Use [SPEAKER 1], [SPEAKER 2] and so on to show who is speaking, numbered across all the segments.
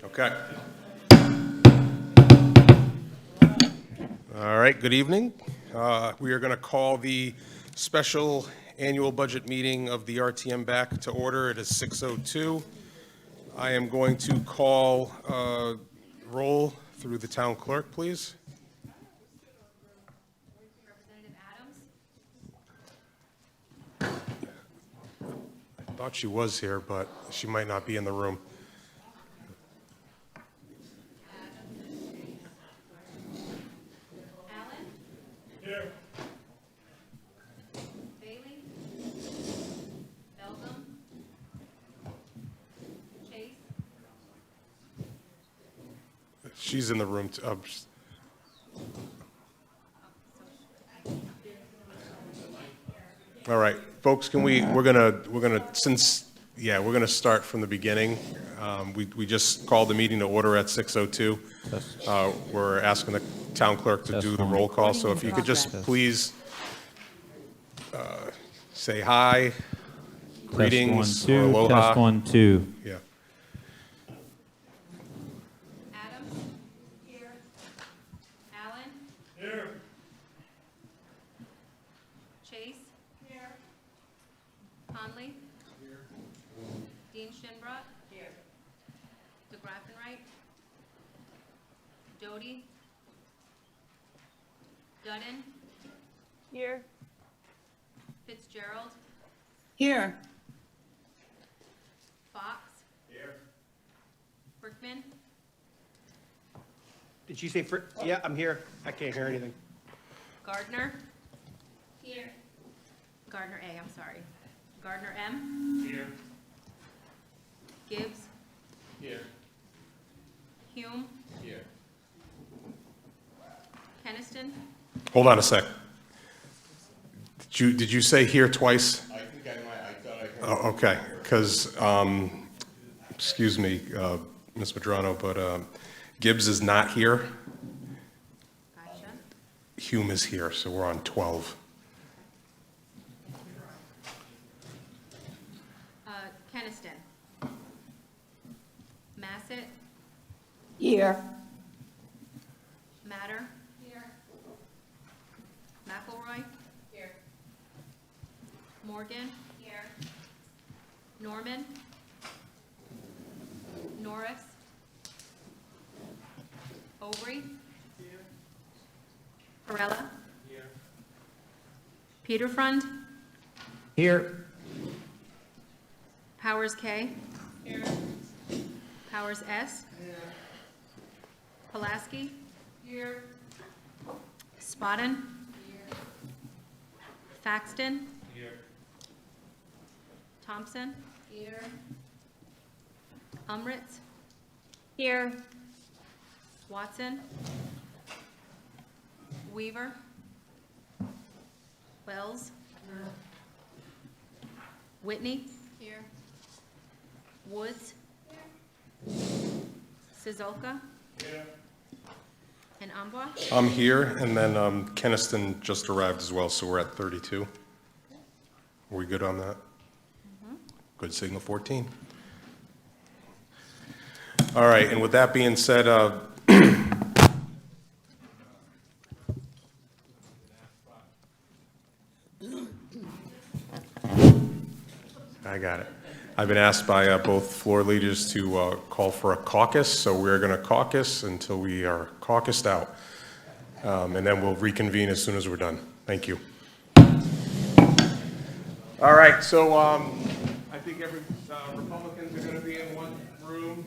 [SPEAKER 1] Okay. All right, good evening. We are going to call the special annual budget meeting of the R.T.M. back to order. It is 6:02. I am going to call roll through the town clerk, please.
[SPEAKER 2] Representative Adams?
[SPEAKER 1] I thought she was here, but she might not be in the room.
[SPEAKER 2] Allen? Here. Bailey? Belgium? Chase?
[SPEAKER 1] She's in the room. All right, folks, we're gonna start from the beginning. We just called the meeting to order at 6:02. We're asking the town clerk to do the roll call, so if you could just please say hi, greetings, or aloha.
[SPEAKER 3] Test 1, 2.
[SPEAKER 1] Yeah.
[SPEAKER 2] Adams? Here. Allen? Here. Chase? Here. Conley? Here. Dean Shinbrot? Here. DeGraffenreich? Doty? Dudden?
[SPEAKER 4] Here.
[SPEAKER 2] Fitzgerald?
[SPEAKER 4] Here.
[SPEAKER 2] Fox? Here. Brickman?
[SPEAKER 5] Did she say, yeah, I'm here. I can't hear anything.
[SPEAKER 2] Gardner? Here. Gardner A, I'm sorry. Gardner M? Here. Gibbs? Here. Hume? Here. Keniston?
[SPEAKER 1] Hold on a sec. Did you say here twice?
[SPEAKER 6] I think I thought I heard.
[SPEAKER 1] Oh, okay, because, excuse me, Ms. Madrano, but Gibbs is not here.
[SPEAKER 2] Gotcha.
[SPEAKER 1] Hume is here, so we're on 12.
[SPEAKER 2] Keniston? Massett?
[SPEAKER 4] Here.
[SPEAKER 2] Matter? Here. McElroy? Here. Morgan? Here. Norman? Norris? Overy? Here. Perella? Here. Peterfront?
[SPEAKER 5] Here.
[SPEAKER 2] Powers K? Here. Powers S? Here. Pulaski? Here. Spotted? Here. Faxton? Here. Thompson? Here. Umritz? Here. Watson? Weaver? Wells? Here. Whitney? Here. Woods? Here. Sizolka? Here. And Amboy?
[SPEAKER 1] I'm here, and then Keniston just arrived as well, so we're at 32. Are we good on that? Good signal, 14. All right, and with that being said, I got it. I've been asked by both floor leaders to call for a caucus, so we're going to caucus until we are caucused out. And then we'll reconvene as soon as we're done. Thank you. All right, so I think Republicans are going to be in one room.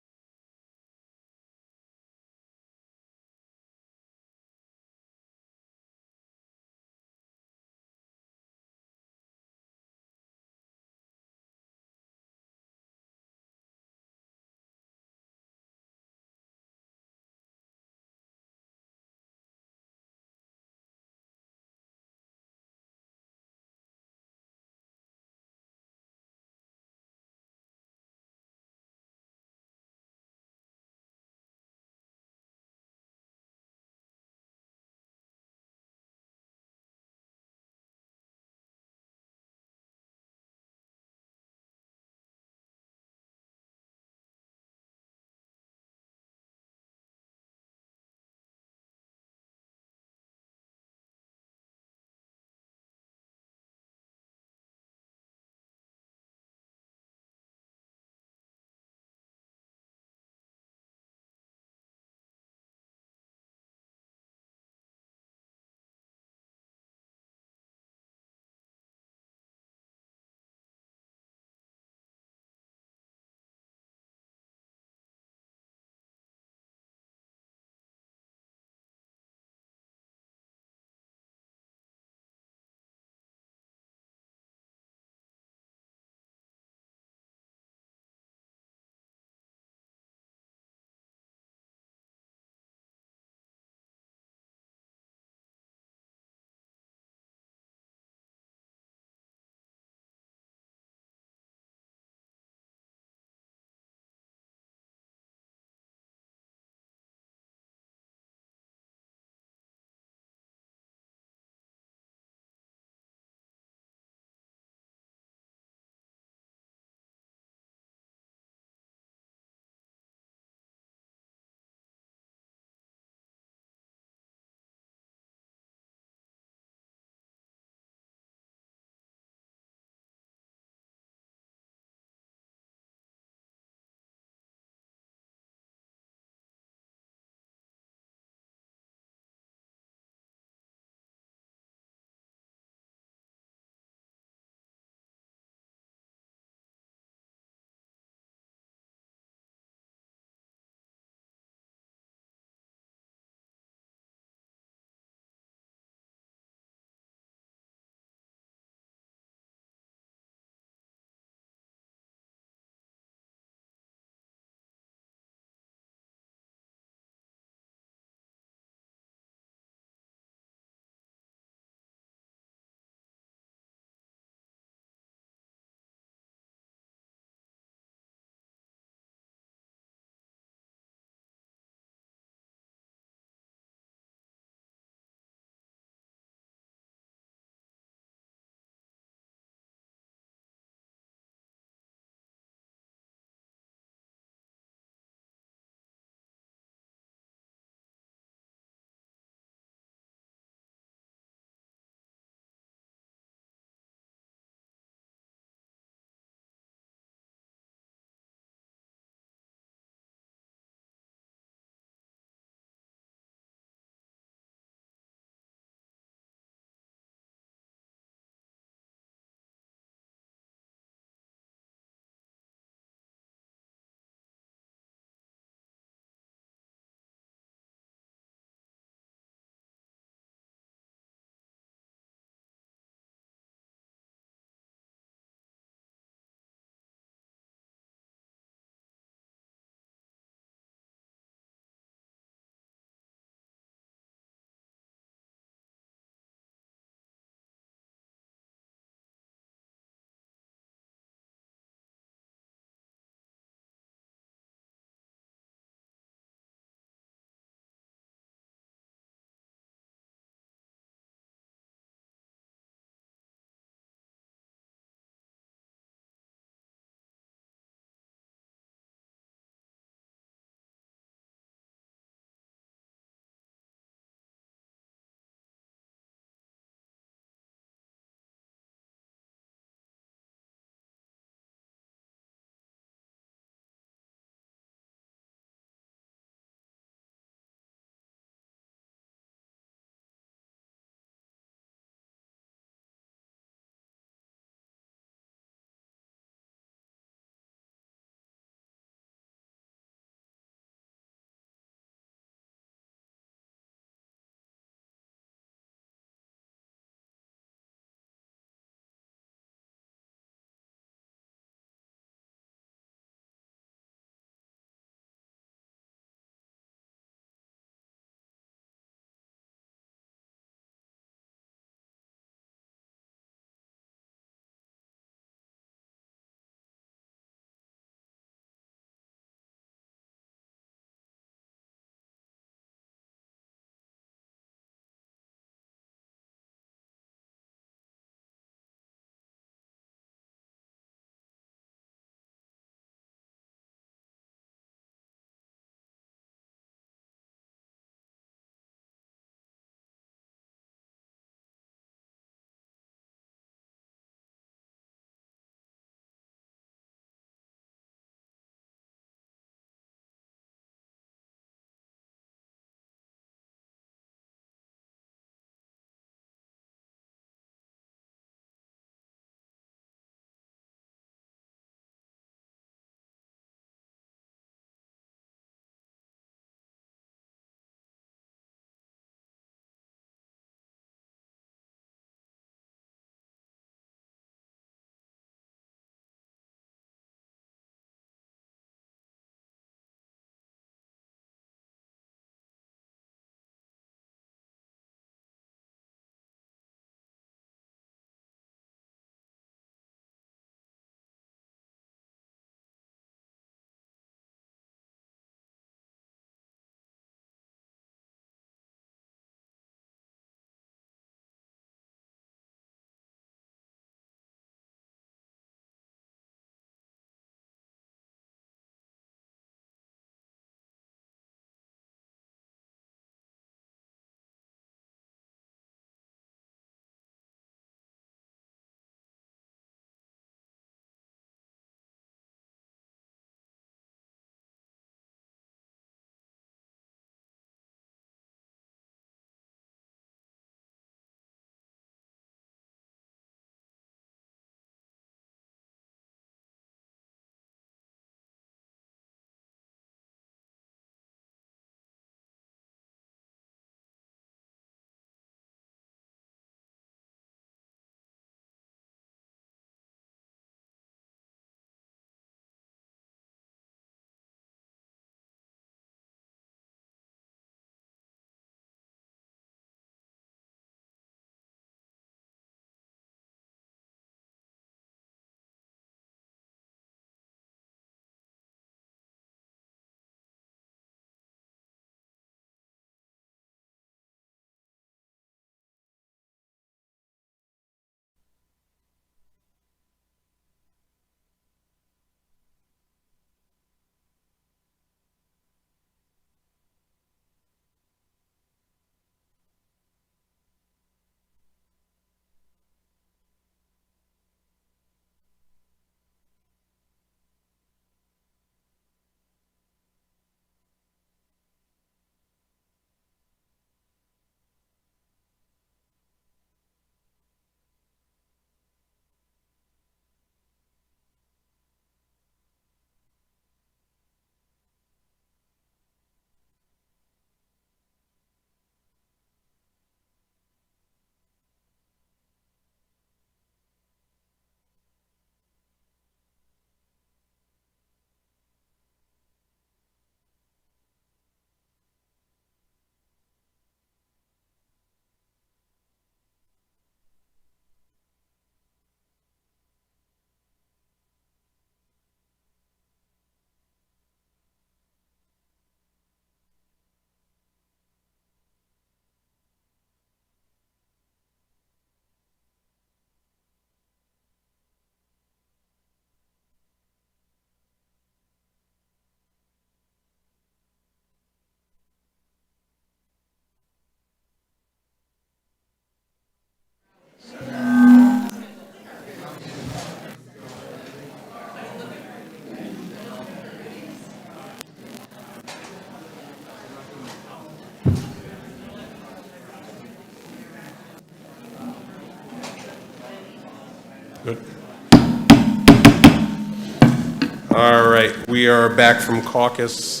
[SPEAKER 1] All right, we are back from caucus.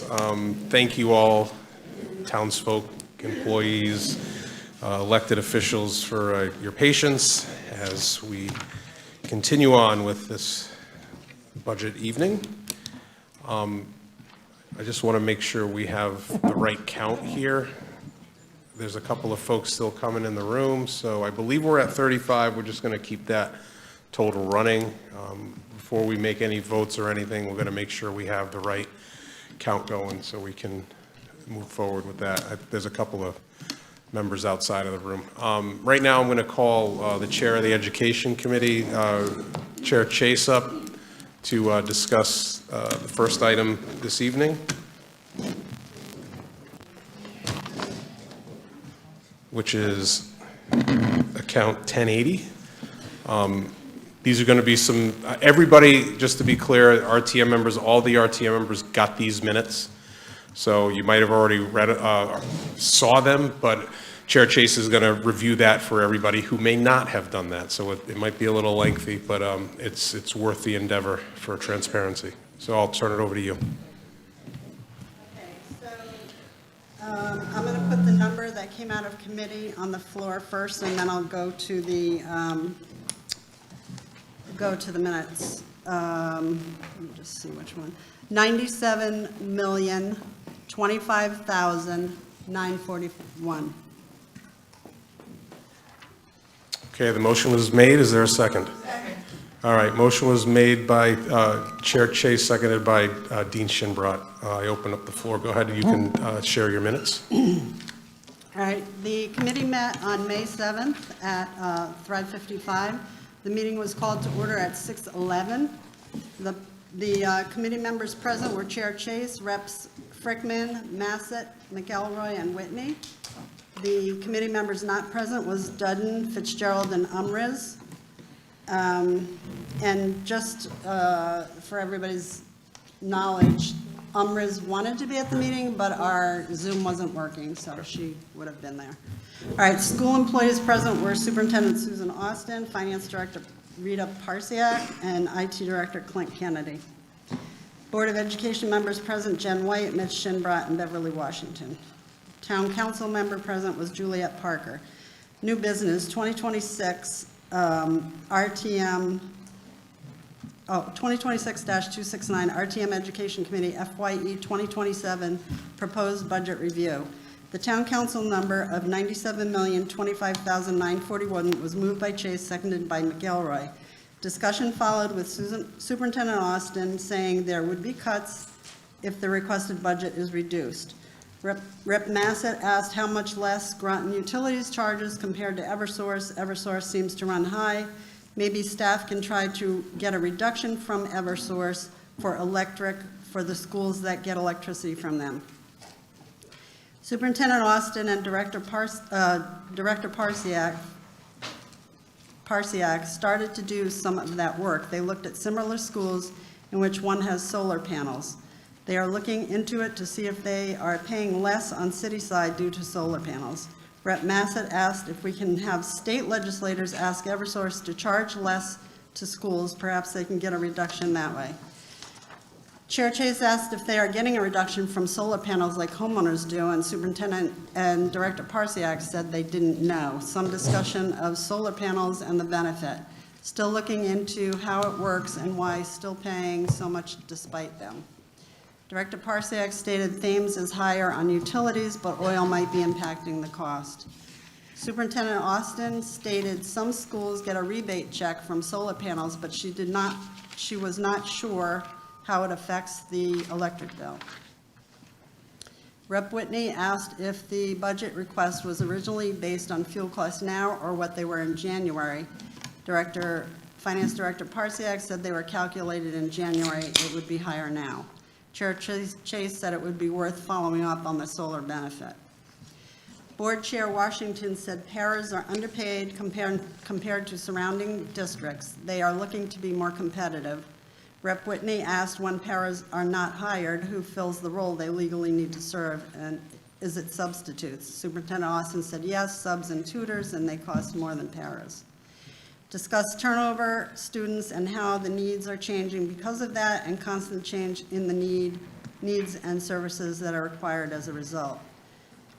[SPEAKER 1] Thank you all, townsfolk, employees, elected officials, for your patience as we continue on with this budget evening. I just want to make sure we have the right count here. There's a couple of folks still coming in the room, so I believe we're at 35. We're just going to keep that total running. Before we make any votes or anything, we're going to make sure we have the right count going so we can move forward with that. There's a couple of members outside of the room. Right now, I'm going to call the Chair of the Education Committee, Chair Chase, up to discuss the first item this evening, which is account 1080. These are going to be some, everybody, just to be clear, RTM members, all the RTM members got these minutes. So you might have already read, saw them, but Chair Chase is going to review that for everybody who may not have done that. So it might be a little lengthy, but it's worth the endeavor for transparency. So I'll turn it over to you.
[SPEAKER 3] Okay, so I'm going to put the number that came out of committee on the floor first, and then I'll go to the minutes. Let me just see which one. 97,025,941.
[SPEAKER 1] Okay, the motion was made. Is there a second? Second. All right, motion was made by Chair Chase, seconded by Dean Shinbrot. I open up the floor. Go ahead, you can share your minutes.
[SPEAKER 3] All right, the committee met on May 7th at 5:55. The meeting was called to order at 6:11. The committee members present were Chair Chase, Reps Frickman, Massett, McElroy, and Whitney. The committee members not present was Dudden, Fitzgerald, and Umriz. And just for everybody's knowledge, Umriz wanted to be at the meeting, but our Zoom wasn't working, so she would have been there. All right, school employees present were Superintendent Susan Austin, Finance Director Rita Parsiak, and IT Director Clint Kennedy. Board of Education members present, Jen White, Mitch Shinbrot, and Beverly Washington. Town Council member present was Juliet Parker. New business, 2026 R.T.M. 2026-269 R.T.M. Education Committee FYE 2027 proposed budget review. The town council number of $97,025,941 was moved by Chase, seconded by McElroy. Discussion followed with Superintendent Austin saying there would be cuts if the requested budget is reduced. Rep Massett asked how much less Groton utilities charges compared to Eversource. Eversource seems to run high. Maybe staff can try to get a reduction from Eversource for electric for the schools that get electricity from them. Superintendent Austin and Director Parsiak started to do some of that work. They looked at similar schools in which one has solar panels. They are looking into it to see if they are paying less on city side due to solar panels. Rep Massett asked if we can have state legislators ask Eversource to charge less to schools. Perhaps they can get a reduction that way. Chair Chase asked if they are getting a reduction from solar panels like homeowners do, and Superintendent and Director Parsiak said they didn't know. Some discussion of solar panels and the benefit. Still looking into how it works and why still paying so much despite them. Director Parsiak stated Thames is higher on utilities, but oil might be impacting the cost. Superintendent Austin stated some schools get a rebate check from solar panels, but she was not sure how it affects the electric bill. Rep Whitney asked if the budget request was originally based on fuel costs now or what they were in January. Finance Director Parsiak said they were calculated in January. It would be higher now. Chair Chase said it would be worth following up on the solar benefit. Board Chair Washington said paras are underpaid compared to surrounding districts. They are looking to be more competitive. Rep Whitney asked when paras are not hired, who fills the role they legally need to serve, and is it substitutes? Superintendent Austin said yes, subs and tutors, and they cost more than paras. Discuss turnover, students, and how the needs are changing because of that, and constant change in the needs and services that are required as a result.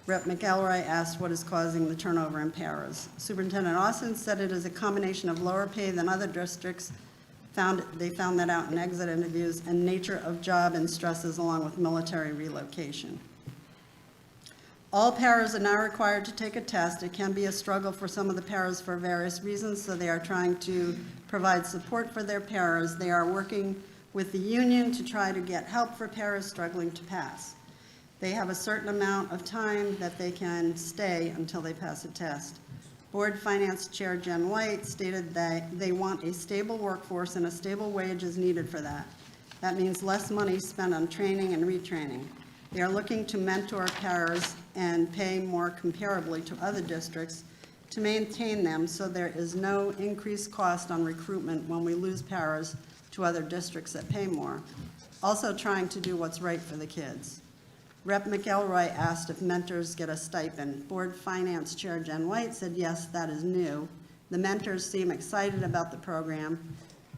[SPEAKER 3] Rep. McElroy asked what is causing the turnover in paras. Superintendent Austin said it is a combination of lower pay than other districts. They found that out in exit interviews, and nature of job and stresses along with military relocation. All paras are now required to take a test. It can be a struggle for some of the paras for various reasons, so they are trying to provide support for their paras. They are working with the union to try to get help for paras struggling to pass. They have a certain amount of time that they can stay until they pass a test. Board Finance Chair Jen White stated that they want a stable workforce and a stable wage is needed for that. That means less money spent on training and retraining. They are looking to mentor paras and pay more comparably to other districts to maintain them so there is no increased cost on recruitment when we lose paras to other districts that pay more. Also trying to do what's right for the kids. Rep. McElroy asked if mentors get a stipend. Board Finance Chair Jen White said yes, that is new. The mentors seem excited about the program.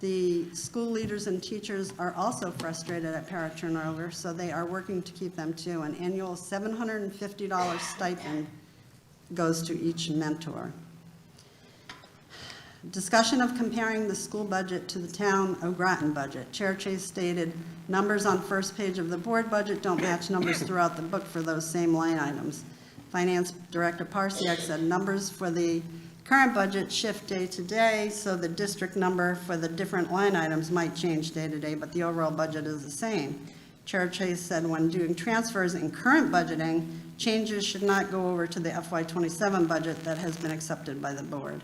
[SPEAKER 3] The school leaders and teachers are also frustrated at para turnover, so they are working to keep them too. An annual $750 stipend goes to each mentor. Discussion of comparing the school budget to the town of Groton budget. Chair Chase stated, numbers on first page of the board budget don't match numbers throughout the book for those same line items. Finance Director Parsiak said numbers for the current budget shift day to day, so the district number for the different line items might change day to day, but the overall budget is the same. Chair Chase said when doing transfers in current budgeting, changes should not go over to the FY27 budget that has been accepted by the board.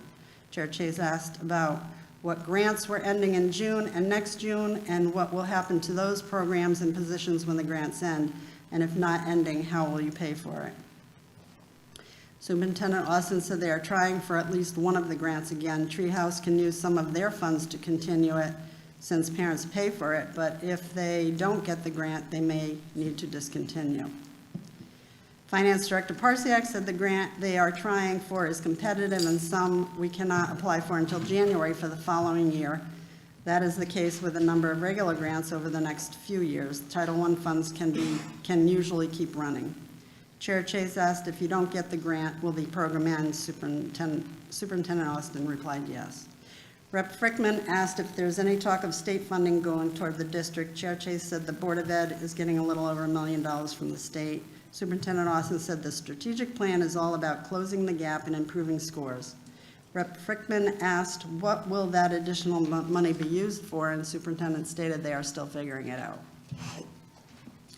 [SPEAKER 3] Chair Chase asked about what grants were ending in June and next June, and what will happen to those programs and positions when the grants end, and if not ending, how will you pay for it? Superintendent Austin said they are trying for at least one of the grants again. Treehouse can use some of their funds to continue it since parents pay for it, but if they don't get the grant, they may need to discontinue. Finance Director Parsiak said the grant they are trying for is competitive and some we cannot apply for until January for the following year. That is the case with a number of regular grants over the next few years. Title I funds can usually keep running. Chair Chase asked if you don't get the grant, will the program end? Superintendent Austin replied yes. Rep. Frickman asked if there's any talk of state funding going toward the district. Chair Chase said the Board of Ed is getting a little over $1 million from the state. Superintendent Austin said the strategic plan is all about closing the gap and improving scores. Rep. Frickman asked what will that additional money be used for, and Superintendent stated they are still figuring it out.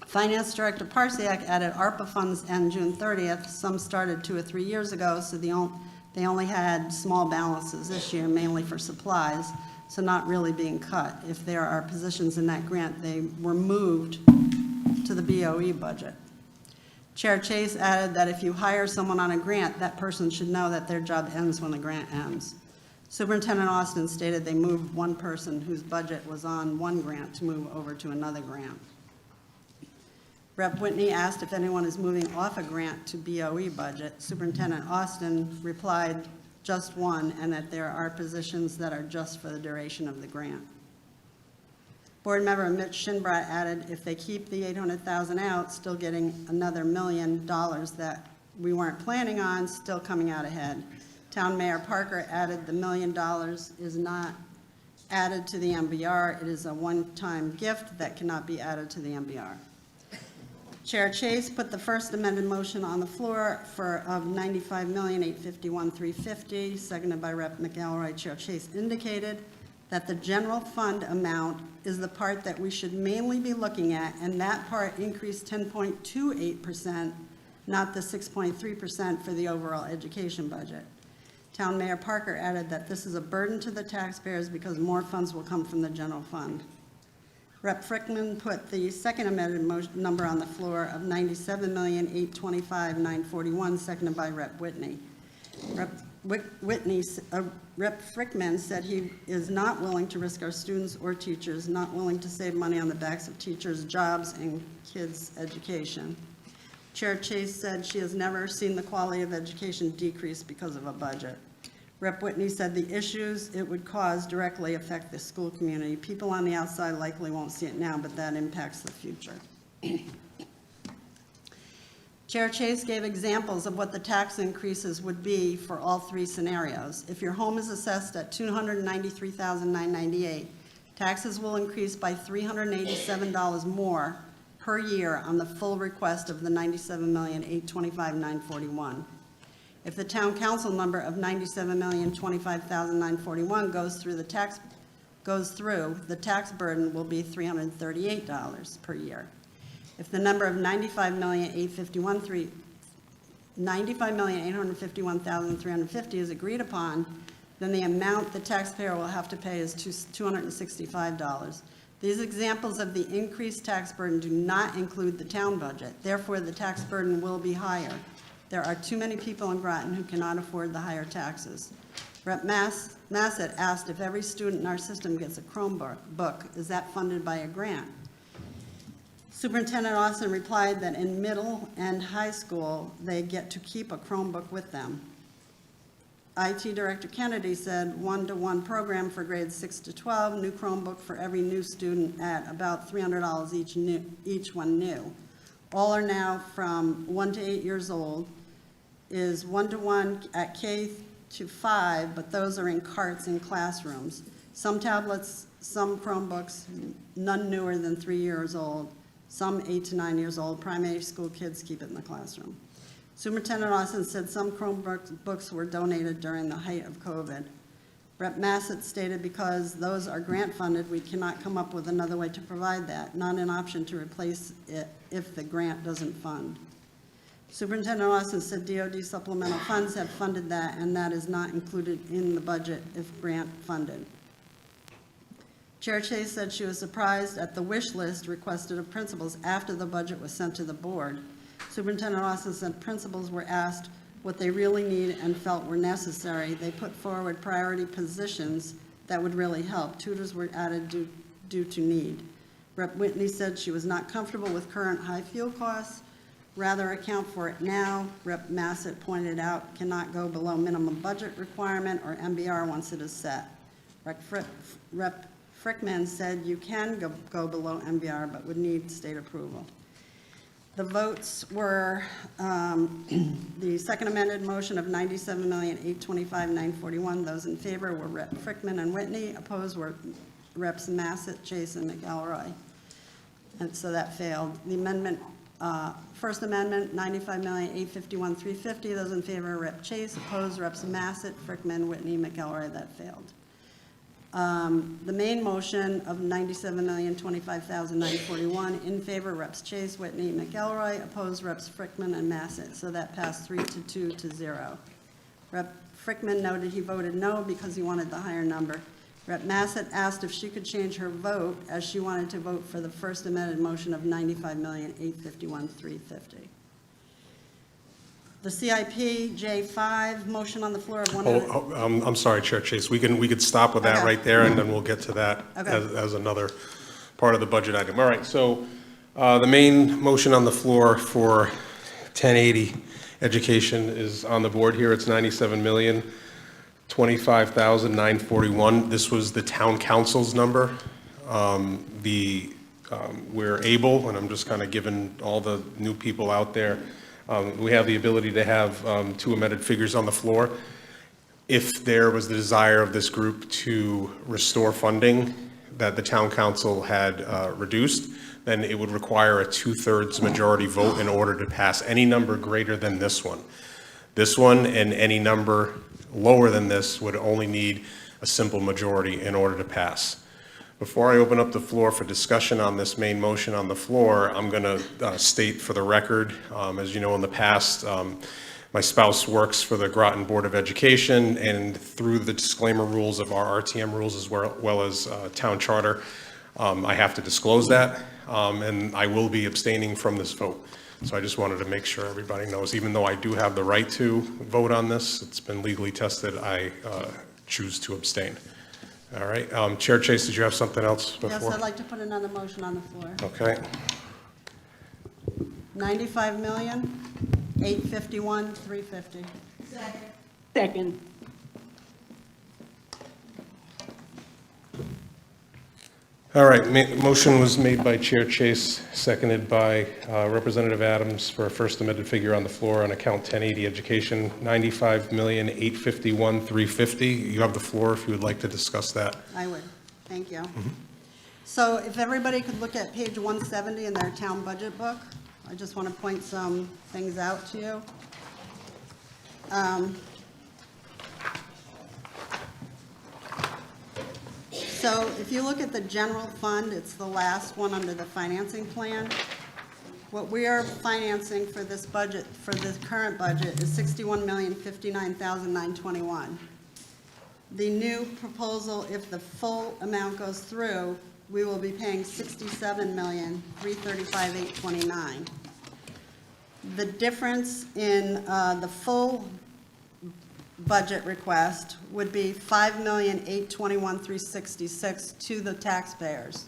[SPEAKER 3] Finance Director Parsiak added ARPA funds end June 30th. Some started 2 or 3 years ago, so they only had small balances this year, mainly for supplies, so not really being cut. If there are positions in that grant, they were moved to the BOE budget. Chair Chase added that if you hire someone on a grant, that person should know that their job ends when the grant ends. Superintendent Austin stated they moved one person whose budget was on one grant to move over to another grant. Rep. Whitney asked if anyone is moving off a grant to BOE budget. Superintendent Austin replied just one, and that there are positions that are just for the duration of the grant. Board member Mitch Shinbrat added if they keep the $800,000 out, still getting another $1 million that we weren't planning on, still coming out ahead. Town Mayor Parker added the $1 million is not added to the MBR. It is a one-time gift that cannot be added to the MBR. Chair Chase put the first amended motion on the floor of $95,851,350, seconded by Rep. McElroy. Chair Chase indicated that the general fund amount is the part that we should mainly be looking at, and that part increased 10.28%, not the 6.3% for the overall education budget. Town Mayor Parker added that this is a burden to the taxpayers because more funds will come from the general fund. Rep. Frickman put the second amended number on the floor of $97,825,941, seconded by Rep. Whitney. Rep. Frickman said he is not willing to risk our students or teachers, not willing to save money on the backs of teachers' jobs and kids' education. Chair Chase said she has never seen the quality of education decrease because of a budget. Rep. Whitney said the issues it would cause directly affect the school community. People on the outside likely won't see it now, but that impacts the future. Chair Chase gave examples of what the tax increases would be for all three scenarios. If your home is assessed at $293,998, taxes will increase by $387 more per year on the full request of the $97,825,941. If the town council number of $97,025,941 goes through, the tax burden will be $338 per year. If the number of $95,851,350 is agreed upon, then the amount the taxpayer will have to pay is $265. These examples of the increased tax burden do not include the town budget. Therefore, the tax burden will be higher. There are too many people in Groton who cannot afford the higher taxes. Rep. Massett asked if every student in our system gets a Chromebook. Is that funded by a grant? Superintendent Austin replied that in middle and high school, they get to keep a Chromebook with them. IT Director Kennedy said one-to-one program for grades 6 to 12, new Chromebook for every new student at about $300 each one new. All are now from 1 to 8 years old, is one-to-one at K to 5, but those are in carts in classrooms. Some tablets, some Chromebooks, none newer than 3 years old. Some 8 to 9 years old. Primary school kids keep it in the classroom. Superintendent Austin said some Chromebooks were donated during the height of COVID. Rep. Massett stated because those are grant funded, we cannot come up with another way to provide that, not an option to replace it if the grant doesn't fund. Superintendent Austin said DOD supplemental funds have funded that, and that is not included in the budget if grant funded. Chair Chase said she was surprised at the wish list requested of principals after the budget was sent to the board. Superintendent Austin said principals were asked what they really need and felt were necessary. They put forward priority positions that would really help. Tutors were added due to need. Rep. Whitney said she was not comfortable with current high fuel costs, rather account for it now. Rep. Massett pointed out cannot go below minimum budget requirement or MBR once it is set. Rep. Frickman said you can go below MBR, but would need state approval. The votes were the second amended motion of $97,825,941. Those in favor were Rep. Frickman and Whitney. Opposed were Reps. Massett, Chase, and McElroy. And so that failed. The amendment, first amendment, $95,851,350. Those in favor, Rep. Chase. Opposed, Reps. Massett, Frickman, Whitney, McElroy. That failed. The main motion of $97,025,941 in favor, Reps. Chase, Whitney, McElroy. Opposed, Reps. Frickman and Massett. So that passed 3-2 to 0. Rep. Frickman noted he voted no because he wanted the higher number. Rep. Massett asked if she could change her vote as she wanted to vote for the first amended motion of $95,851,350. The CIP J5 motion on the floor of 100.
[SPEAKER 1] I'm sorry, Chair Chase, we could stop with that
[SPEAKER 3] Okay.
[SPEAKER 1] right there, and then we'll get to that
[SPEAKER 3] Okay.
[SPEAKER 1] as another part of the budget item. All right, so the main motion on the floor for 1080 education is on the board here. It's $97,025,941. This was the town council's number. We're able, and I'm just kind of giving all the new people out there, we have the ability to have two amended figures on the floor. If there was the desire of this group to restore funding that the town council had reduced, then it would require a 2/3 majority vote in order to pass any number greater than this one. This one and any number lower than this would only need a simple majority in order to pass. Before I open up the floor for discussion on this main motion on the floor, I'm going to state for the record, as you know, in the past, my spouse works for the Groton Board of Education, and through the disclaimer rules of our R.T.M. rules as well as town charter, I have to disclose that, and I will be abstaining from this vote. So I just wanted to make sure everybody knows, even though I do have the right to vote on this, it's been legally tested, I choose to abstain. All right, Chair Chase, did you have something else before?
[SPEAKER 3] Yes, I'd like to put another motion on the floor.
[SPEAKER 1] Okay.
[SPEAKER 3] $95,851,350.
[SPEAKER 4] Second.
[SPEAKER 1] All right, motion was made by Chair Chase, seconded by Representative Adams for a first amended figure on the floor on account 1080 education, $95,851,350. You have the floor if you would like to discuss that.
[SPEAKER 3] I would, thank you. So if everybody could look at page 170 in their town budget book, I just want to point some things out to you. So if you look at the general fund, it's the last one under the financing plan. What we are financing for this budget, for this current budget, is $61,059,921. The new proposal, if the full amount goes through, we will be paying $67,335,829. The difference in the full budget request would be $5,821,366 to the taxpayers.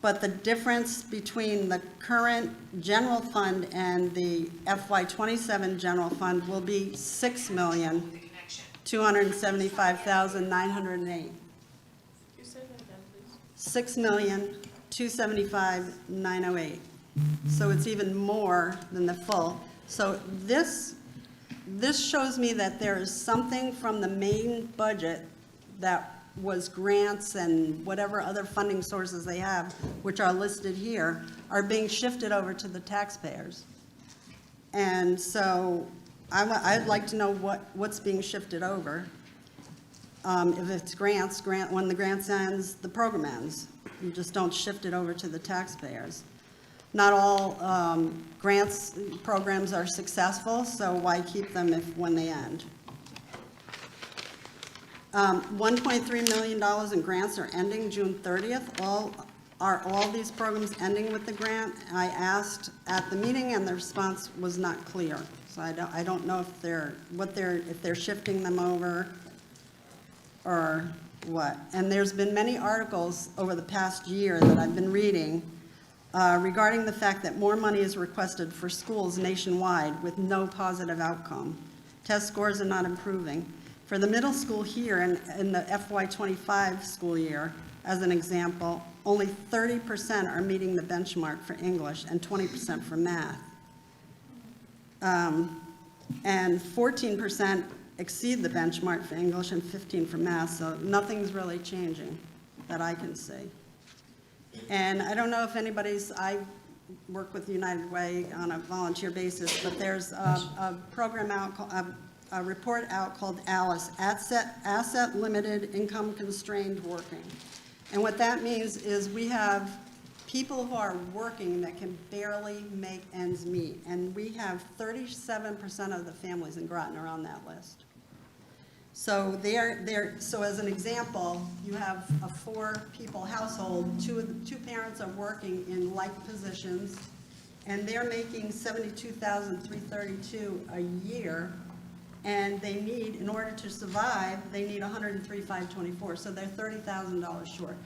[SPEAKER 3] But the difference between the current general fund and the FY27 general fund will be $6,275,908. $6,275,908. So it's even more than the full. So this shows me that there is something from the main budget that was grants and whatever other funding sources they have, which are listed here, are being shifted over to the taxpayers. And so I'd like to know what's being shifted over. If it's grants, when the grants ends, the program ends. You just don't shift it over to the taxpayers. Not all grants programs are successful, so why keep them when they end? $1.3 million in grants are ending June 30th. Are all these programs ending with the grant? I asked at the meeting, and the response was not clear. So I don't know if they're shifting them over or what. And there's been many articles over the past year that I've been reading regarding the fact that more money is requested for schools nationwide with no positive outcome. Test scores are not improving. For the middle school here in the FY25 school year, as an example, only 30% are meeting the benchmark for English and 20% for math. And 14% exceed the benchmark for English and 15% for math, so nothing's really changing that I can see. And I don't know if I work with United Way on a volunteer basis, but there's a program out, a report out called ALICE, Asset Limited Income Constrained Working. And what that means is we have people who are working that can barely make ends meet. And we have 37% of the families in Groton are on that list. So so as an example, you have a 4-people household, two parents are working in like positions, and they're making $72,332 a year, and they need, in order to survive, they need $103,524, so they're $30,000 short.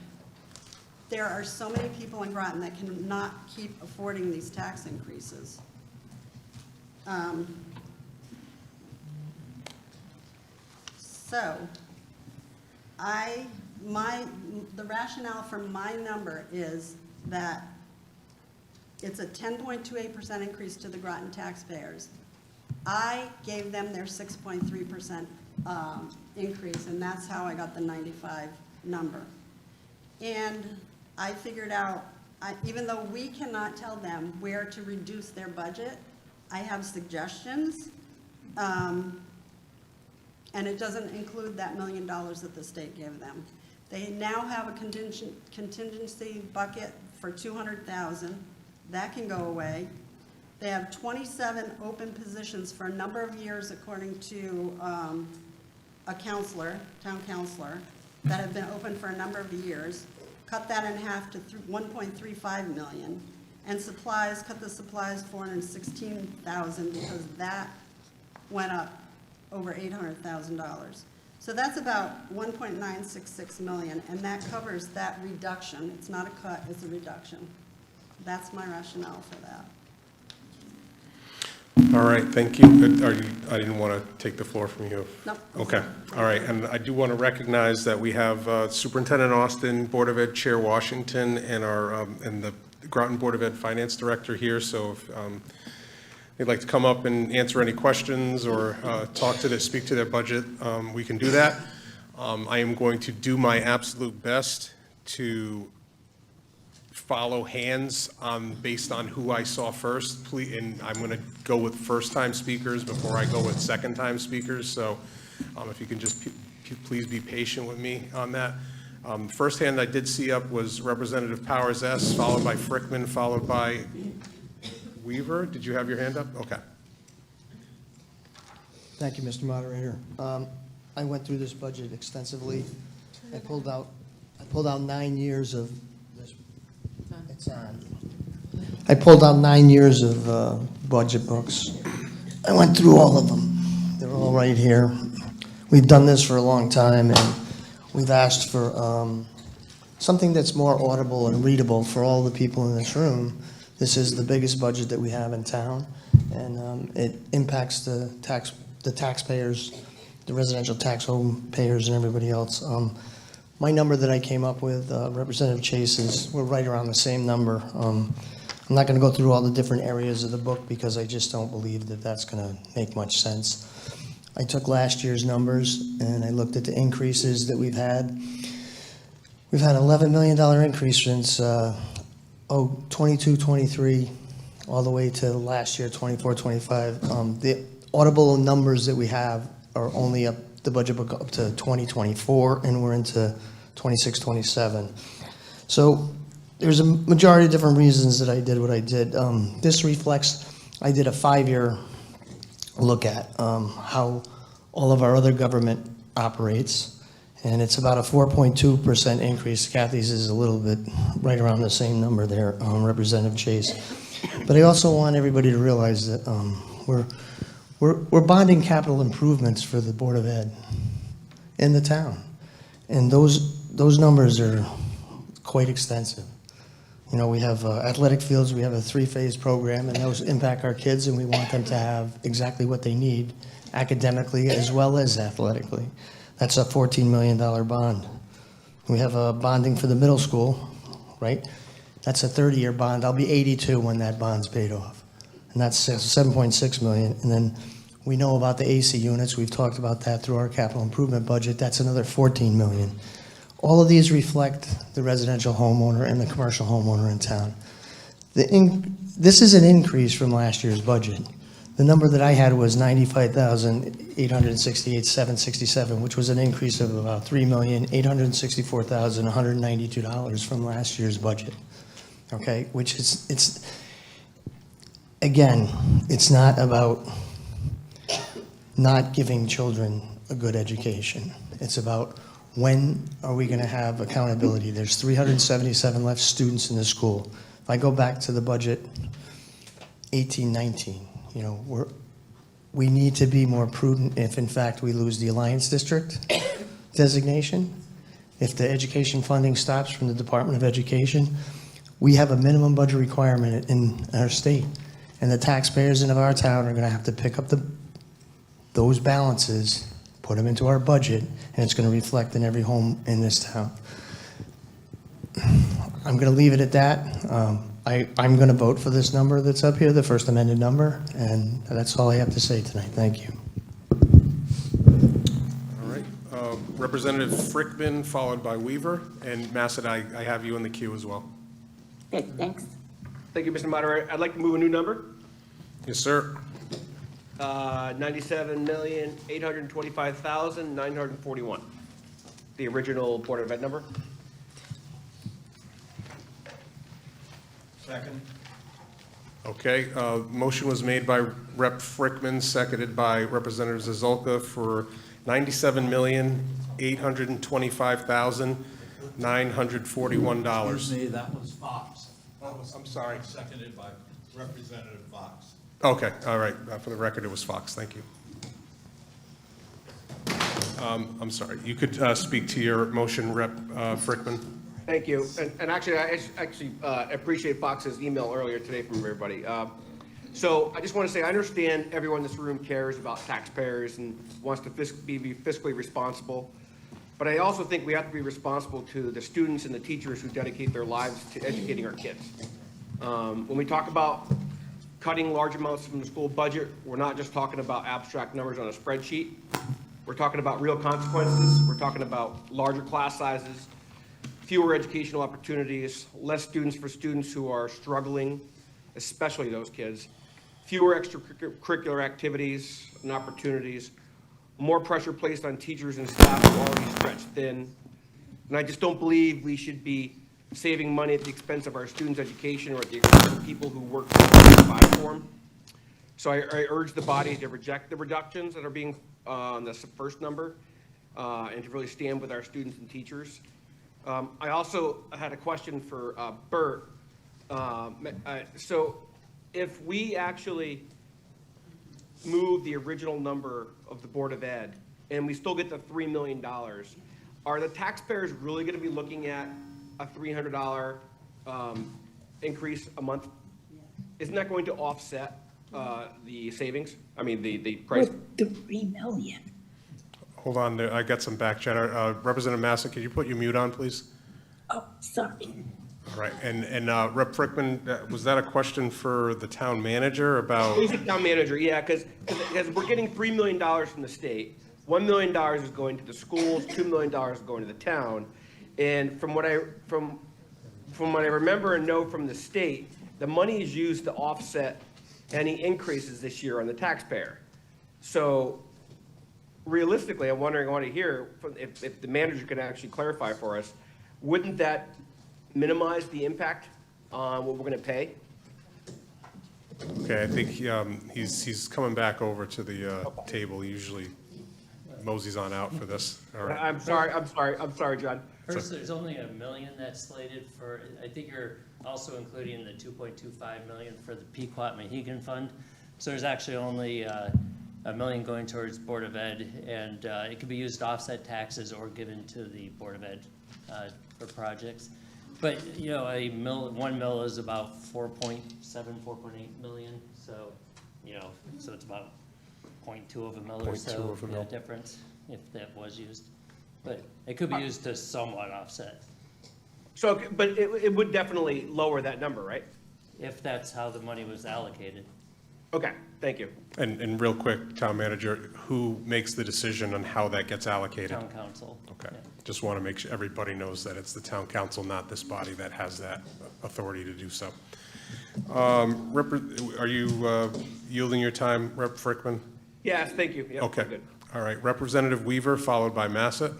[SPEAKER 3] There are so many people in Groton that cannot keep affording these tax increases. So, the rationale for my number is that it's a 10.28% increase to the Groton taxpayers. I gave them their 6.3% increase, and that's how I got the 95 number. And I figured out, even though we cannot tell them where to reduce their budget, I have suggestions. And it doesn't include that $1 million that the state gave them. They now have a contingency bucket for $200,000. That can go away. They have 27 open positions for a number of years, according to a counselor, town counselor, that have been open for a number of years. Cut that in half to $1.35 million. And supplies, cut the supplies $416,000 because that went up over $800,000. So that's about $1.966 million, and that covers that reduction. It's not a cut, it's a reduction. That's my rationale for that.
[SPEAKER 1] All right, thank you. I didn't want to take the floor from you.
[SPEAKER 3] Nope.
[SPEAKER 1] Okay, all right, and I do want to recognize that we have Superintendent Austin, Board of Ed Chair Washington, and and the Groton Board of Ed Finance Director here, so if they'd like to come up and answer any questions or speak to their budget, we can do that. I am going to do my absolute best to follow hands based on who I saw first, and I'm going to go with first-time speakers before I go with second-time speakers, so if you can just please be patient with me on that. First hand I did see up was Representative Powers S., followed by Frickman, followed by Weaver. Did you have your hand up? Okay.
[SPEAKER 6] Thank you, Mr. Moderator. I went through this budget extensively. I pulled out 9 years of this. It's on. I pulled out 9 years of budget books. I went through all of them. They're all right here. We've done this for a long time, and we've asked for something that's more audible and readable for all the people in this room. This is the biggest budget that we have in town, and it impacts the taxpayers, the residential tax home payers, and everybody else. My number that I came up with, Representative Chase's, we're right around the same number. I'm not going to go through all the different areas of the book because I just don't believe that that's going to make much sense. I took last year's numbers and I looked at the increases that we've had. We've had an $11 million increase since 22-23 all the way to last year, 24-25. The audible numbers that we have are only up the budget book up to 2024, and we're into 26-27. So there's a majority of different reasons that I did what I did. This reflects, I did a 5-year look at how all of our other government operates, and it's about a 4.2% increase. Kathy's is a little bit right around the same number there, Representative Chase. But I also want everybody to realize that we're bonding capital improvements for the Board of Ed in the town. And those numbers are quite extensive. You know, we have athletic fields, we have a 3-phase program, and those impact our kids, and we want them to have exactly what they need academically as well as athletically. That's a $14 million bond. We have a bonding for the middle school, right? That's a 30-year bond. I'll be 82 when that bond's paid off. And that's $7.6 million. And then we know about the AC units. We've talked about that through our capital improvement budget. That's another $14 million. All of these reflect the residential homeowner and the commercial homeowner in town. This is an increase from last year's budget. The number that I had was $95,868,767, which was an increase of about $3,864,192 from last year's budget. Okay, which it's again, it's not about not giving children a good education. It's about when are we going to have accountability? There's 377 less students in the school. If I go back to the budget 18-19, you know, we need to be more prudent if in fact we lose the Alliance District designation. If the education funding stops from the Department of Education, we have a minimum budget requirement in our state, and the taxpayers of our town are going to have to pick up those balances, put them into our budget, and it's going to reflect in every home in this town. I'm going to leave it at that. I'm going to vote for this number that's up here, the first amended number, and that's all I have to say tonight. Thank you.
[SPEAKER 1] All right. Representative Frickman, followed by Weaver, and Massett, I have you in the queue as well.
[SPEAKER 4] Okay, thanks.
[SPEAKER 5] Thank you, Mr. Moderator. I'd like to move a new number.
[SPEAKER 1] Yes, sir.
[SPEAKER 5] $97,825,941. The original Board of Ed number.
[SPEAKER 7] Second.
[SPEAKER 1] Okay, motion was made by Rep. Frickman, seconded by Representative Zazulka for $97,825,941.
[SPEAKER 7] Excuse me, that was Fox.
[SPEAKER 1] I'm sorry.
[SPEAKER 7] Seconded by Representative Fox.
[SPEAKER 1] Okay, all right. For the record, it was Fox. Thank you. I'm sorry. You could speak to your motion, Rep. Frickman.
[SPEAKER 5] Thank you. And actually, I appreciate Fox's email earlier today from everybody. So I just want to say, I understand everyone in this room cares about taxpayers and wants to be fiscally responsible. But I also think we have to be responsible to the students and the teachers who dedicate their lives to educating our kids. When we talk about cutting large amounts from the school budget, we're not just talking about abstract numbers on a spreadsheet. We're talking about real consequences. We're talking about larger class sizes, fewer educational opportunities, less students for students who are struggling, especially those kids, fewer extracurricular activities and opportunities, more pressure placed on teachers and staff who are already stretched thin. And I just don't believe we should be saving money at the expense of our students' education or at the expense of people who work to provide for them. So I urge the body to reject the reductions that are being on the first number and to really stand with our students and teachers. I also had a question for Bert. So if we actually move the original number of the Board of Ed and we still get the $3 million, are the taxpayers really going to be looking at a $300 increase a month? Isn't that going to offset the savings? I mean, the price?
[SPEAKER 4] With the 3 million.
[SPEAKER 1] Hold on, I got some back chatter. Representative Massa, could you put your mute on, please?
[SPEAKER 4] Oh, sorry.
[SPEAKER 1] All right, and Rep. Frickman, was that a question for the town manager about?
[SPEAKER 5] He's the town manager, yeah, because we're getting $3 million from the state. $1 million is going to the schools, $2 million is going to the town. And from what I remember and know from the state, the money is used to offset any increases this year on the taxpayer. So realistically, I want to hear if the manager can actually clarify for us, wouldn't that minimize the impact on what we're going to pay?
[SPEAKER 1] Okay, I think he's coming back over to the table. He usually moseys on out for this. All right.
[SPEAKER 5] I'm sorry, John.
[SPEAKER 8] First, there's only $1 million that's slated for, I think you're also including the $2.25 million for the Pequot Mohegan Fund. So there's actually only $1 million going towards Board of Ed, and it can be used to offset taxes or given to the Board of Ed for projects. But, you know, one mil is about 4.7, 4.8 million. So, you know, so it's about 0.2 of a mil or so,
[SPEAKER 1] 0.2 of a mil.
[SPEAKER 8] difference, if that was used. But it could be used to somewhat offset,
[SPEAKER 5] So, but it would definitely lower that number, right?
[SPEAKER 8] if that's how the money was allocated.
[SPEAKER 5] Okay, thank you.
[SPEAKER 1] And real quick, town manager, who makes the decision on how that gets allocated?
[SPEAKER 8] Town council.
[SPEAKER 1] Okay,
[SPEAKER 8] Yeah.
[SPEAKER 1] just want to make sure everybody knows that it's the town council, not this body, that has that authority to do so. Are you yielding your time, Rep. Frickman?
[SPEAKER 5] Yes, thank you. Yep,
[SPEAKER 1] Okay,
[SPEAKER 5] good.
[SPEAKER 1] all right, Representative Weaver, followed by Massett.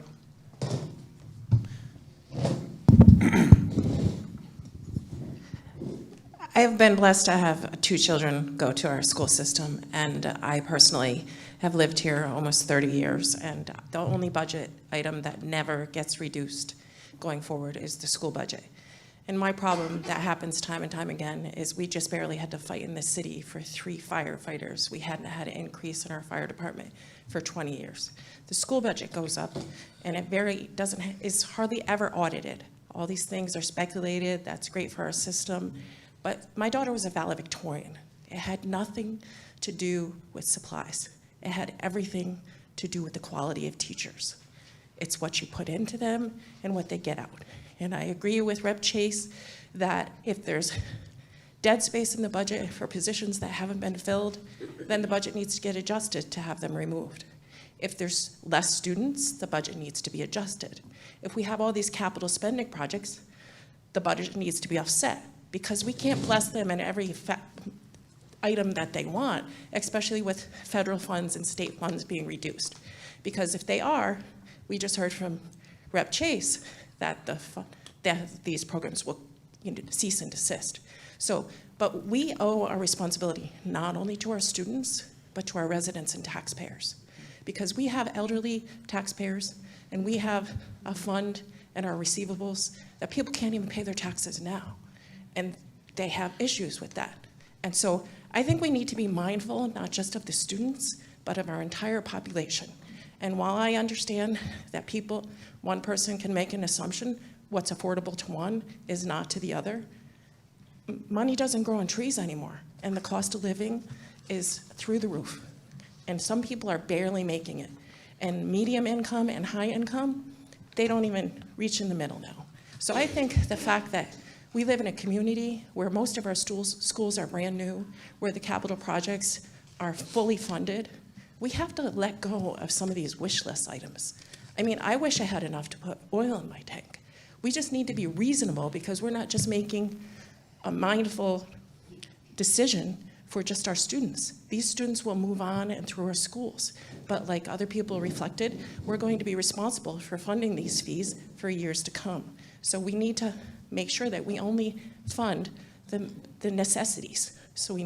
[SPEAKER 9] I have been blessed to have 2 children go to our school system, and I personally have lived here almost 30 years, and the only budget item that never gets reduced going forward is the school budget. And my problem that happens time and time again is we just barely had to fight in this city for 3 firefighters. We hadn't had an increase in our fire department for 20 years. The school budget goes up, and it is hardly ever audited. All these things are speculated. That's great for our system. But my daughter was a valedictorian. It had nothing to do with supplies. It had everything to do with the quality of teachers. It's what you put into them and what they get out. And I agree with Rep. Chase that if there's dead space in the budget for positions that haven't been filled, then the budget needs to get adjusted to have them removed. If there's less students, the budget needs to be adjusted. If we have all these capital spending projects, the budget needs to be offset, because we can't bless them in every item that they want, especially with federal funds and state funds being reduced. Because if they are, we just heard from Rep. Chase that these programs will cease and desist. So, but we owe our responsibility not only to our students, but to our residents and taxpayers. Because we have elderly taxpayers, and we have a fund and our receivables that people can't even pay their taxes now. And they have issues with that. And so I think we need to be mindful not just of the students, but of our entire population. And while I understand that one person can make an assumption, what's affordable to one is not to the other, money doesn't grow on trees anymore. and the cost of living is through the roof. And some people are barely making it. And medium income and high income, they don't even reach in the middle now. So I think the fact that we live in a community where most of our schools are brand new, where the capital projects are fully funded, we have to let go of some of these wish list items. I mean, I wish I had enough to put oil in my tank. We just need to be reasonable because we're not just making a mindful decision for just our students. These students will move on and through our schools. But like other people reflected, we're going to be responsible for funding these fees for years to come. So we need to make sure that we only fund the necessities. So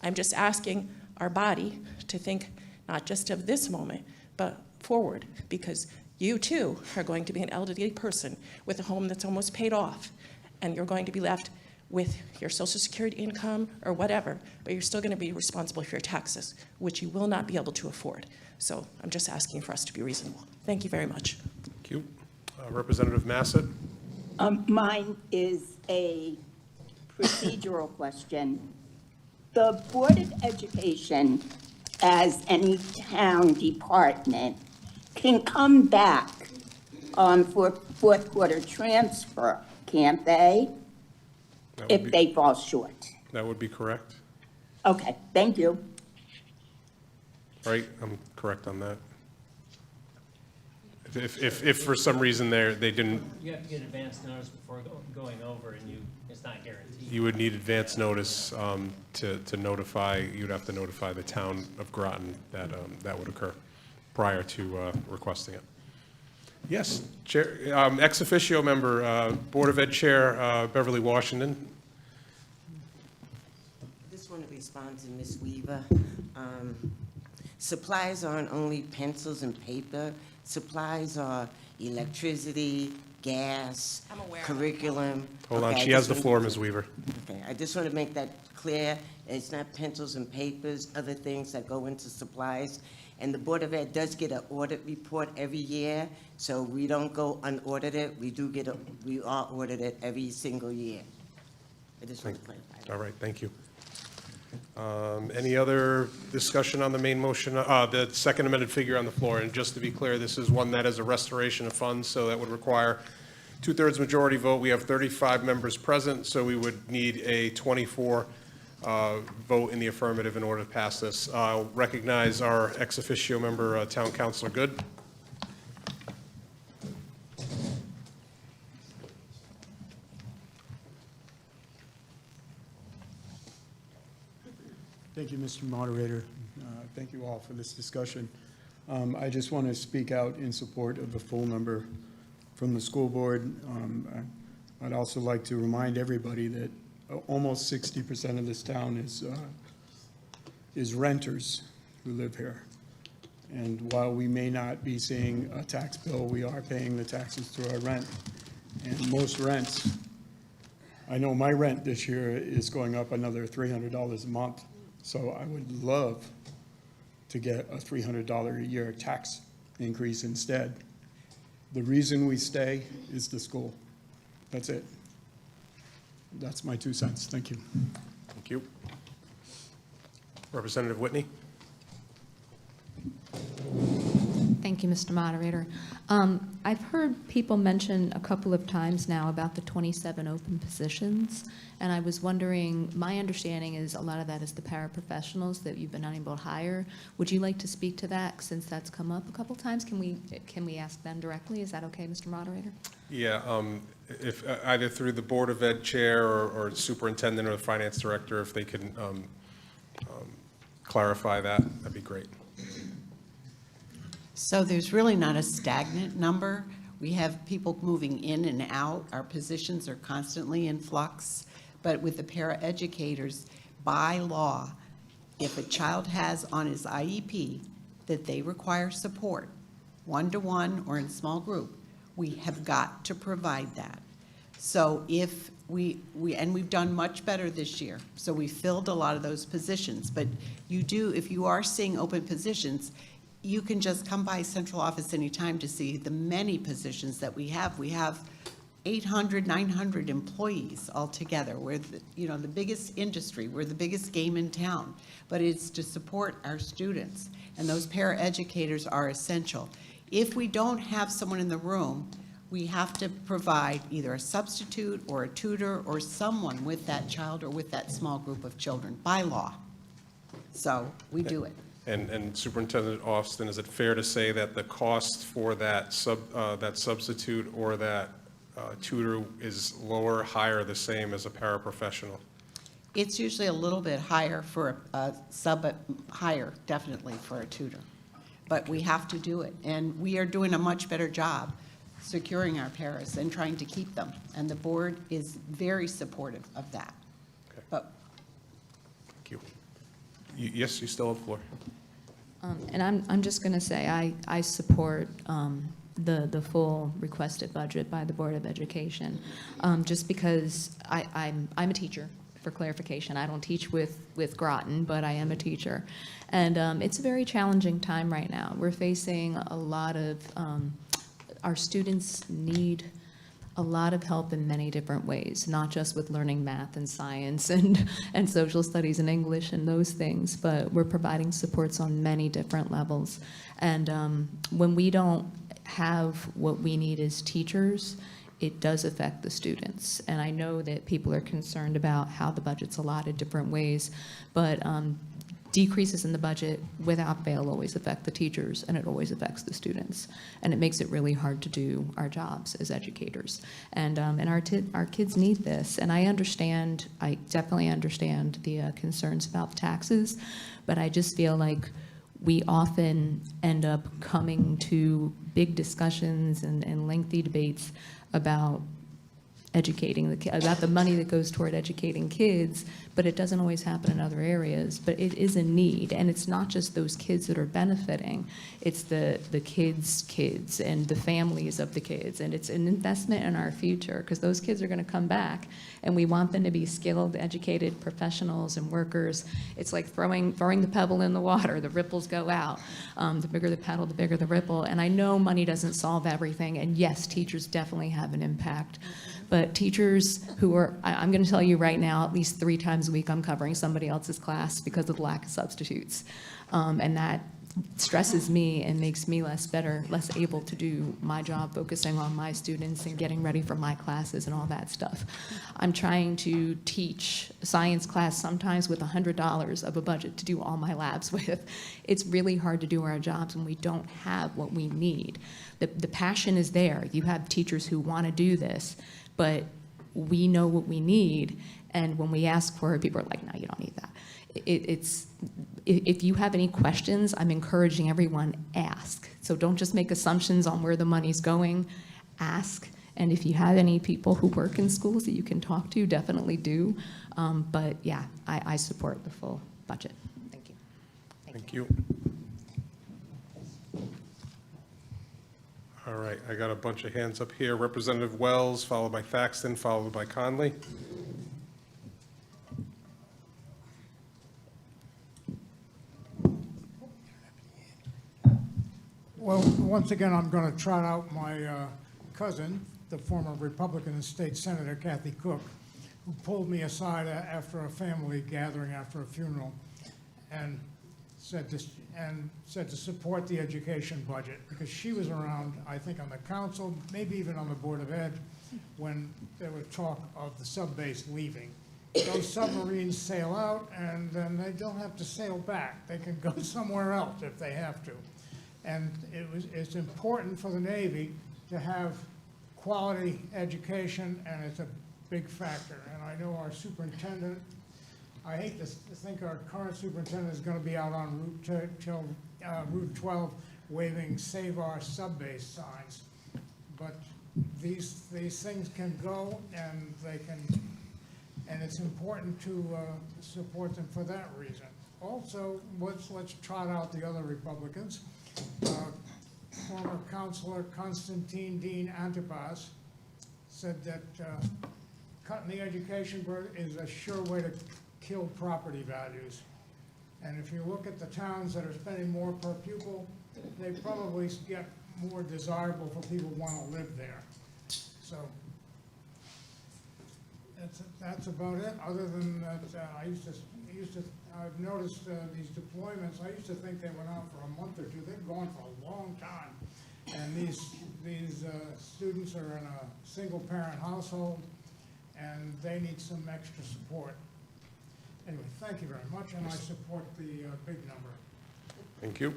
[SPEAKER 9] I'm just asking our body to think not just of this moment, but forward, because you too are going to be an elderly person with a home that's almost paid off, and you're going to be left with your Social Security income or whatever, but you're still going to be responsible for your taxes, which you will not be able to afford. So I'm just asking for us to be reasonable. Thank you very much.
[SPEAKER 1] Thank you. Representative Massett?
[SPEAKER 4] Mine is a procedural question. The Board of Education, as any town department, can come back for fourth quarter transfer, can't they? If they fall short.
[SPEAKER 1] That would be correct,
[SPEAKER 4] Okay, thank you.
[SPEAKER 1] right? I'm correct on that. If for some reason they didn't,
[SPEAKER 8] You have to get advance notice before going over, and it's not guaranteed.
[SPEAKER 1] you would need advance notice to notify, you'd have to notify the town of Groton that that would occur prior to requesting it. Yes, Chair, ex officio member, Board of Ed Chair Beverly Washington.
[SPEAKER 10] Just want to respond to Ms. Weaver. Supplies aren't only pencils and paper. Supplies are electricity, gas,
[SPEAKER 9] I'm aware of that.
[SPEAKER 10] curriculum.
[SPEAKER 1] Hold on,
[SPEAKER 10] Okay, I
[SPEAKER 1] she has
[SPEAKER 10] just
[SPEAKER 1] the
[SPEAKER 10] wanna-
[SPEAKER 1] floor, Ms. Weaver.
[SPEAKER 10] Okay, I just want to make that clear. It's not pencils and papers, other things that go into supplies. And the Board of Ed does get an audit report every year, so we don't go unaudited. We are audited every single year. I just want to clarify that.
[SPEAKER 1] All right, thank you. Any other discussion on the main motion, the second amended figure on the floor? And just to be clear, this is one that is a restoration of funds, so that would require 2/3 majority vote. We have 35 members present, so we would need a 24 vote in the affirmative in order to pass this. I'll recognize our ex officio member, Town Councilor Good.
[SPEAKER 11] Thank you, Mr. Moderator. Thank you all for this discussion. I just want to speak out in support of the full number from the school board. I'd also like to remind everybody that almost 60% of this town is renters who live here. And while we may not be seeing a tax bill, we are paying the taxes through our rent. And most rents, I know my rent this year is going up another $300 a month. So I would love to get a $300 a year tax increase instead. The reason we stay is the school. That's it. That's my 2 cents. Thank you.
[SPEAKER 1] Thank you. Representative Whitney?
[SPEAKER 2] Thank you, Mr. Moderator. I've heard people mention a couple of times now about the 27 open positions, and I was wondering, my understanding is a lot of that is the paraprofessionals that you've been unable to hire. Would you like to speak to that, since that's come up a couple times? Can we ask them directly? Is that okay, Mr. Moderator?
[SPEAKER 1] Yeah, if, either through the Board of Ed Chair or Superintendent or the Finance Director, if they can clarify that, that'd be great.
[SPEAKER 12] So there's really not a stagnant number. We have people moving in and out. Our positions are constantly in flux. But with the paraeducators, by law, if a child has on his IEP that they require support, one-to-one or in small group, we have got to provide that. So if and we've done much better this year. So we filled a lot of those positions. But if you are seeing open positions, you can just come by central office anytime to see the many positions that we have. We have 800, 900 employees altogether. We're the biggest industry. We're the biggest game in town. But it's to support our students, and those paraeducators are essential. If we don't have someone in the room, we have to provide either a substitute or a tutor or someone with that child or with that small group of children by law. So we do it.
[SPEAKER 1] And Superintendent Austin, is it fair to say that the cost for that substitute or that tutor is lower, higher, the same as a paraprofessional?
[SPEAKER 12] It's usually a little bit higher for a sub, higher definitely for a tutor. But we have to do it, and we are doing a much better job securing our paras and trying to keep them. And the board is very supportive of that.
[SPEAKER 1] Okay.
[SPEAKER 12] But
[SPEAKER 1] Thank you. Yes, you still have the floor.
[SPEAKER 2] And I'm just going to say, I support the full requested budget by the Board of Education, just because I'm a teacher, for clarification. I don't teach with Groton, but I am a teacher. And it's a very challenging time right now. We're facing a lot of, our students need a lot of help in many different ways, not just with learning math and science and social studies and English and those things, but we're providing supports on many different levels. And when we don't have what we need as teachers, it does affect the students. And I know that people are concerned about how the budget's allotted different ways, but decreases in the budget without fail always affect the teachers, and it always affects the students. And it makes it really hard to do our jobs as educators. And our kids need this. And I definitely understand the concerns about the taxes, but I just feel like we often end up coming to big discussions and lengthy debates about about the money that goes toward educating kids, but it doesn't always happen in other areas. But it is a need, and it's not just those kids that are benefiting, it's the kids and the families of the kids, and it's an investment in our future, because those kids are going to come back, and we want them to be skilled, educated professionals and workers. It's like throwing the pebble in the water, the ripples go out. The bigger the paddle, the bigger the ripple. And I know money doesn't solve everything, and yes, teachers definitely have an impact. But teachers who are, I'm going to tell you right now, at least 3 times a week I'm covering somebody else's class because of the lack of substitutes. And that stresses me and makes me less able to do my job, focusing on my students and getting ready for my classes and all that stuff. I'm trying to teach a science class sometimes with $100 of a budget to do all my labs with. It's really hard to do our jobs when we don't have what we need. The passion is there. You have teachers who want to do this, but we know what we need, and when we ask for it, people are like, no, you don't need that. If you have any questions, I'm encouraging everyone, ask. So don't just make assumptions on where the money's going, ask. And if you have any people who work in schools that you can talk to, definitely do. But yeah, I support the full budget. Thank you.
[SPEAKER 1] Thank you. All right, I got a bunch of hands up here. Representative Wells, followed by Thaxton, followed by Conley.
[SPEAKER 13] Well, once again, I'm going to trot out my cousin, the former Republican state senator, Kathy Cook, who pulled me aside after a family gathering, after a funeral, and said to support the education budget, because she was around, I think, on the council, maybe even on the Board of Ed, when there was talk of the sub-base leaving. Those submarines sail out, and then they don't have to sail back. They can go somewhere else if they have to. And it's important for the Navy to have quality education, and it's a big factor. And I know our superintendent, I hate to think our current superintendent is going to be out on Route 12 waving "Save Our Sub-Base" signs. But these things can go, and and it's important to support them for that reason. Also, let's trot out the other Republicans. Former Councilor Constantine Dean Antipas said that cutting the education budget is a sure way to kill property values. And if you look at the towns that are spending more per pupil, they probably get more desirable for people who want to live there. So That's about it, other than that, I've noticed these deployments, I used to think they went on for a month or two, they've gone for a long time. And these students are in a single-parent household, and they need some extra support. Anyway, thank you very much, and I support the big number.
[SPEAKER 1] Thank you.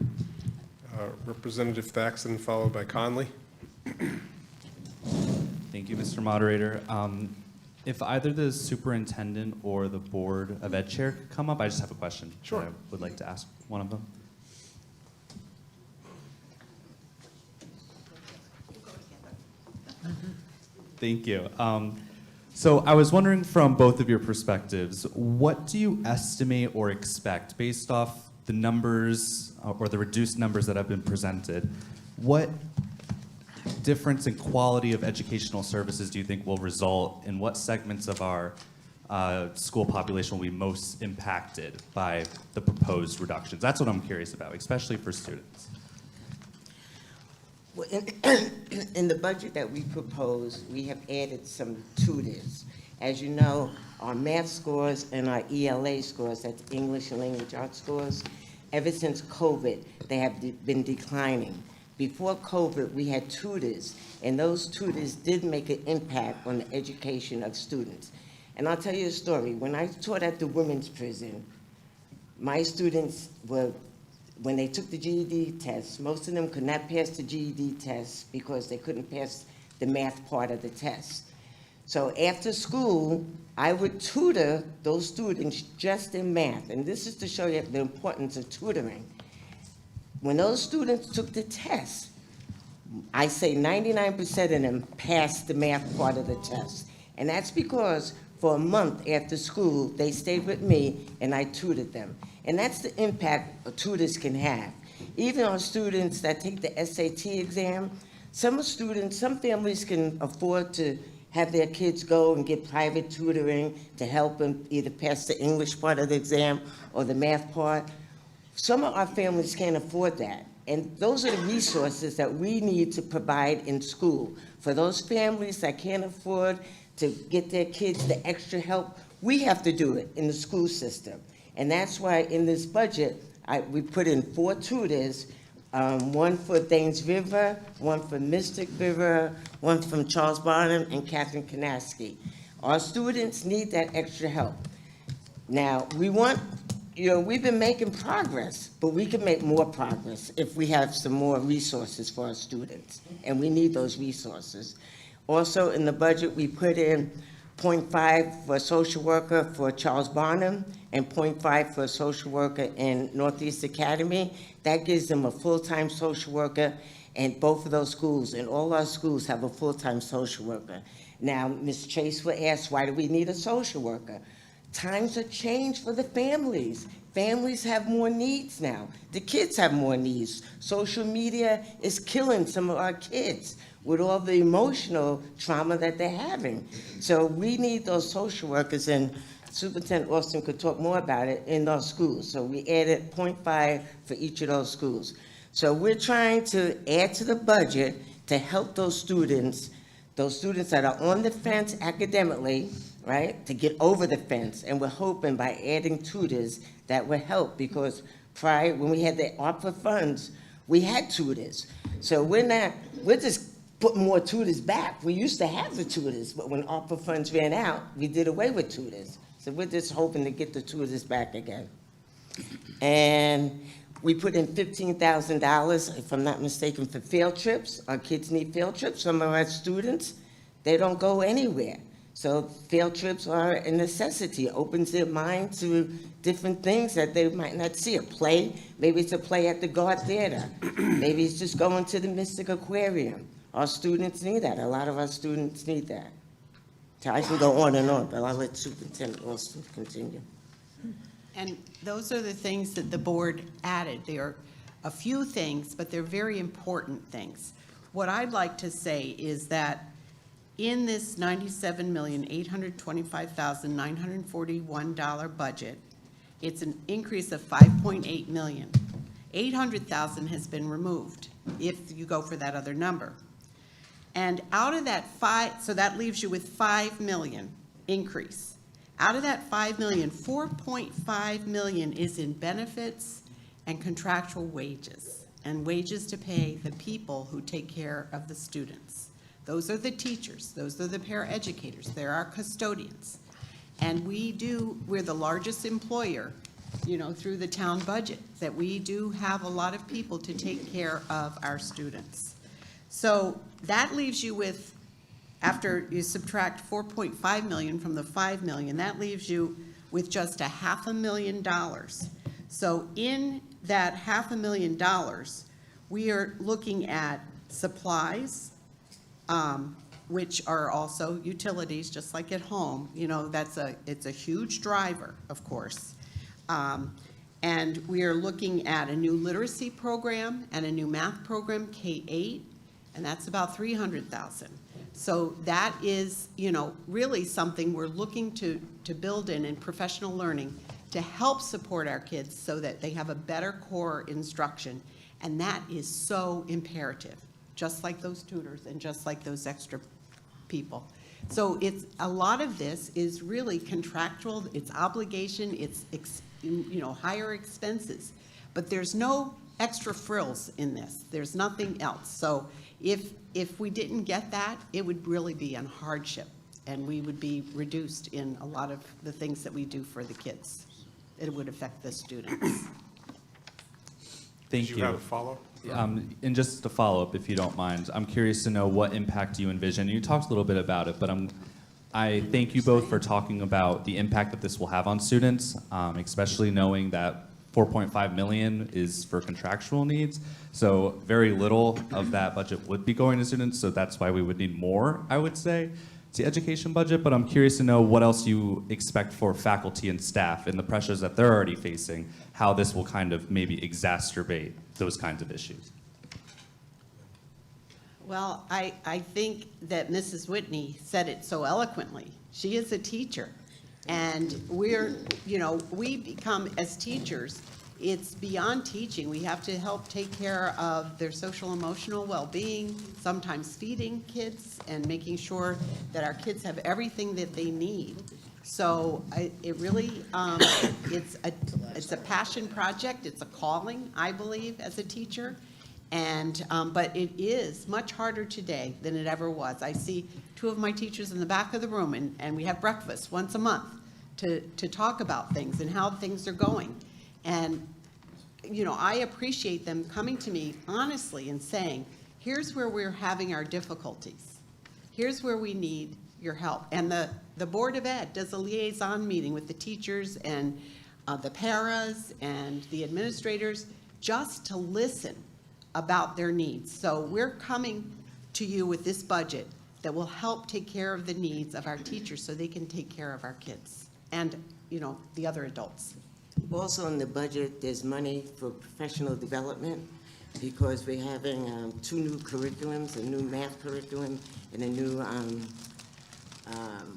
[SPEAKER 1] Representative Thaxton, followed by Conley.
[SPEAKER 14] Thank you, Mr. Moderator. If either the superintendent or the Board of Ed chair could come up, I just have a question.
[SPEAKER 1] Sure.
[SPEAKER 14] That I would like to ask one of them. Thank you. So I was wondering from both of your perspectives, what do you estimate or expect based off the numbers or the reduced numbers that have been presented? What difference in quality of educational services do you think will result in what segments of our school population will be most impacted by the proposed reductions? That's what I'm curious about, especially for students.
[SPEAKER 10] Well, in the budget that we proposed, we have added some tutors. As you know, our math scores and our ELA scores, that's English and Language Arts scores, ever since COVID, they have been declining. Before COVID, we had tutors, and those tutors did make an impact on the education of students. And I'll tell you a story. When I taught at the women's prison, my students were, when they took the GED test, most of them could not pass the GED test because they couldn't pass the math part of the test. So after school, I would tutor those students just in math. And this is to show you the importance of tutoring. When those students took the test, I say 99% of them passed the math part of the test. And that's because for a month after school, they stayed with me and I tutored them. And that's the impact tutors can have. Even on students that take the SAT exam, some families can afford to have their kids go and get private tutoring to help them either pass the English part of the exam or the math part. Some of our families can't afford that. And those are the resources that we need to provide in school. For those families that can't afford to get their kids the extra help, we have to do it in the school system. And that's why in this budget, we put in 4 tutors, one for Thames River, one for Mystic River, one from Charles Barnum, and Catherine Kanaski. Our students need that extra help. Now, we've been making progress, but we can make more progress if we have some more resources for our students, and we need those resources. Also, in the budget, we put in 0.5 for a social worker for Charles Barnum and 0.5 for a social worker in Northeast Academy. That gives them a full-time social worker in both of those schools, and all our schools have a full-time social worker. Now, Ms. Chase will ask, why do we need a social worker? Times have changed for the families. Families have more needs now. The kids have more needs. Social media is killing some of our kids with all the emotional trauma that they're having. So we need those social workers, and Superintendent Austin could talk more about it, in those schools. So we added 0.5 for each of those schools. So we're trying to add to the budget to help those students that are on the fence academically, right, to get over the fence. And we're hoping by adding tutors that will help, because prior, when we had the ARPA funds, we had tutors. So we're just putting more tutors back. We used to have the tutors, but when ARPA funds ran out, we did away with tutors. So we're just hoping to get the tutors back again. And we put in $15,000, if I'm not mistaken, for field trips. Our kids need field trips. Some of our students, they don't go anywhere. So field trips are a necessity. It opens their mind to different things that they might not see. A play, maybe it's a play at the Guard Theater. Maybe it's just going to the Mystic Aquarium. Our students need that. A lot of our students need that. So I can go on and on, but I'll let Superintendent Austin continue.
[SPEAKER 12] And those are the things that the board added. There are a few things, but they're very important things. What I'd like to say is that in this $97,825,941 budget, it's an increase of $5.8 million. $800,000 has been removed if you go for that other number. And out of that so that leaves you with $5 million increase. Out of that 5 million, 4.5 million is in benefits and contractual wages, and wages to pay the people who take care of the students. Those are the teachers, those are the paraeducators, they're our custodians. And we're the largest employer, through the town budget, that we do have a lot of people to take care of our students. So that leaves you with, after you subtract 4.5 million from the 5 million, that leaves you with just $500,000. So in that $500,000, we are looking at supplies, which are also utilities, just like at home. It's a huge driver, of course. And we are looking at a new literacy program and a new math program, K-8, and that's about $300,000. So that is, really something we're looking to build in professional learning to help support our kids so that they have a better core instruction. And that is so imperative, just like those tutors and just like those extra people. So a lot of this is really contractual, it's obligation, it's higher expenses. But there's no extra frills in this. There's nothing else. So if we didn't get that, it would really be a hardship, and we would be reduced in a lot of the things that we do for the kids. It would affect the students.
[SPEAKER 14] Thank
[SPEAKER 1] Do you have a follow-up?
[SPEAKER 14] And just to follow up, if you don't mind, I'm curious to know what impact you envision. You talked a little bit about it, but I thank you both for talking about the impact that this will have on students, especially knowing that 4.5 million is for contractual needs. So very little of that budget would be going to students, so that's why we would need more, I would say, to the education budget. But I'm curious to know what else you expect for faculty and staff and the pressures that they're already facing, how this will kind of maybe exacerbate those kinds of issues.
[SPEAKER 12] Well, I think that Mrs. Whitney said it so eloquently. She is a teacher. And we become, as teachers, it's beyond teaching. We have to help take care of their social emotional well-being, sometimes feeding kids and making sure that our kids have everything that they need. So it really, it's a passion project. It's a calling, I believe, as a teacher. And but it is much harder today than it ever was. I see two of my teachers in the back of the room, and we have breakfast once a month to talk about things and how things are going. And I appreciate them coming to me honestly and saying, here's where we're having our difficulties. Here's where we need your help. And the Board of Ed does a liaison meeting with the teachers and the paras and the administrators just to listen about their needs. So we're coming to you with this budget that will help take care of the needs of our teachers so they can take care of our kids and, the other adults.
[SPEAKER 10] Also in the budget, there's money for professional development because we're having 2 new curriculums, a new math curriculum and a new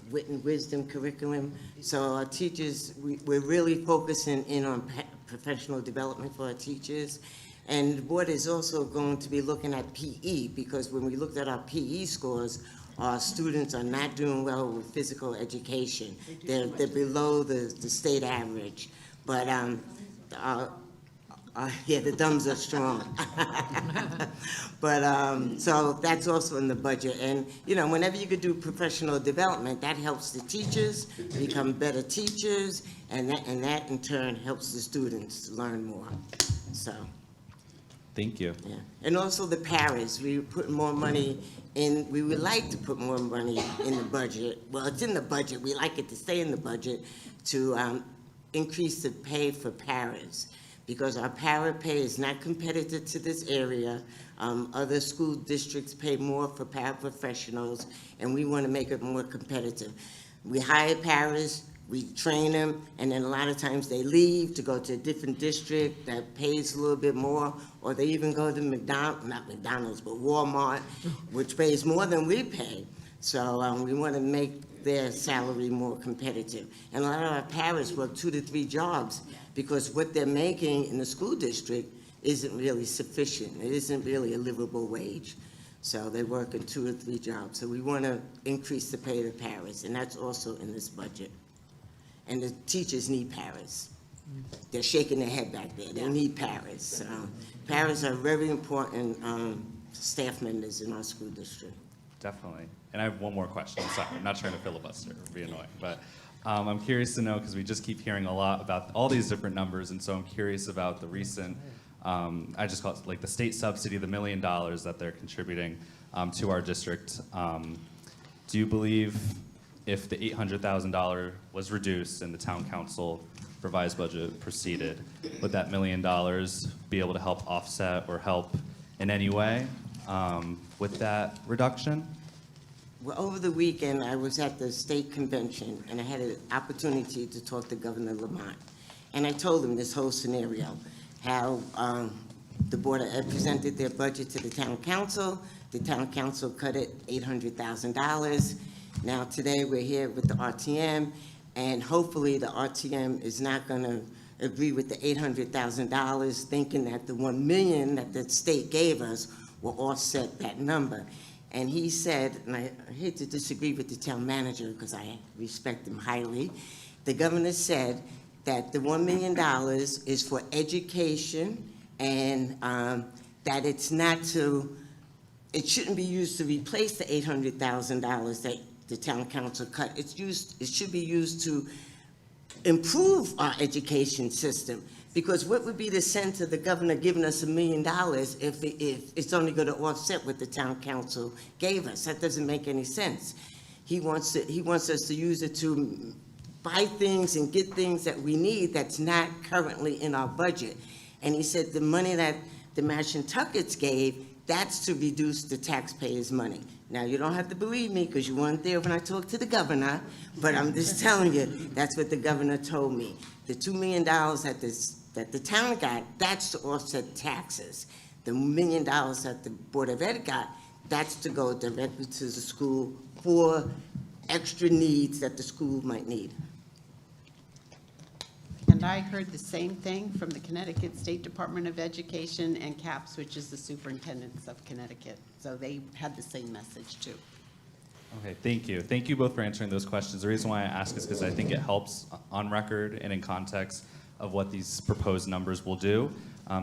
[SPEAKER 10] wit and wisdom curriculum. So our teachers, we're really focusing in on professional development for our teachers. And the board is also going to be looking at PE because when we looked at our PE scores, our students are not doing well with physical education. They're below the state average. But the thumbs are strong. But so that's also in the budget. And whenever you could do professional development, that helps the teachers become better teachers, and that in turn helps the students learn more. So.
[SPEAKER 14] Thank you.
[SPEAKER 10] Yeah, and also the paras, we put more money in, we would like to put more money in the budget. Well, it's in the budget, we like it to stay in the budget to increase the pay for paras because our para pay is not competitive to this area. Other school districts pay more for paraprofessionals and we want to make it more competitive. We hire paras, we train them, and then a lot of times they leave to go to a different district that pays a little bit more, or they even go to not McDonald's, but Walmart, which pays more than we pay. So we want to make their salary more competitive. And a lot of our parents work 2 to 3 jobs because what they're making in the school district isn't really sufficient. It isn't really a livable wage. So they work in 2 or 3 jobs. So we want to increase the pay to parents, and that's also in this budget. and the teachers need paras. They're shaking their head back there. They need paras. Paras are very important staff members in our school district.
[SPEAKER 14] Definitely. And I have one more question. Sorry, I'm not trying to filibuster or be annoying, but I'm curious to know, because we just keep hearing a lot about all these different numbers, and so I'm curious about the recent, I just call it like the state subsidy, the $1 million that they're contributing to our district. Do you believe if the $800,000 was reduced and the town council revised budget proceeded, would that $1 million be able to help offset or help in any way with that reduction?
[SPEAKER 10] Well, over the weekend, I was at the state convention, and I had an opportunity to talk to Governor Lamont. And I told him this whole scenario, how the Board of Ed presented their budget to the town council. The town council cut it $800,000. Now today, we're here with the R.T.M, and hopefully the R.T.M is not going to agree with the $800,000, thinking that the $1 million that the state gave us will offset that number. And he said, and I hate to disagree with the town manager because I respect him highly, the governor said that the $1 million is for education, and that it's not to, it shouldn't be used to replace the $800,000 that the town council cut. It should be used to improve our education system. Because what would be the sense of the governor giving us $1 million if it's only going to offset what the town council gave us? That doesn't make any sense. He wants us to use it to buy things and get things that we need that's not currently in our budget. And he said the money that the Mashantuckets gave, that's to reduce the taxpayers' money. Now, you don't have to believe me because you weren't there when I talked to the governor, but I'm just telling you, that's what the governor told me. The $2 million that the town got, that's to offset taxes. The $1 million that the Board of Ed got, that's to go directly to the school for extra needs that the school might need.
[SPEAKER 12] And I heard the same thing from the Connecticut State Department of Education and CAPS, which is the superintendents of Connecticut. So they had the same message too.
[SPEAKER 14] Okay, thank you. Thank you both for answering those questions. The reason why I ask is because I think it helps on record and in context of what these proposed numbers will do.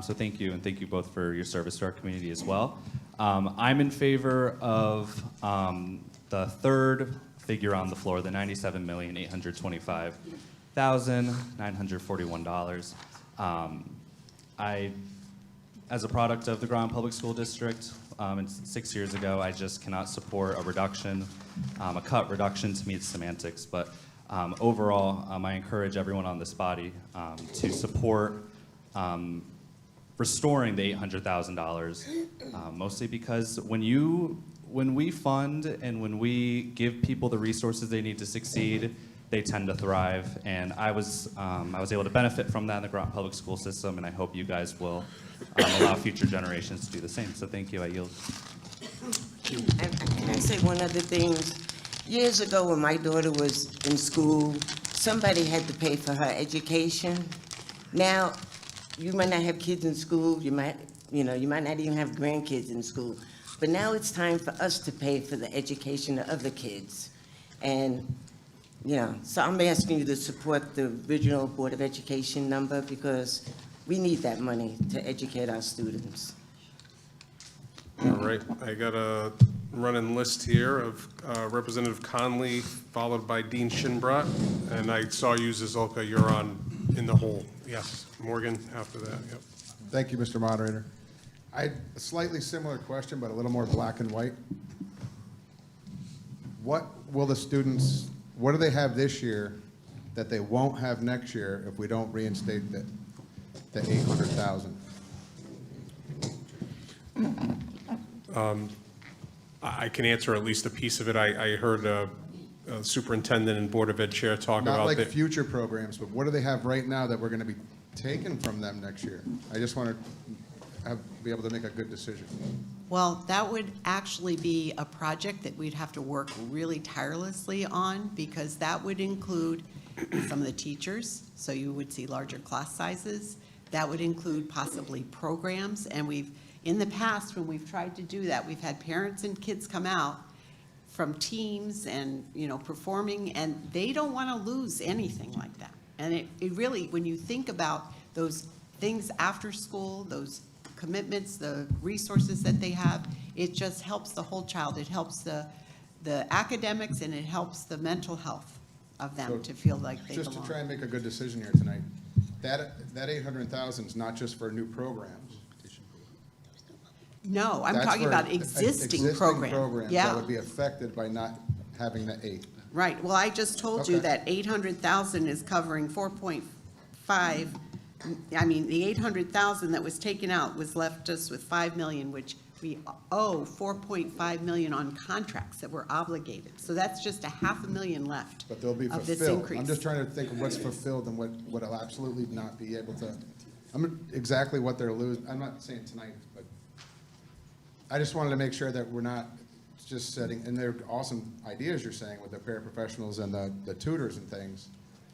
[SPEAKER 14] So thank you, and thank you both for your service to our community as well. I'm in favor of the third figure on the floor, the $97,825,941. As a product of the Groton Public School District, and 6 years ago, I just cannot support a reduction, a cut reduction. To me, it's semantics, but overall, I encourage everyone on this body to support restoring the $800,000, mostly because when we fund and when we give people the resources they need to succeed, they tend to thrive. And I was able to benefit from that in the Groton Public School System, and I hope you guys will allow future generations to do the same. So thank you. I yield.
[SPEAKER 10] And can I say one other thing? Years ago, when my daughter was in school, somebody had to pay for her education. Now, you might not have kids in school. You might not even have grandkids in school. But now it's time for us to pay for the education of the kids. And, so I'm asking you to support the original Board of Education number because we need that money to educate our students.
[SPEAKER 1] All right, I got a running list here of Representative Conley, followed by Dean Shinbrat, and I saw you, Zizolka, you're on in the hole. Yes, Morgan after that, yep.
[SPEAKER 15] Thank you, Mr. Moderator. I had a slightly similar question, but a little more black and white. What will the students, what do they have this year that they won't have next year if we don't reinstate the 800,000?
[SPEAKER 1] I can answer at least a piece of it. I heard a superintendent and Board of Ed chair talk
[SPEAKER 15] Not
[SPEAKER 1] about
[SPEAKER 15] like
[SPEAKER 1] that.
[SPEAKER 15] future programs, but what do they have right now that we're going to be taking from them next year? I just want to be able to make a good decision.
[SPEAKER 12] Well, that would actually be a project that we'd have to work really tirelessly on because that would include some of the teachers, so you would see larger class sizes. That would include possibly programs, and in the past, when we've tried to do that, we've had parents and kids come out from teams and, performing, and they don't want to lose anything like that. And it really, when you think about those things after school, those commitments, the resources that they have, it just helps the whole child. It helps the academics, and it helps the mental health of them
[SPEAKER 15] So,
[SPEAKER 12] to feel like they belong.
[SPEAKER 15] Just to try and make a good decision here tonight, that 800,000 is not just for new programs.
[SPEAKER 12] No, I'm
[SPEAKER 15] That's
[SPEAKER 12] talking
[SPEAKER 15] for
[SPEAKER 12] about existing program.
[SPEAKER 15] programs
[SPEAKER 12] Yeah.
[SPEAKER 15] that would be affected by not having the 8.
[SPEAKER 12] Right, well, I just told you
[SPEAKER 15] Okay.
[SPEAKER 12] that 800,000 is covering 4.5. I mean, the 800,000 that was taken out was left us with 5 million, which we owe 4.5 million on contracts that were obligated. So that's just a $500,000 left
[SPEAKER 15] But they'll be
[SPEAKER 12] of this
[SPEAKER 15] fulfilled.
[SPEAKER 12] increase.
[SPEAKER 15] I'm just trying to think of what's fulfilled and what'll absolutely not be able to, exactly what they're losing. I'm not saying tonight, but I just wanted to make sure that we're not just setting, and they're awesome ideas you're saying with the paraprofessionals and the tutors and things,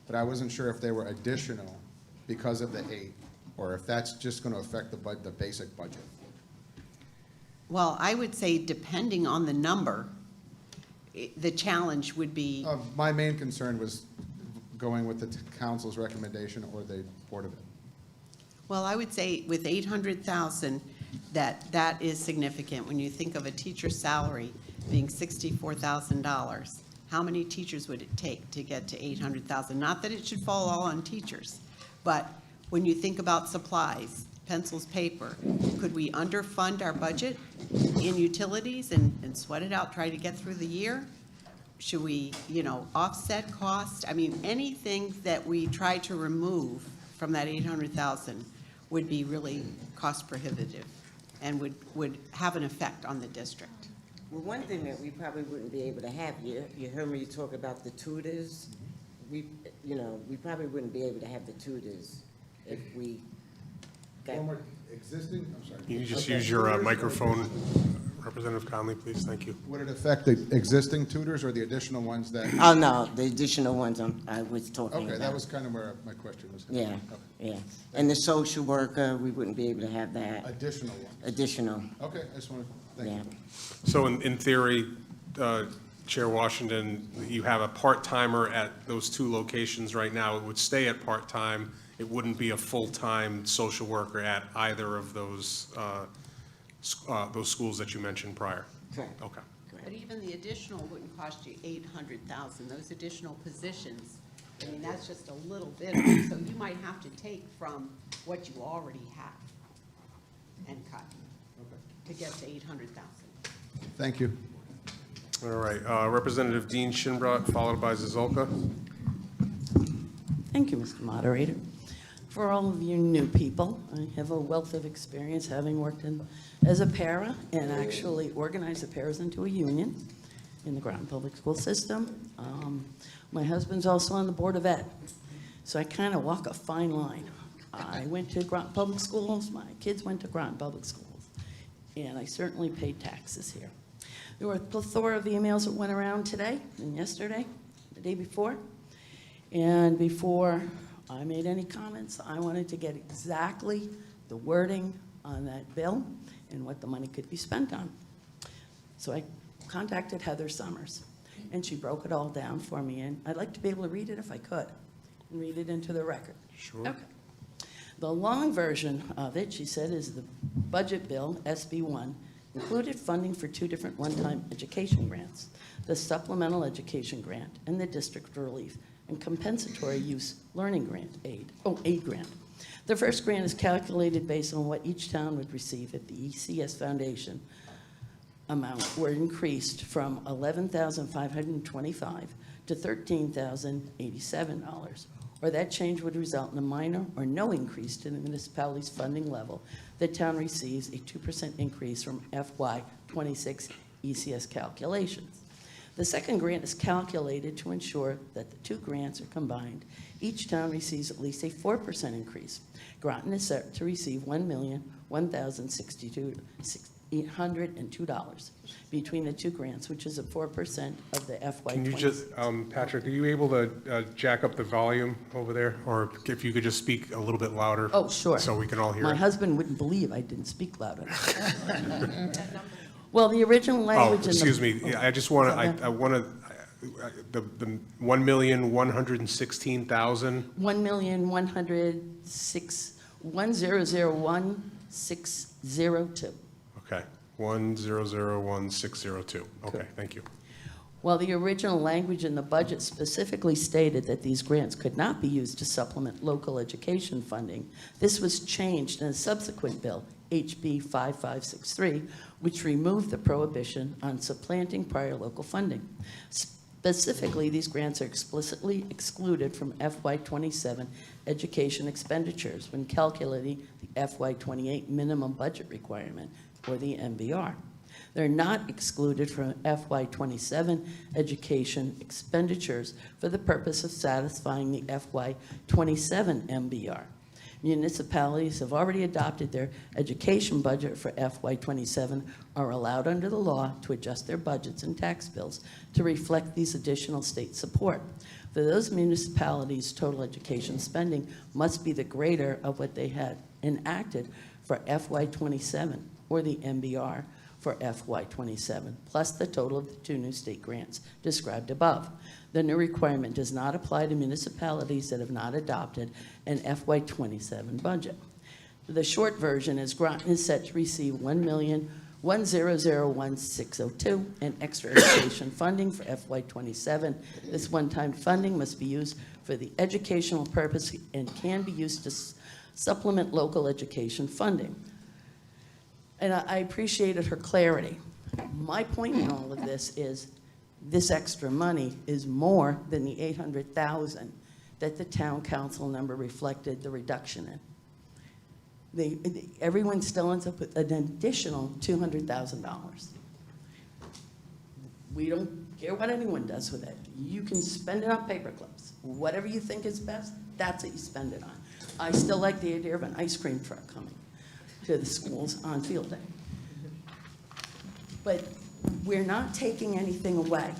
[SPEAKER 15] but I wasn't sure if they were additional because of the 8, or if that's just going to affect the basic budget.
[SPEAKER 12] Well, I would say depending on the number, the challenge would be,
[SPEAKER 15] My main concern was going with the council's recommendation or the Board of Ed.
[SPEAKER 12] well, I would say with 800,000, that is significant. When you think of a teacher's salary being $64,000, how many teachers would it take to get to 800,000? Not that it should fall all on teachers, but when you think about supplies, pencils, paper, could we underfund our budget in utilities and sweat it out, try to get through the year? Should we, offset costs? I mean, anything that we try to remove from that 800,000 would be really cost prohibitive and would have an effect on the district.
[SPEAKER 10] Well, one thing that we probably wouldn't be able to have, you heard me talk about the tutors. We probably wouldn't be able to have the tutors if we got.
[SPEAKER 15] One more existing, I'm sorry.
[SPEAKER 1] Can you just
[SPEAKER 15] Okay.
[SPEAKER 1] use your microphone, Representative Conley, please? Thank you.
[SPEAKER 15] Would it affect the existing tutors or the additional ones that?
[SPEAKER 10] Oh, no, the additional ones I was talking about.
[SPEAKER 15] Okay, that was kind of where my question was.
[SPEAKER 10] Yeah,
[SPEAKER 15] Okay.
[SPEAKER 10] yeah. And the social worker, we wouldn't be able to have that.
[SPEAKER 15] Additional ones.
[SPEAKER 10] Additional,
[SPEAKER 15] Okay, I just want to, thank
[SPEAKER 10] yeah.
[SPEAKER 15] you.
[SPEAKER 1] So in theory, Chair Washington, you have a part-timer at those 2 locations right now. It would stay at part-time. It wouldn't be a full-time social worker at either of those schools that you mentioned prior?
[SPEAKER 10] Correct.
[SPEAKER 1] Okay.
[SPEAKER 12] But even the additional wouldn't cost you 800,000. Those additional positions, I mean, that's just a little bit of it. So you might have to take from what you already have and cut to get to 800,000.
[SPEAKER 15] Thank you.
[SPEAKER 1] All right. Representative Dean Shinbrot, followed by Zizolka.
[SPEAKER 16] Thank you, Mr. Moderator. For all of you new people, I have a wealth of experience having worked as a para and actually organized the paras into a union in the Groton Public School System. My husband's also on the Board of Ed, so I kind of walk a fine line. I went to Groton Public Schools, my kids went to Groton Public Schools, and I certainly paid taxes here. There were a plethora of emails that went around today and yesterday, the day before, and before I made any comments, I wanted to get exactly the wording on that bill and what the money could be spent on. So I contacted Heather Summers, and she broke it all down for me, and I'd like to be able to read it if I could, and read it into the record.
[SPEAKER 1] Sure.
[SPEAKER 16] Okay. The long version of it, she said, is the budget bill, SB1, included funding for 2 different one-time education grants, the supplemental education grant and the district relief and compensatory use learning grant aid grant. The first grant is calculated based on what each town would receive if the ECS Foundation amount were increased from $11,525 to $13,087, or that change would result in a minor or no increase to the municipality's funding level. The town receives a 2% increase from FY 26 ECS calculations. The second grant is calculated to ensure that the 2 grants are combined. Each town receives at least a 4% increase. Groton is set to receive $1,162,802 between the 2 grants, which is a 4% of the FY.
[SPEAKER 1] Can you just, Patrick, are you able to jack up the volume over there? Or if you could just speak a little bit louder?
[SPEAKER 16] Oh, sure.
[SPEAKER 1] So we can all hear
[SPEAKER 16] My
[SPEAKER 1] it.
[SPEAKER 16] husband wouldn't believe I didn't speak loud enough. Well, the original
[SPEAKER 1] Oh,
[SPEAKER 16] language in the...
[SPEAKER 1] excuse me, yeah, I just want to, I want to, the 1,116,000,
[SPEAKER 16] 1,106,1001602.
[SPEAKER 1] okay, 1,001,602, okay, thank you.
[SPEAKER 16] While the original language in the budget specifically stated that these grants could not be used to supplement local education funding, this was changed in a subsequent bill, HB 5563, which removed the prohibition on supplanting prior local funding. Specifically, these grants are explicitly excluded from FY27 education expenditures when calculating the FY28 minimum budget requirement, or the MBR. They're not excluded from FY27 education expenditures for the purpose of satisfying the FY27 MBR. Municipalities have already adopted their education budget for FY27, are allowed under the law to adjust their budgets and tax bills to reflect these additional state support. For those municipalities, total education spending must be the greater of what they had enacted for FY27, or the MBR, for FY27, plus the total of the two new state grants described above. The new requirement does not apply to municipalities that have not adopted an FY27 budget. The short version is Groton is set to receive $1,100,1602 in extra education funding for FY27. This one-time funding must be used for the educational purpose and can be used to supplement local education funding. And I appreciated her clarity. My point in all of this is this extra money is more than the $800,000 that the town council number reflected the reduction in. Everyone still ends up with an additional $200,000. We don't care what anyone does with it. You can spend it on paper clips. Whatever you think is best, that's what you spend it on. I still like the idea of an ice cream truck coming to the schools on field day. But we're not taking anything away.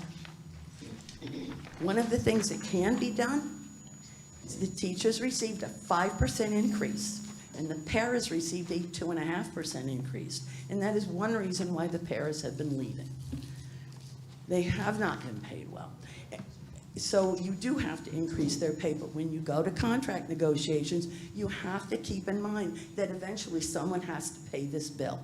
[SPEAKER 16] One of the things that can be done is the teachers received a 5% increase, and the paras received a 2.5% increase. And that is one reason why the paras have been leaving. They have not been paid well. So you do have to increase their pay, but when you go to contract negotiations, you have to keep in mind that eventually someone has to pay this bill.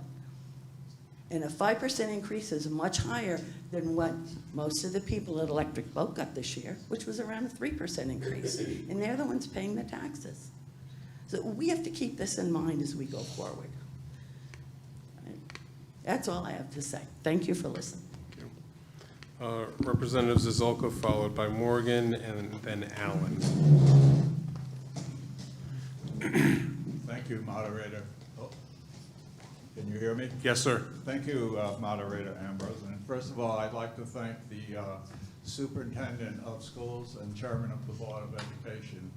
[SPEAKER 16] And a 5% increase is much higher than what most of the people at Electric Boat got this year, which was around a 3% increase. And they're the ones paying the taxes. So we have to keep this in mind as we go forward. That's all I have to say. Thank you for listening.
[SPEAKER 1] Representative Zizolko, followed by Morgan, and then Allen.
[SPEAKER 7] Thank you, moderator. Oh, can you hear me?
[SPEAKER 1] Yes, sir.
[SPEAKER 7] Thank you, moderator Ambrose. And first of all, I'd like to thank the superintendent of schools and chairman of the Board of Education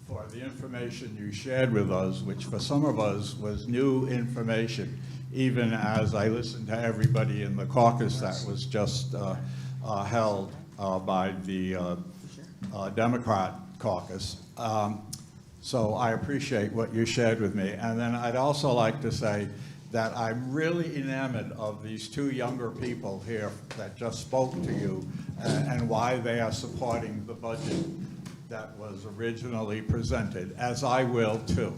[SPEAKER 7] for the information you shared with us, which for some of us was new information, even as I listened to everybody in the caucus that was just held by the Democrat caucus. So I appreciate what you shared with me. And then I'd also like to say that I'm really enamored of these two younger people here that just spoke to you and why they are supporting the budget that was originally presented, as I will too.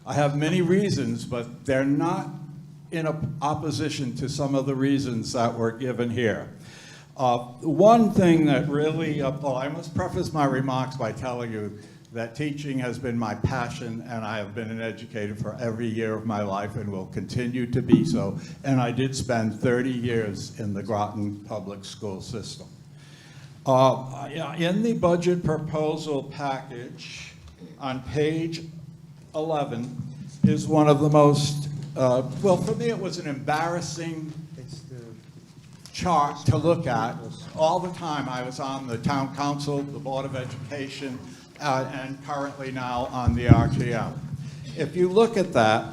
[SPEAKER 7] I have many reasons, but they're not in opposition to some of the reasons that were given here. One thing that really, well, I must preface my remarks by telling you that teaching has been my passion, and I have been an educator for every year of my life and will continue to be so. And I did spend 30 years in the Groton public school system. In the budget proposal package on page 11 is one of the most, well, for me it was an embarrassing chart to look at. All the time I was on the town council, the Board of Education, and currently now on the R.T.M. If you look at that,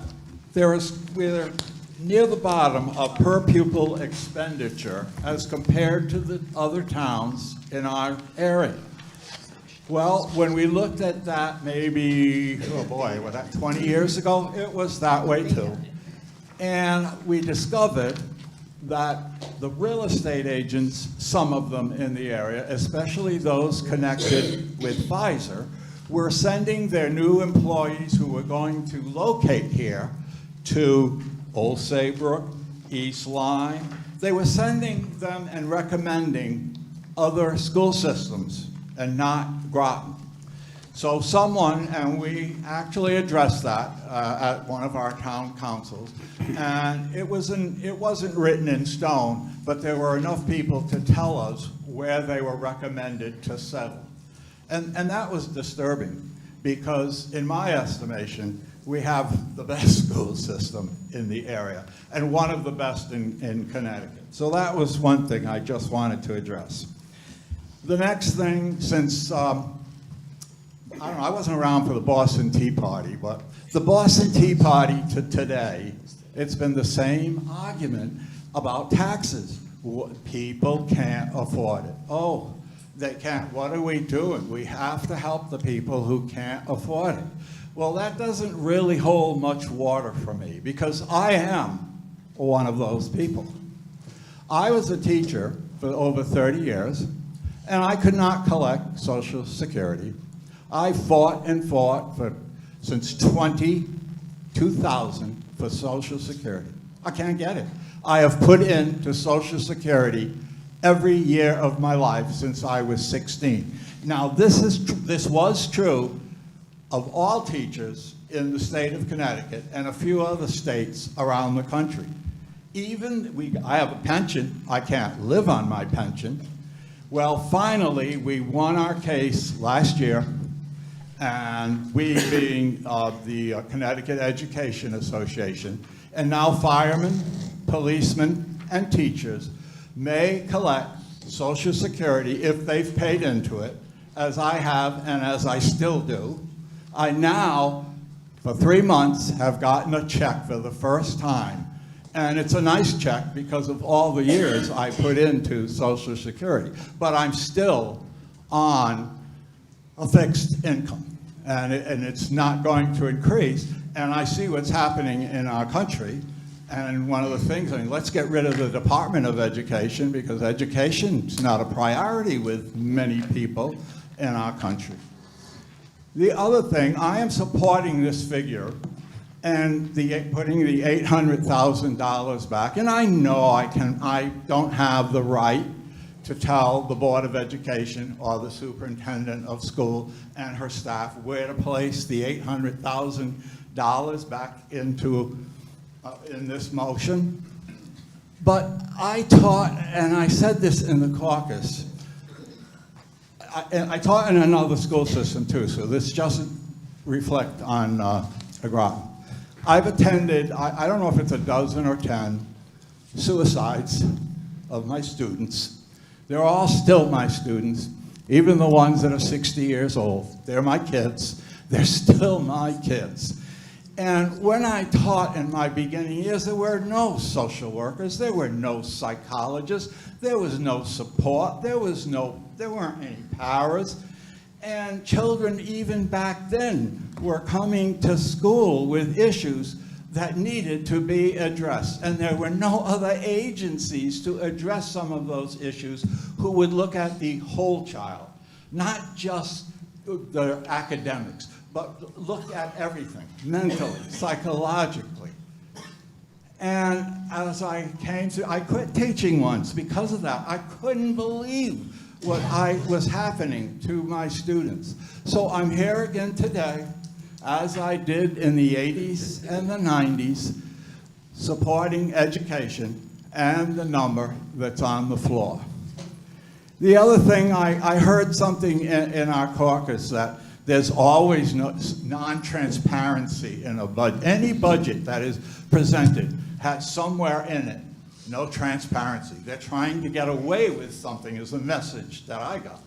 [SPEAKER 7] we're near the bottom of per pupil expenditure as compared to the other towns in our area. Well, when we looked at that maybe, oh boy, was that 20 years ago? It was that way too. And we discovered that the real estate agents, some of them in the area, especially those connected with Pfizer, were sending their new employees who were going to locate here to Old Saybrook, East Lyme. They were sending them and recommending other school systems and not Groton. So someone, and we actually addressed that at one of our town councils, and it wasn't written in stone, but there were enough people to tell us where they were recommended to settle. And that was disturbing, because in my estimation, we have the best school system in the area, and one of the best in Connecticut. So that was one thing I just wanted to address. The next thing, since, I don't know, I wasn't around for the Boston Tea Party, but the Boston Tea Party to today, it's been the same argument about taxes. People can't afford it. Oh, they can't. What are we doing? We have to help the people who can't afford it. Well, that doesn't really hold much water for me, because I am one of those people. I was a teacher for over 30 years, and I could not collect Social Security. I fought and fought since 2000 for Social Security. I can't get it. I have put into Social Security every year of my life since I was 16. Now, this was true of all teachers in the state of Connecticut and a few other states around the country. I have a pension. I can't live on my pension. Well, finally, we won our case last year, and we being the Connecticut Education Association, and now firemen, policemen, and teachers may collect Social Security if they've paid into it, as I have and as I still do. I now, for 3 months, have gotten a check for the first time. And it's a nice check because of all the years I put into Social Security. But I'm still on a fixed income, and it's not going to increase. And I see what's happening in our country. And one of the things, I mean, let's get rid of the Department of Education, because education is not a priority with many people in our country. The other thing, I am supporting this figure and putting the $800,000 back. And I know I don't have the right to tell the Board of Education or the superintendent of school and her staff where to place the $800,000 back into in this motion. But I taught, and I said this in the caucus, I taught in another school system too, so this doesn't reflect on Groton. I've attended, I don't know if it's a dozen or 10 suicides of my students. They're all still my students, even the ones that are 60 years old. They're my kids. They're still my kids. And when I taught in my beginning years, there were no social workers, there were no psychologists, there was no support, there weren't any paras. And children, even back then, were coming to school with issues that needed to be addressed. And there were no other agencies to address some of those issues who would look at the whole child, not just the academics, but look at everything, mentally, psychologically. And as I quit teaching once because of that. I couldn't believe what was happening to my students. So I'm here again today, as I did in the 80s and the 90s, supporting education and the number that's on the floor. The other thing, I heard something in our caucus that there's always non-transparency in a budget. Any budget that is presented has somewhere in it no transparency. They're trying to get away with something is the message that I got.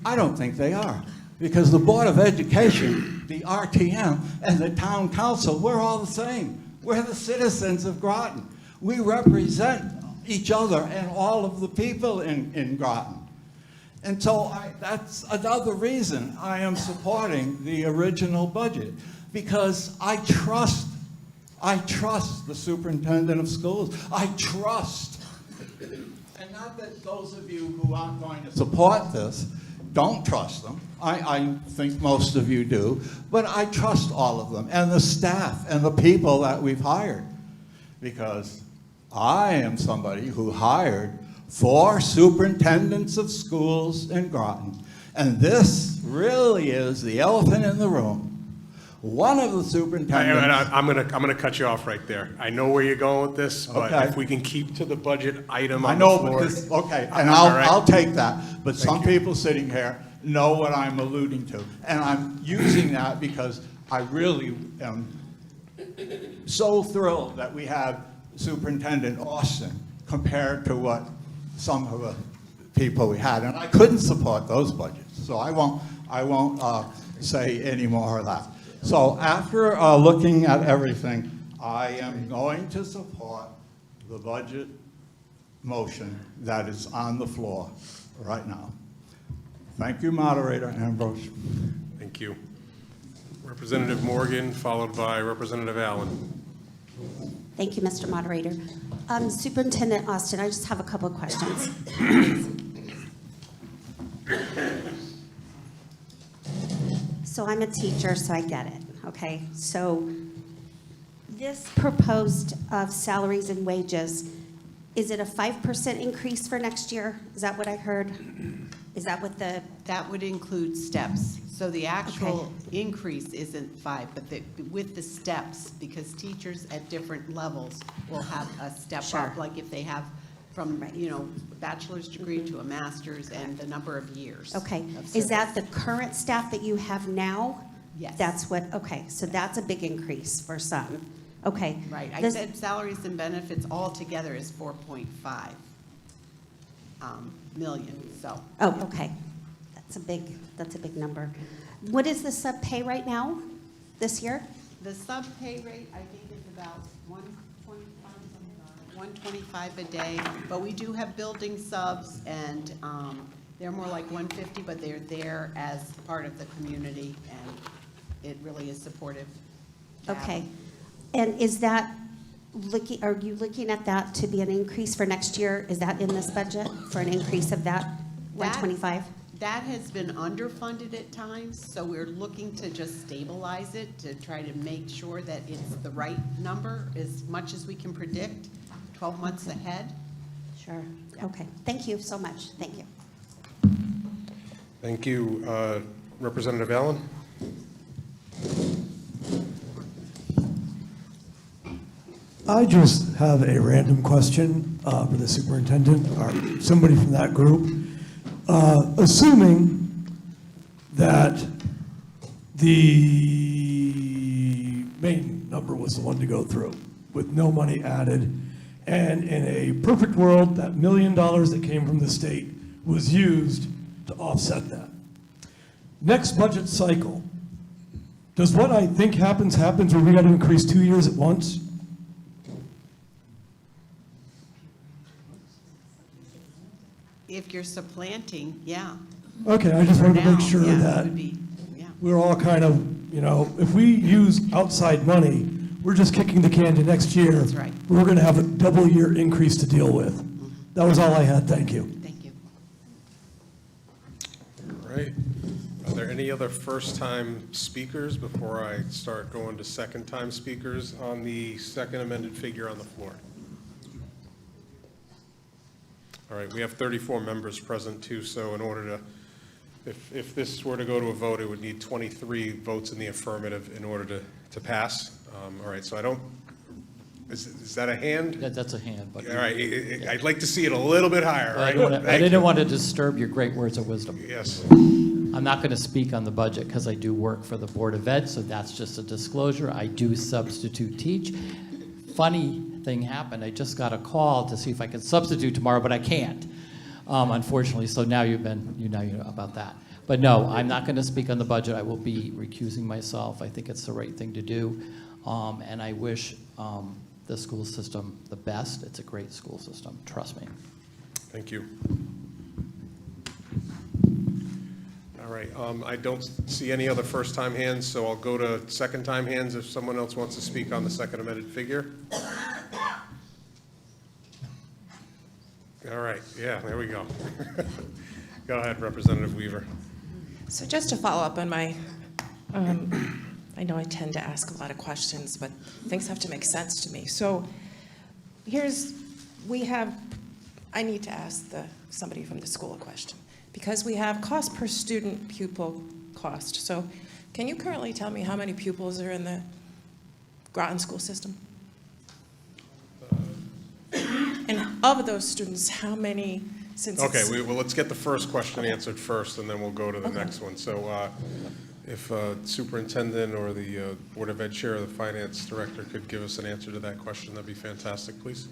[SPEAKER 7] I don't think they are, because the Board of Education, the R.T.M, and the Town Council, we're all the same. We're the citizens of Groton. We represent each other and all of the people in Groton. And so that's another reason I am supporting the original budget, because I trust the superintendent of schools. I trust And not that those of you who aren't going to support this don't trust them. I think most of you do. But I trust all of them and the staff and the people that we've hired. Because I am somebody who hired 4 superintendents of schools in Groton. And this really is the elephant in the room. One of the superintendents...
[SPEAKER 1] I'm gonna cut you off right there. I know where you're going with this, but
[SPEAKER 7] Okay.
[SPEAKER 1] if we can keep to the budget item
[SPEAKER 7] I
[SPEAKER 1] on the
[SPEAKER 7] know,
[SPEAKER 1] floor.
[SPEAKER 7] but this, okay, and
[SPEAKER 1] All right.
[SPEAKER 7] I'll take that, but
[SPEAKER 1] Thank
[SPEAKER 7] some
[SPEAKER 1] you.
[SPEAKER 7] people sitting here know what I'm alluding to. And I'm using that because I really am so thrilled that we have Superintendent Austin compared to what some of the people we had. And I couldn't support those budgets, so I won't say any more of that. So after looking at everything, I am going to support the budget motion that is on the floor right now. Thank you, Moderator Ambrose.
[SPEAKER 1] Thank you. Representative Morgan, followed by Representative Allen.
[SPEAKER 17] Thank you, Mr. Moderator. Superintendent Austin, I just have a couple of questions. So I'm a teacher, so I get it, okay? So this proposed of salaries and wages, is it a 5% increase for next year? Is that what I heard? Is that what the...
[SPEAKER 12] That would include steps. So the actual increase isn't 5, but with the steps, because teachers at different levels will have a step
[SPEAKER 17] Sure.
[SPEAKER 12] up, like if they have from, bachelor's degree to a master's and the number of years.
[SPEAKER 17] Okay,
[SPEAKER 12] of
[SPEAKER 17] is that
[SPEAKER 12] service.
[SPEAKER 17] the current staff that you have now?
[SPEAKER 12] Yes.
[SPEAKER 17] That's what, okay, so that's a big increase for some. Okay.
[SPEAKER 12] Right, I
[SPEAKER 17] This-
[SPEAKER 12] said salaries and benefits altogether is 4.5 million, so.
[SPEAKER 17] Oh, okay. That's a big number. What is the sub pay right now, this year?
[SPEAKER 12] The sub pay rate, I think, is about 125 a day, but we do have building subs, and they're more like 150, but they're there as part of the community, and it really is supportive. to have
[SPEAKER 17] Okay.
[SPEAKER 12] them.
[SPEAKER 17] And is that, are you looking at that to be an increase for next year? Is that in this budget for an increase of that 125?
[SPEAKER 12] That has been underfunded at times, so we're looking to just stabilize it, to try to make sure that it's the right number as much as we can predict, 12 months ahead.
[SPEAKER 17] Sure. Okay. Thank you so much. Thank you.
[SPEAKER 1] Thank you. Representative Allen?
[SPEAKER 18] I just have a random question for the superintendent or somebody from that group. Assuming that the main number was the one to go through with no money added, and in a perfect world, that $1 million that came from the state was used to offset that. Next budget cycle, does what I think happens where we got to increase 2 years at once?
[SPEAKER 12] If you're supplanting, yeah.
[SPEAKER 18] Okay, I just
[SPEAKER 12] For
[SPEAKER 18] wanted to make
[SPEAKER 12] now,
[SPEAKER 18] sure
[SPEAKER 12] yeah, it
[SPEAKER 18] that
[SPEAKER 12] would be, yeah.
[SPEAKER 18] we're all kind of, if we use outside money, we're just kicking the can to next year.
[SPEAKER 12] That's right.
[SPEAKER 18] We're going to have a double-year increase to deal with. That was all I had. Thank you.
[SPEAKER 12] Thank you.
[SPEAKER 1] All right. Are there any other first-time speakers before I start going to second-time speakers on the second amended figure on the floor? All right, we have 34 members present too, so in order to, if this were to go to a vote, it would need 23 votes in the affirmative in order to pass. All right, so I don't, is that a hand?
[SPEAKER 19] That's a hand, but.
[SPEAKER 1] All right, I'd like to see it a little bit higher,
[SPEAKER 19] I
[SPEAKER 1] right?
[SPEAKER 19] didn't
[SPEAKER 1] Thank you.
[SPEAKER 19] want to disturb your great words of wisdom.
[SPEAKER 1] Yes.
[SPEAKER 19] I'm not going to speak on the budget because I do work for the Board of Ed, so that's just a disclosure. I do substitute teach. Funny thing happened. I just got a call to see if I could substitute tomorrow, but I can't, unfortunately. So now you know about that. But no, I'm not going to speak on the budget. I will be recusing myself. I think it's the right thing to do, and I wish the school system the best. It's a great school system. Trust me.
[SPEAKER 1] Thank you. All right, I don't see any other first-time hands, so I'll go to second-time hands if someone else wants to speak on the second amended figure. All right, yeah, there we go. Go ahead, Representative Weaver.
[SPEAKER 9] So just to follow up on my, I know I tend to ask a lot of questions, but things have to make sense to me. So I need to ask somebody from the school a question, because we have cost per student pupil cost. So can you currently tell me how many pupils are in the Groton school system? And of those students, how many, since
[SPEAKER 1] Okay,
[SPEAKER 9] it's...
[SPEAKER 1] well, let's get the first question answered first, and then we'll go to the next one. So if Superintendent or the Board of Ed Chair or the Finance Director could give us an answer to that question, that'd be fantastic, please.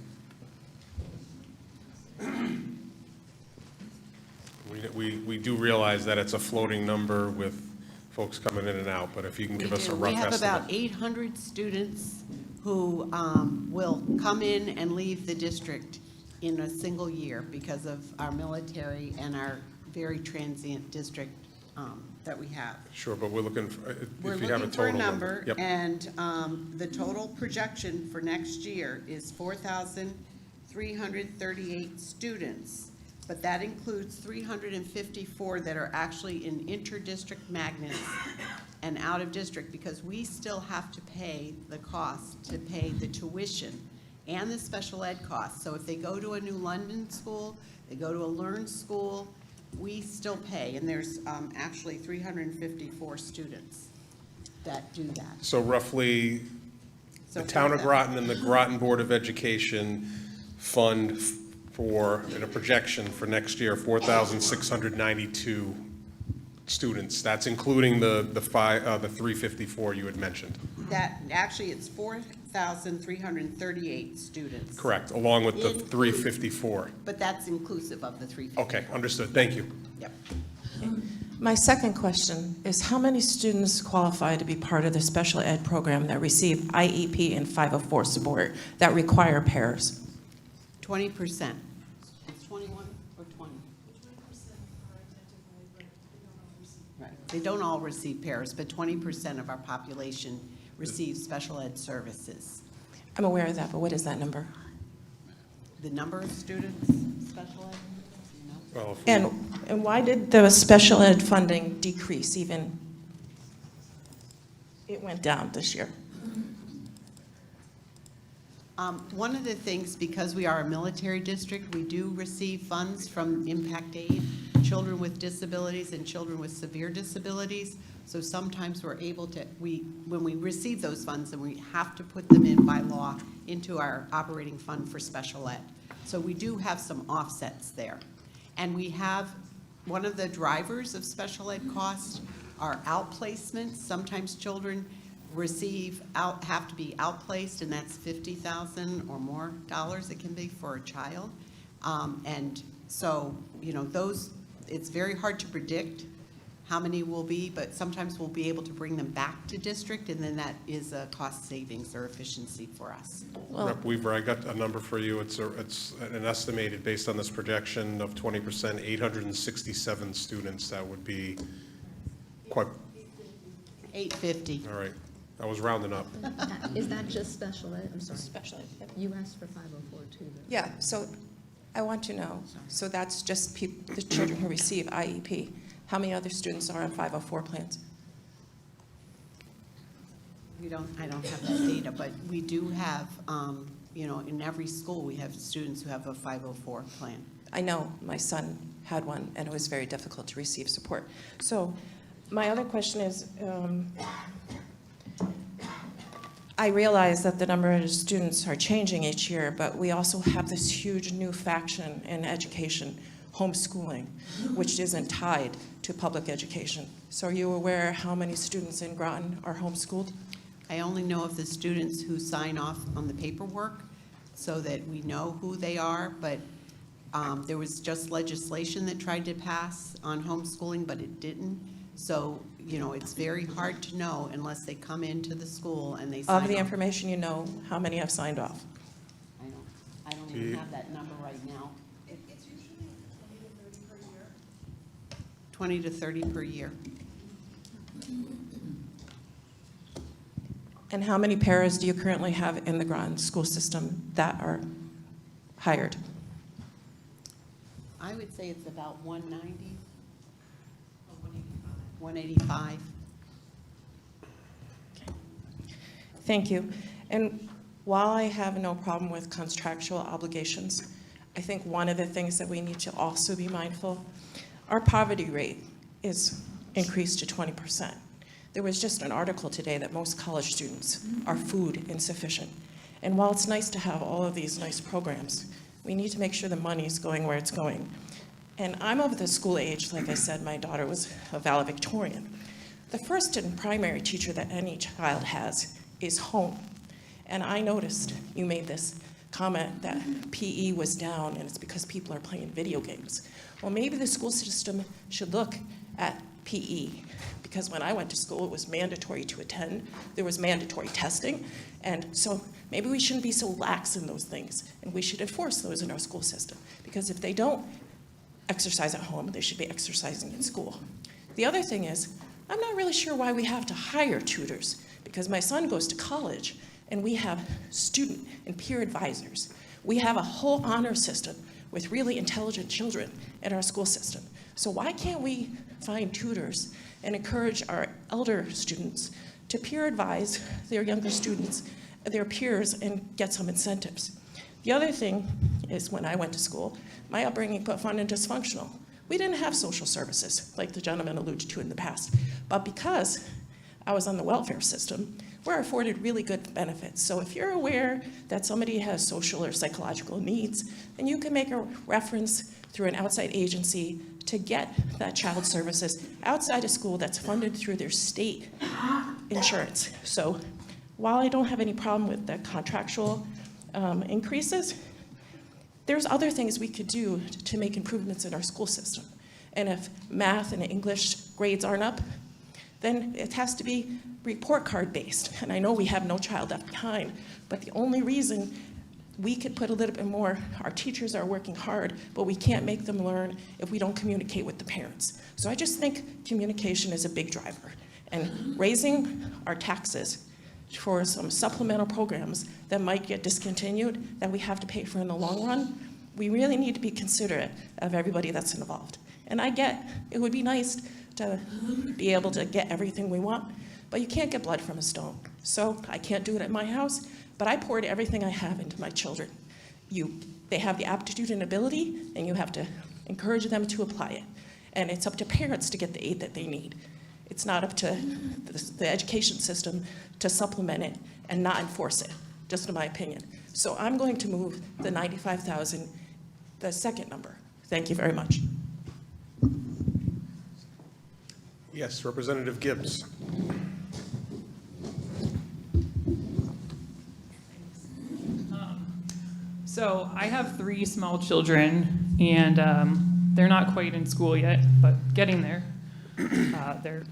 [SPEAKER 1] We do realize that it's a floating number with folks coming in and out, but if you can give us a rough estimate.
[SPEAKER 12] We have about 800 students who will come in and leave the district in a single year because of our military and our very transient district that we have.
[SPEAKER 1] Sure, but we're looking for,
[SPEAKER 12] We're
[SPEAKER 1] if you have a
[SPEAKER 12] looking for a
[SPEAKER 1] total
[SPEAKER 12] number,
[SPEAKER 1] Yep.
[SPEAKER 12] and the total projection for next year is 4,338 students, but that includes 354 that are actually in inter-district magnets and out of district, because we still have to pay the cost to pay the tuition and the special ed costs. So if they go to a New London school, they go to a Learn school, we still pay, and there's actually 354 students that do that.
[SPEAKER 1] So roughly,
[SPEAKER 12] So
[SPEAKER 1] the town of
[SPEAKER 12] 4,000.
[SPEAKER 1] Groton and the Groton Board of Education fund for, in a projection for next year, 4,692 students. That's including the 354 you had mentioned.
[SPEAKER 12] That, actually, it's 4,338 students.
[SPEAKER 1] Correct, along with the
[SPEAKER 12] Include-
[SPEAKER 1] 354.
[SPEAKER 12] But that's inclusive of the 350.
[SPEAKER 1] Okay, understood, thank you.
[SPEAKER 12] Yep.
[SPEAKER 9] My second question is, how many students qualify to be part of the special ed program that receive IEP and 504 support that require pairs?
[SPEAKER 12] 20%. It's 21 or 20? Right. They don't all receive pairs, but 20% of our population receives special ed services.
[SPEAKER 9] I'm aware of that, but what is that number?
[SPEAKER 12] The number of students, special ed, you know?
[SPEAKER 1] Well, if we-
[SPEAKER 9] And why did the special ed funding decrease even? It went down this year.
[SPEAKER 12] One of the things, because we are a military district, we do receive funds from impact aid, children with disabilities and children with severe disabilities. So sometimes we're able to, when we receive those funds, then we have to put them in by law into our operating fund for special ed. So we do have some offsets there. And we have, one of the drivers of special ed costs are outplacements. Sometimes children have to be outplaced, and that's $50,000 or more dollars it can be for a child. And so, you know, it's very hard to predict how many will be, but sometimes we'll be able to bring them back to district, and then that is a cost savings or efficiency for us.
[SPEAKER 1] Rep. Weaver, I got a number for you. It's an estimated, based on this projection of 20%, 867 students. That would be quite,
[SPEAKER 12] 850.
[SPEAKER 1] all right. I was rounding up.
[SPEAKER 2] Is that just special ed? I'm sorry.
[SPEAKER 9] Special ed, yep.
[SPEAKER 2] You asked for 504 too, though.
[SPEAKER 9] Yeah, so I want to know, so that's just the children who receive IEP. How many other students are on 504 plans?
[SPEAKER 12] I don't have that data, but we do have, you know, in every school, we have students who have a 504 plan.
[SPEAKER 9] I know my son had one, and it was very difficult to receive support. So my other question is, I realize that the number of students are changing each year, but we also have this huge new faction in education, homeschooling, which isn't tied to public education. So are you aware how many students in Groton are homeschooled?
[SPEAKER 12] I only know of the students who sign off on the paperwork so that we know who they are, but there was just legislation that tried to pass on homeschooling, but it didn't. So, you know, it's very hard to know unless they come into the school and they sign off.
[SPEAKER 9] Of the information you know, how many have signed off?
[SPEAKER 12] I don't even have that number right now.
[SPEAKER 20] It's usually
[SPEAKER 12] 20 to 30 per year.
[SPEAKER 9] And how many paras do you currently have in the Groton school system that are hired?
[SPEAKER 12] I would say it's about 190. 185.
[SPEAKER 9] Thank you. And while I have no problem with contractual obligations, I think one of the things that we need to also be mindful, our poverty rate is increased to 20%. There was just an article today that most college students are food insufficient. And while it's nice to have all of these nice programs, we need to make sure the money's going where it's going. And I'm of the school age, like I said, my daughter was a valedictorian. The first and primary teacher that any child has is home. And I noticed you made this comment that PE was down and it's because people are playing video games. Well, maybe the school system should look at PE, because when I went to school, it was mandatory to attend. There was mandatory testing. And so maybe we shouldn't be so lax in those things, and we should enforce those in our school system. Because if they don't exercise at home, they should be exercising in school. The other thing is, I'm not really sure why we have to hire tutors, because my son goes to college, and we have student and peer advisors. We have a whole honor system with really intelligent children in our school system. So why can't we find tutors and encourage our elder students to peer advise their younger students, their peers, and get some incentives? The other thing is, when I went to school, my upbringing put fun in dysfunctional. We didn't have social services, like the gentleman alluded to in the past. But because I was on the welfare system, we're afforded really good benefits. So if you're aware that somebody has social or psychological needs, then you can make a reference through an outside agency to get that child services outside of school that's funded through their state insurance. So while I don't have any problem with the contractual increases, there's other things we could do to make improvements in our school system. And if math and English grades aren't up, then it has to be report card based. And I know we have No Child Left Behind, but the only reason we could put a little bit more, our teachers are working hard, but we can't make them learn if we don't communicate with the parents. So I just think communication is a big driver. And raising our taxes for some supplemental programs that might get discontinued, that we have to pay for in the long run, we really need to be considerate of everybody that's involved. And I get, it would be nice to be able to get everything we want, but you can't get blood from a stone. So I can't do it at my house, but I poured everything I have into my children. They have the aptitude and ability, and you have to encourage them to apply it. And it's up to parents to get the aid that they need. It's not up to the education system to supplement it and not enforce it, just in my opinion. So I'm going to move the 95,000, the second number. Thank you very much.
[SPEAKER 1] Yes, Representative Gibbs.
[SPEAKER 20] So I have 3 small children, and they're not quite in school yet, but getting there.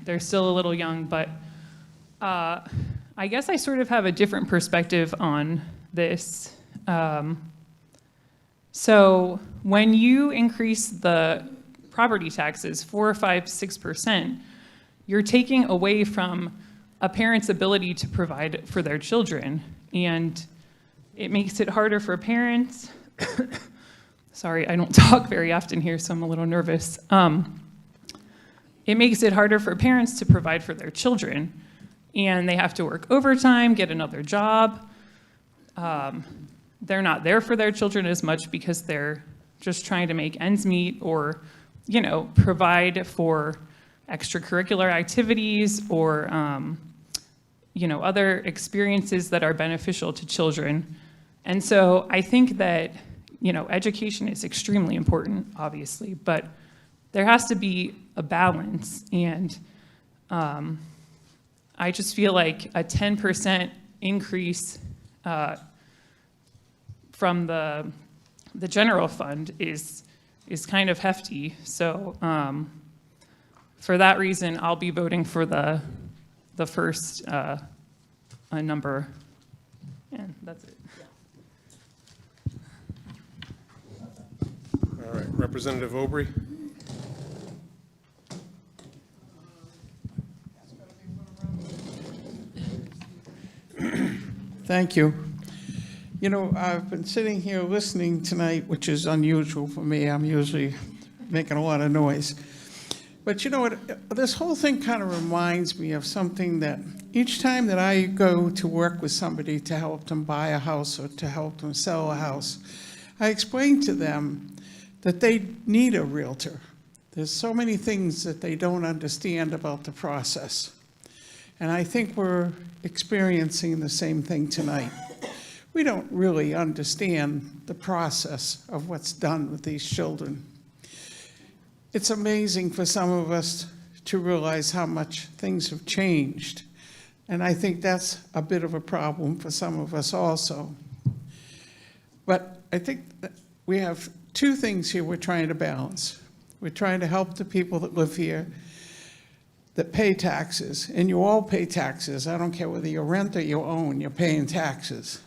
[SPEAKER 20] They're still a little young, but I guess I sort of have a different perspective on this. So when you increase the property taxes 4, 5, 6%, you're taking away from a parent's ability to provide for their children, and it makes it harder for parents. Sorry, I don't talk very often here, so I'm a little nervous. It makes it harder for parents to provide for their children, and they have to work overtime, get another job. They're not there for their children as much because they're just trying to make ends meet, or, you know, provide for extracurricular activities or, you know, other experiences that are beneficial to children. And so I think that, you know, education is extremely important, obviously, but there has to be a balance. And I just feel like a 10% increase from the general fund is kind of hefty. So for that reason, I'll be voting for the first number, and that's it.
[SPEAKER 1] All right, Representative Aubry.
[SPEAKER 21] Thank you. You know, I've been sitting here listening tonight, which is unusual for me. I'm usually making a lot of noise. But you know what? This whole thing kind of reminds me of something that each time that I go to work with somebody to help them buy a house or to help them sell a house, I explain to them that they need a realtor. There's so many things that they don't understand about the process. And I think we're experiencing the same thing tonight. We don't really understand the process of what's done with these children. It's amazing for some of us to realize how much things have changed. And I think that's a bit of a problem for some of us also. But I think that we have two things here we're trying to balance. We're trying to help the people that live here, that pay taxes, and you all pay taxes. I don't care whether you rent or you own, you're paying taxes.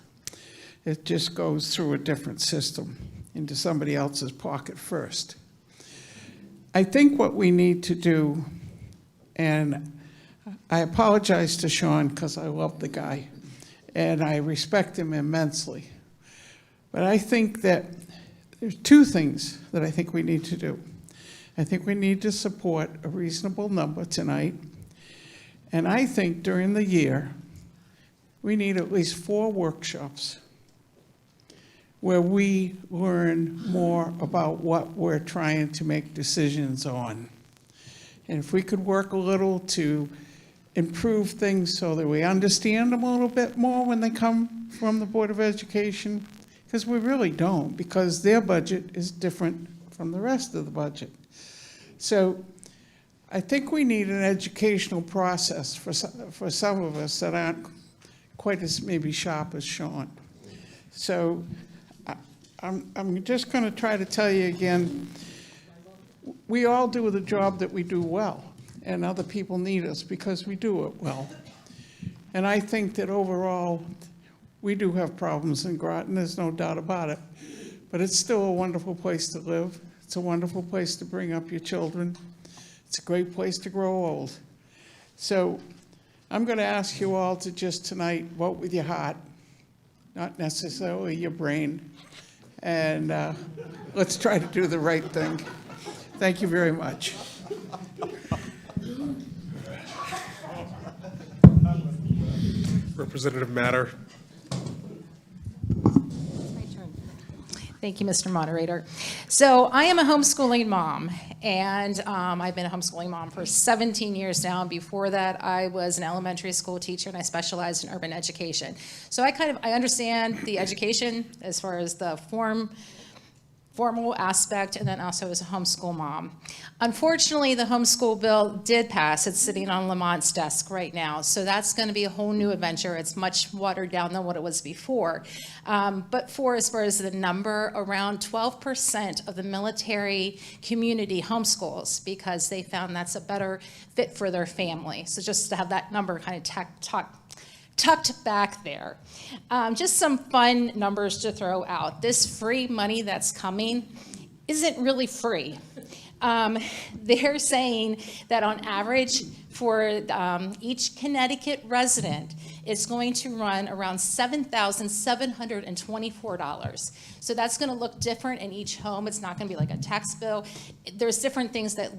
[SPEAKER 21] It just goes through a different system into somebody else's pocket first. I think what we need to do, and I apologize to Sean because I love the guy and I respect him immensely, but I think that there's two things that I think we need to do. I think we need to support a reasonable number tonight, and I think during the year we need at least 4 workshops where we learn more about what we're trying to make decisions on. And if we could work a little to improve things so that we understand them a little bit more when they come from the Board of Education, because we really don't, because their budget is different from the rest of the budget. So I think we need an educational process for some of us that aren't quite as maybe sharp as Sean. So I'm just going to try to tell you again, we all do the job that we do well, and other people need us because we do it well. And I think that overall, we do have problems in Groton, there's no doubt about it, but it's still a wonderful place to live. It's a wonderful place to bring up your children. It's a great place to grow old. So I'm going to ask you all to just tonight vote with your heart, not necessarily your brain. And let's try to do the right thing. Thank you very much.
[SPEAKER 1] Representative Matter.
[SPEAKER 22] Thank you, Mr. Moderator. So I am a homeschooling mom, and I've been a homeschooling mom for 17 years now. And before that, I was an elementary school teacher, and I specialized in urban education. So I understand the education as far as the formal aspect, and then also as a homeschool mom. Unfortunately, the homeschool bill did pass. It's sitting on Lamont's desk right now. So that's going to be a whole new adventure. It's much watered down than what it was before. But as far as the number, around 12% of the military community homeschools because they found that's a better fit for their family. So just to have that number kind of tucked back there. Just some fun numbers to throw out. This free money that's coming isn't really free. They're saying that on average for each Connecticut resident, it's going to run around $7,724. So that's going to look different in each home. It's not going to be like a tax bill. There's different things that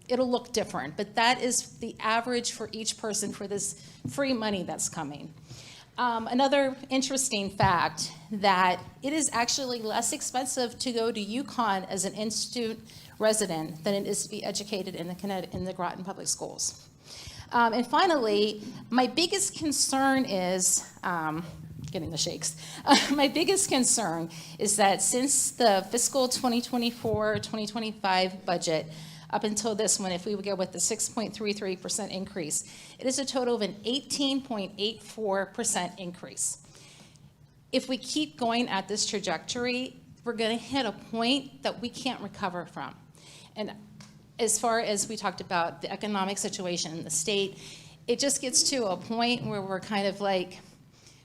[SPEAKER 22] it'll look different, but that is the average for each person for this free money that's coming. Another interesting fact that it is actually less expensive to go to UConn as an in-student resident than it is to be educated in the Groton Public Schools. And finally, my biggest concern is, getting the shakes. My biggest concern is that since the fiscal 2024-2025 budget, up until this one, if we would go with the 6.33% increase, it is a total of an 18.84% increase. If we keep going at this trajectory, we're going to hit a point that we can't recover from. And as far as we talked about the economic situation in the state, it just gets to a point where we're kind of like,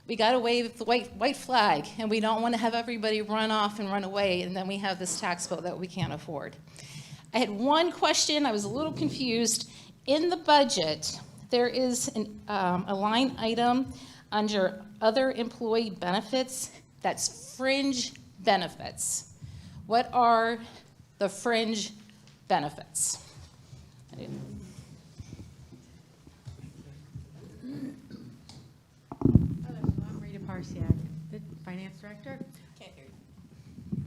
[SPEAKER 22] we got to wave the white flag, and we don't want to have everybody run off and run away, and then we have this tax bill that we can't afford. I had one question. I was a little confused. In the budget, there is a line item under other employee benefits That's fringe benefits. What are the fringe benefits?
[SPEAKER 3] I'm Rita Parsiak, the Finance Director. Can't hear you.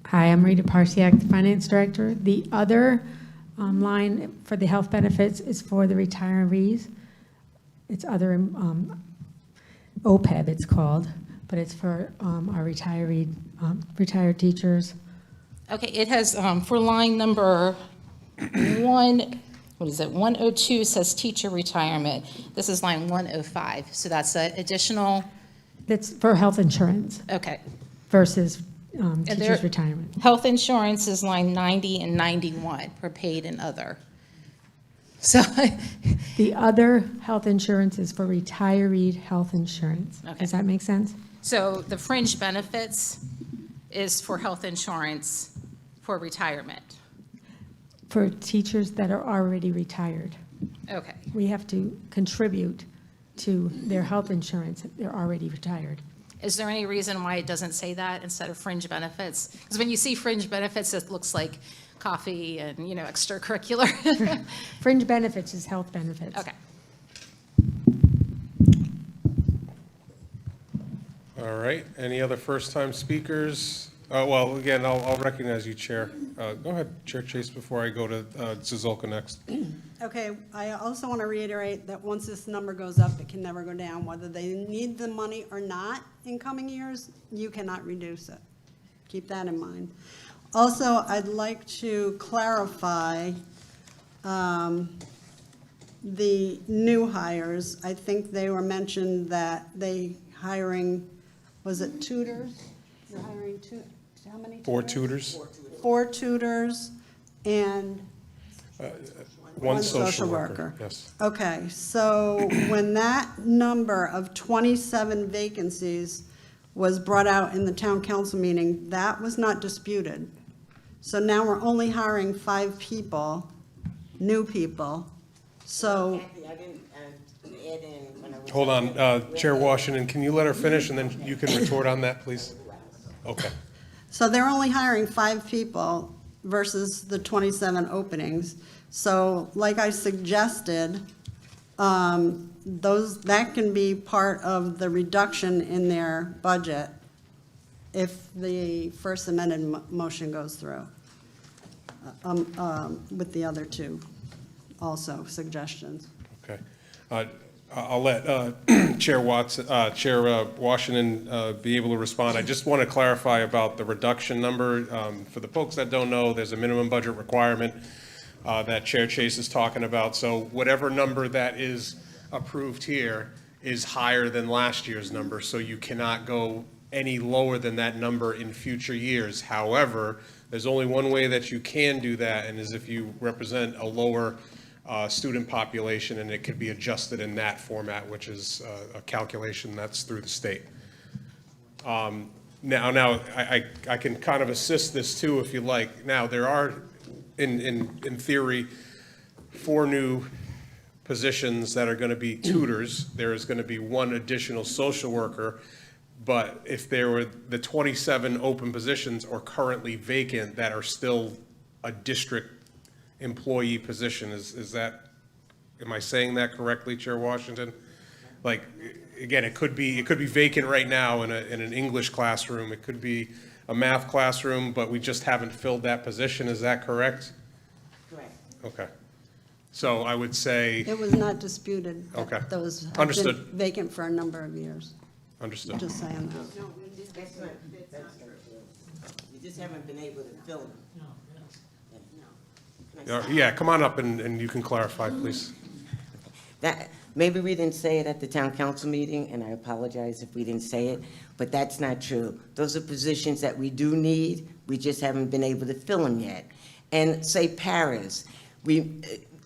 [SPEAKER 3] Hi, I'm Rita Parsiak, the Finance Director. The other line for the health benefits is for the retirees. It's other, OPEB it's called, but it's for our retired teachers.
[SPEAKER 22] Okay, it has, for line number 102 says teacher retirement. This is line 105, so that's an additional.
[SPEAKER 3] That's for health insurance.
[SPEAKER 22] Okay.
[SPEAKER 3] Versus
[SPEAKER 22] And
[SPEAKER 3] teachers' retirement.
[SPEAKER 22] Health insurance is line 90 and 91 for paid and other. So
[SPEAKER 3] The other health insurance is for retiree health insurance.
[SPEAKER 22] Okay.
[SPEAKER 3] Does that make sense?
[SPEAKER 22] So the fringe benefits is for health insurance for retirement.
[SPEAKER 3] For teachers that are already retired.
[SPEAKER 22] Okay.
[SPEAKER 3] We have to contribute to their health insurance if they're already retired.
[SPEAKER 22] Is there any reason why it doesn't say that instead of fringe benefits? Because when you see fringe benefits, it looks like coffee and, extracurricular.
[SPEAKER 3] Fringe benefits is health benefits.
[SPEAKER 22] Okay.
[SPEAKER 1] All right, any other first-time speakers? Well, again, I'll recognize you, Chair. Go ahead, Chair Chase, before I go to Zizolka next.
[SPEAKER 6] Okay, I also want to reiterate that once this number goes up, it can never go down. Whether they need the money or not in coming years, you cannot reduce it. Keep that in mind. Also, I'd like to clarify the new hires. I think they were mentioned that they hiring, was it tutors? You're hiring how many tutors?
[SPEAKER 1] 4 tutors,
[SPEAKER 6] 4 tutors and
[SPEAKER 1] 1 social worker. Yes.
[SPEAKER 6] Okay, so when that number of 27 vacancies was brought out in the town council meeting, that was not disputed. So now we're only hiring 5 people, new people, so.
[SPEAKER 10] I didn't add in when I was.
[SPEAKER 1] Hold on, Chair Washington, can you let her finish, and then you can retort on that, please? Okay.
[SPEAKER 6] So they're only hiring 5 people versus the 27 openings. So like I suggested, that can be part of the reduction in their budget if the first amended motion goes through, with the other 2 also suggestions.
[SPEAKER 1] Okay. I'll let Chair Washington be able to respond. I just want to clarify about the reduction number. For the folks that don't know, there's a minimum budget requirement that Chair Chase is talking about. So whatever number that is approved here is higher than last year's number, so you cannot go any lower than that number in future years. However, there's only one way that you can do that, and is if you represent a lower student population, and it could be adjusted in that format, which is a calculation that's through the state. Now, I can kind of assist this too, if you like. Now, there are, in theory, 4 new positions that are going to be tutors. There is going to be 1 additional social worker, but if there were the 27 open positions or currently vacant that are still a district employee position, is that, am I saying that correctly, Chair Washington? Like, again, it could be vacant right now in an English classroom, it could be a math classroom, but we just haven't filled that position, is that correct?
[SPEAKER 10] Correct.
[SPEAKER 1] Okay. So I would say.
[SPEAKER 6] It was not disputed that
[SPEAKER 1] Okay.
[SPEAKER 6] those have
[SPEAKER 1] Understood.
[SPEAKER 6] been vacant for a number of years.
[SPEAKER 1] Understood.
[SPEAKER 6] Just saying that.
[SPEAKER 10] No, that's not true. You just haven't been able to fill them.
[SPEAKER 1] Yeah, come on up and you can clarify, please.
[SPEAKER 10] That, maybe we didn't say it at the town council meeting, and I apologize if we didn't say it, but that's not true. Those are positions that we do need, we just haven't been able to fill them yet. And say paras, we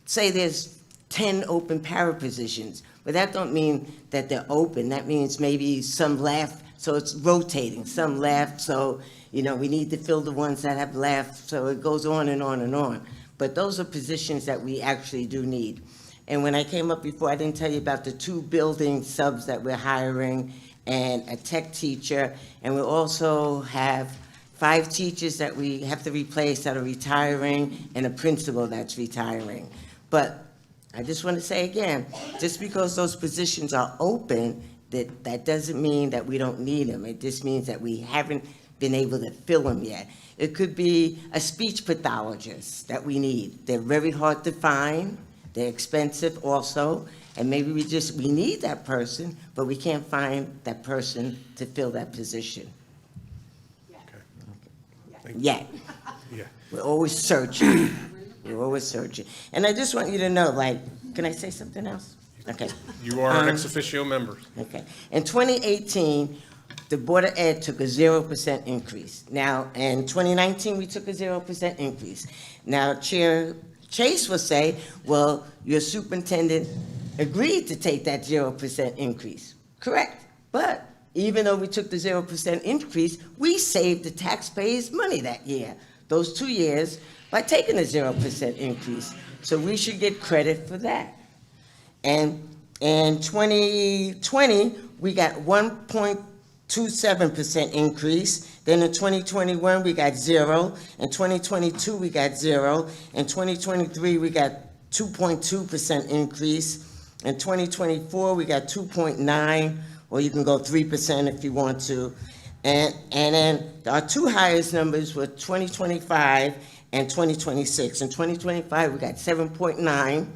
[SPEAKER 10] say there's 10 open para positions, but that don't mean that they're open. That means maybe some left, so it's rotating, some left, so, we need to fill the ones that have left, so it goes on and on and on. But those are positions that we actually do need. And when I came up before, I didn't tell you about the 2 building subs that we're hiring and a tech teacher, and we also have 5 teachers that we have to replace that are retiring, and a principal that's retiring. But I just want to say again, just because those positions are open, that doesn't mean that we don't need them. It just means that we haven't been able to fill them yet. It could be a speech pathologist that we need. They're very hard to find. They're expensive also. And maybe we need that person, but we can't find that person to fill that position. Yet.
[SPEAKER 1] Yeah.
[SPEAKER 10] We're always searching. We're always searching. And I just want you to know, like, can I say something else? Okay.
[SPEAKER 1] You are an ex officio member.
[SPEAKER 10] Okay. In 2018, the Board of Ed took a 0% increase. Now, in 2019, we took a 0% increase. Now, Chair Chase will say, well, your superintendent agreed to take that 0% increase. Correct. But even though we took the 0% increase, we saved the taxpayers money that year, those 2 years, by taking a 0% increase. So we should get credit for that. And in 2020, we got 1.27% increase. Then in 2021, we got 0. In 2022, we got 0. In 2023, we got 2.2% increase. In 2024, we got 2.9, or you can go 3% if you want to. And then our 2 highest numbers were 2025 and 2026. In 2025, we got 7.9.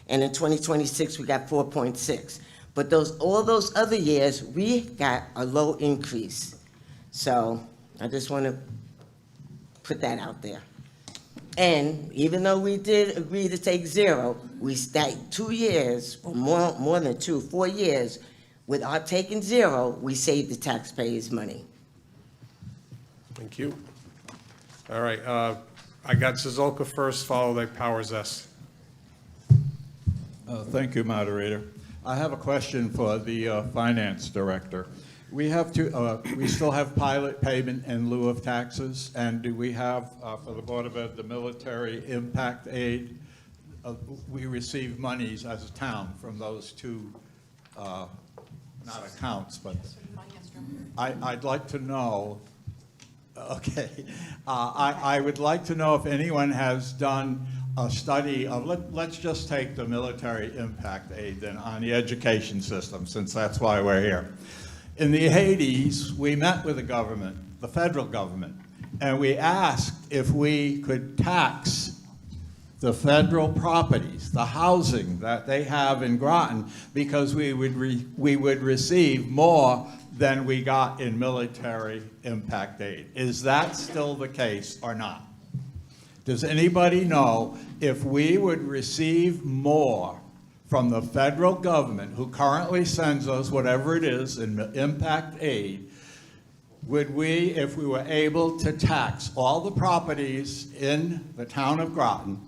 [SPEAKER 10] And in 2026, we got 4.6. But all those other years, we got a low increase. So I just want to put that out there. And even though we did agree to take 0, we stayed 2 years, or more than 2, 4 years, without taking 0, we saved the taxpayers money.
[SPEAKER 1] Thank you. All right, I got Zazulka first, followed by Powers S.
[SPEAKER 7] Thank you, moderator. I have a question for the finance director. We still have pilot payment in lieu of taxes, and do we have, for the Board of Ed, the military impact aid? We receive monies as a town from those 2, not accounts, but I'd like to know, okay, I would like to know if anyone has done a study of, let's just take the military impact aid then on the education system, since that's why we're here. In the 80s, we met with the government, the federal government, and we asked if we could tax the federal properties, the housing that they have in Groton, because we would receive more than we got in military impact aid. Is that still the case or not? Does anybody know if we would receive more from the federal government, who currently sends us whatever it is in impact aid, would we, if we were able to tax all the properties in the town of Groton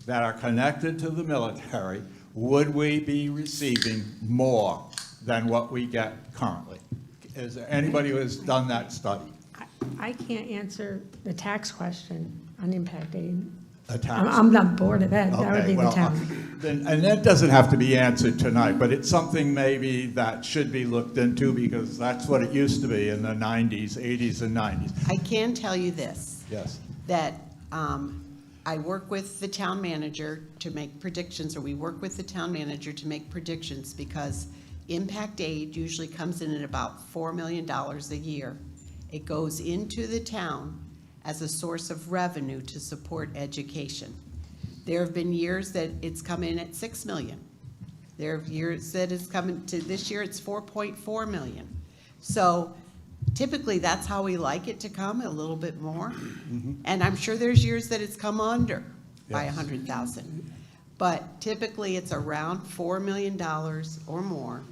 [SPEAKER 7] that are connected to the military, would we be receiving more than what we get currently? Is there anybody who has done that study?
[SPEAKER 3] I can't answer the tax question on impact aid.
[SPEAKER 7] A tax?
[SPEAKER 3] I'm not Board of Ed, that would
[SPEAKER 7] Okay,
[SPEAKER 3] be the
[SPEAKER 7] well,
[SPEAKER 3] town.
[SPEAKER 7] and that doesn't have to be answered tonight, but it's something maybe that should be looked into, because that's what it used to be in the 90s, 80s and 90s.
[SPEAKER 12] I can tell you this.
[SPEAKER 7] Yes.
[SPEAKER 12] That I work with the town manager to make predictions, or we work with the town manager to make predictions, because impact aid usually comes in at about $4 million a year. It goes into the town as a source of revenue to support education. There have been years that it's come in at $6 million. There are years that it's coming to, this year it's $4.4 million. So typically that's how we like it to come, a little bit more. And I'm sure there's years that it's come under by 100,000. But typically it's around $4 million or more,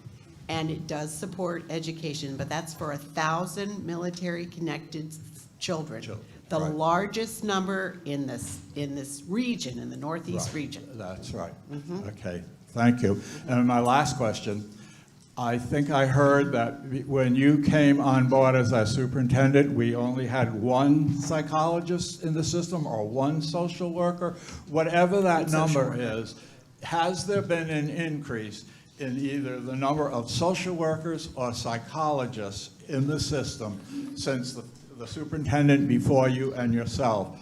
[SPEAKER 12] and it does support education, but that's for 1,000 military-connected children. The largest number in this region, in the Northeast region.
[SPEAKER 7] That's right. Okay, thank you. And my last question, I think I heard that when you came on board as our superintendent, we only had 1 psychologist in the system or 1 social worker, whatever that number is. Has there been an increase in either the number of social workers or psychologists in the system since the superintendent before you and yourself.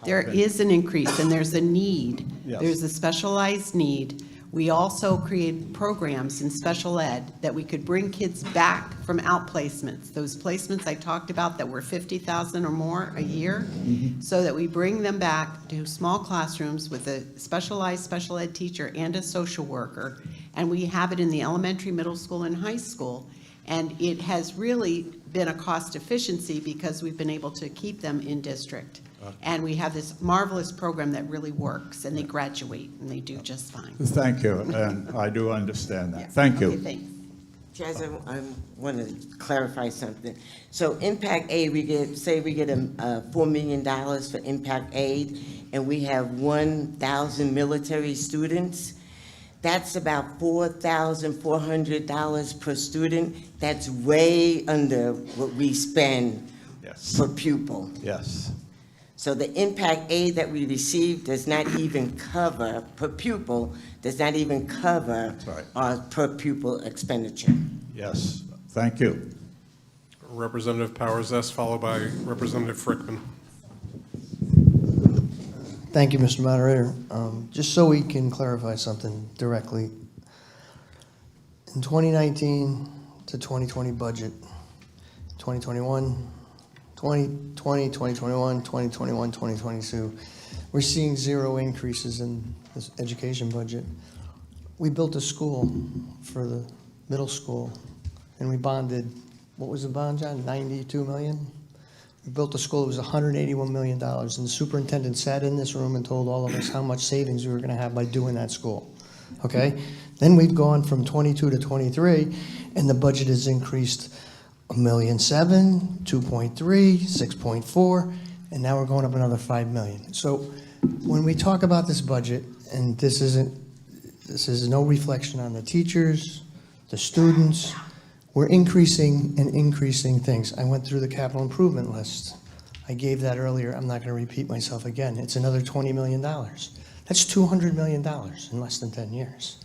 [SPEAKER 12] There is an increase, and there's a need.
[SPEAKER 7] Yes.
[SPEAKER 12] There's a specialized need. We also created programs in special ed that we could bring kids back from outplacements. Those placements I talked about that were 50,000 or more a year, so that we bring them back to small classrooms with a specialized special ed teacher and a social worker. And we have it in the elementary, middle school, and high school. And it has really been a cost efficiency because we've been able to keep them in district. And we have this marvelous program that really works, and they graduate, and they do just fine.
[SPEAKER 7] Thank you, and I do understand that. Thank you.
[SPEAKER 12] Okay, thanks.
[SPEAKER 10] Chaz, I want to clarify something. So impact aid, we get $4 million for impact aid, and we have 1,000 military students. That's about $4,400 per student. That's way under what we spend per pupil.
[SPEAKER 7] Yes.
[SPEAKER 10] So the impact aid that we receive does not even cover, per pupil, does not even cover our per pupil expenditure.
[SPEAKER 7] Yes, thank you.
[SPEAKER 1] Representative Powers S., followed by Representative Frickman.
[SPEAKER 4] Thank you, Mr. Moderator. Just so we can clarify something directly, in 2019 to 2020 budget, 2021, 2020, 2021, 2021, 2022, we're seeing zero increases in this education budget. We built a school for the middle school, and we bonded, what was the bond, John, 92 million? We built a school, it was $181 million, and the superintendent sat in this room and told all of us how much savings we were gonna have by doing that school, okay? Then we've gone from 22 to 23, and the budget has increased $1.7 million, 2.3, 6.4, and now we're going up another $5 million. So when we talk about this budget, and this is no reflection on the teachers, the students, we're increasing and increasing things. I went through the capital improvement list. I gave that earlier. I'm not going to repeat myself again. It's another $20 million. That's $200 million in less than 10 years.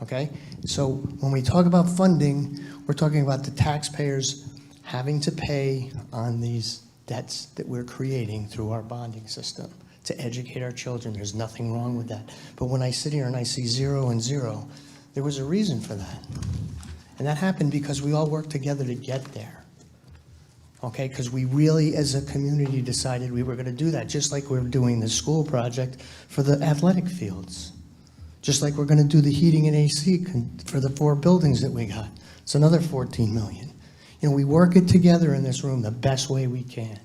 [SPEAKER 4] Okay? So when we talk about funding, we're talking about the taxpayers having to pay on these debts that we're creating through our bonding system to educate our children. There's nothing wrong with that. But when I sit here and I see 0 and 0, there was a reason for that. And that happened because we all worked together to get there. Okay, because we really, as a community, decided we were going to do that, just like we're doing the school project for the athletic fields. Just like we're going to do the heating and AC for the 4 buildings that we got. It's another $14 million. You know, we work it together in this room the best way we can.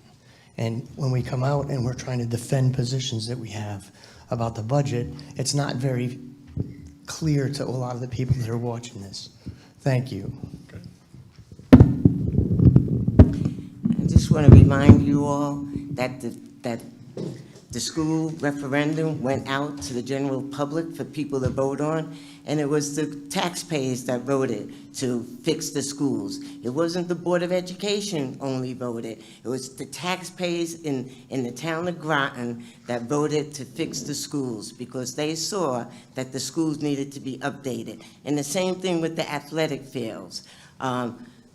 [SPEAKER 4] And when we come out and we're trying to defend positions that we have about the budget, it's not very clear to a lot of the people that are watching this. Thank you.
[SPEAKER 10] I just want to remind you all that the school referendum went out to the general public for people to vote on, and it was the taxpayers that voted to fix the schools. It wasn't the Board of Education only voted. It was the taxpayers in the town of Groton that voted to fix the schools because they saw that the schools needed to be updated. And the same thing with the athletic fields.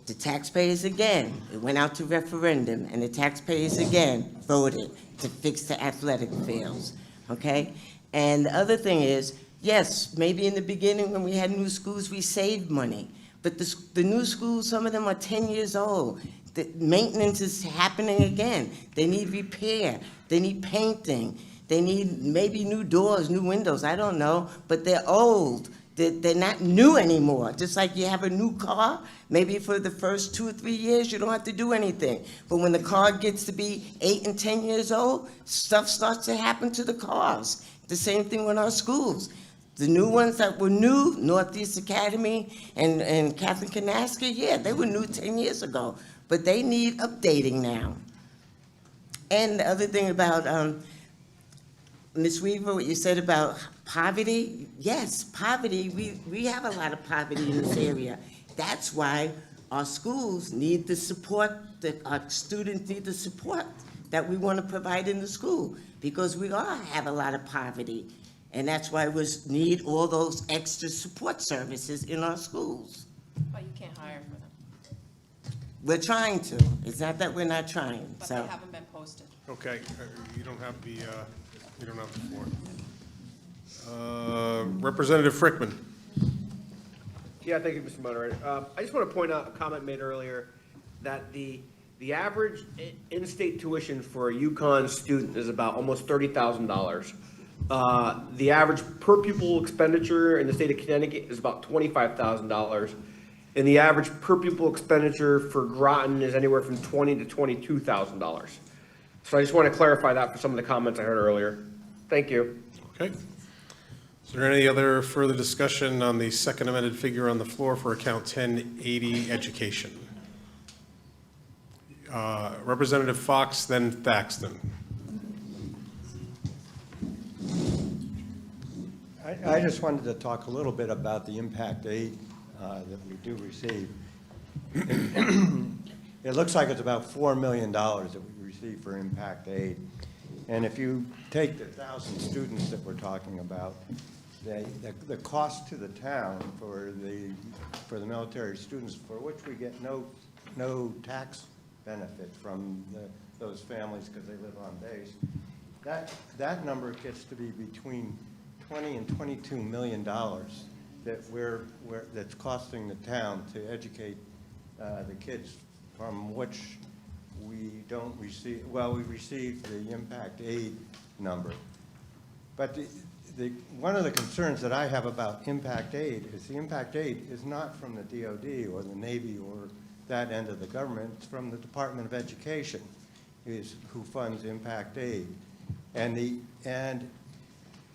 [SPEAKER 10] The taxpayers again, it went out to referendum, and the taxpayers again voted to fix the athletic fields, okay? And the other thing is, yes, maybe in the beginning when we had new schools, we saved money, but the new schools, some of them are 10 years old. The maintenance is happening again. They need repair, they need painting, they need maybe new doors, new windows, I don't know, but they're old. They're not new anymore. Just like you have a new car, maybe for the first 2 or 3 years, you don't have to do anything. But when the car gets to be 8 and 10 years old, stuff starts to happen to the cars. The same thing with our schools. The new ones that were new, Northeast Academy and Kathleen Kanaska, yeah, they were new 10 years ago. But they need updating now. And the other thing about Ms. Weaver, what you said about poverty, yes, poverty, we have a lot of poverty in this area. That's why our schools need the support, our students need the support that we want to provide in the school, because we all have a lot of poverty. And that's why we need all those extra support services in our schools.
[SPEAKER 9] But you can't hire for them.
[SPEAKER 10] We're trying to. It's not that we're not trying,
[SPEAKER 9] But
[SPEAKER 10] so.
[SPEAKER 9] they haven't been posted.
[SPEAKER 1] Okay, you don't have the floor. Representative Frickman.
[SPEAKER 5] Yeah, thank you, Mr. Moderator. I just want to point out a comment made earlier that the average in-state tuition for a UConn student is about almost $30,000. The average per pupil expenditure in the state of Connecticut is about $25,000. And the average per pupil expenditure for Groton is anywhere from $20,000 to $22,000. So I just want to clarify that for some of the comments I heard earlier. Thank you.
[SPEAKER 1] Okay. Is there any other further discussion on the second amended figure on the floor for account 1080 education? Representative Fox, then Thaxton.
[SPEAKER 8] I just wanted to talk a little bit about the impact aid that we do receive. It looks like it's about $4 million that we receive for impact aid. And if you take the 1,000 students that we're talking about, the cost to the town for the military students, for which we get no tax benefit from those families because they live on base, that number gets to be between $20 and $22 million that's costing the town to educate the kids, from which we don't receive. Well, we receive the impact aid number, but one of the concerns that I have about impact aid is the impact aid is not from the DOD or the Navy or that end of the government. It's from the Department of Education, is who funds impact aid. And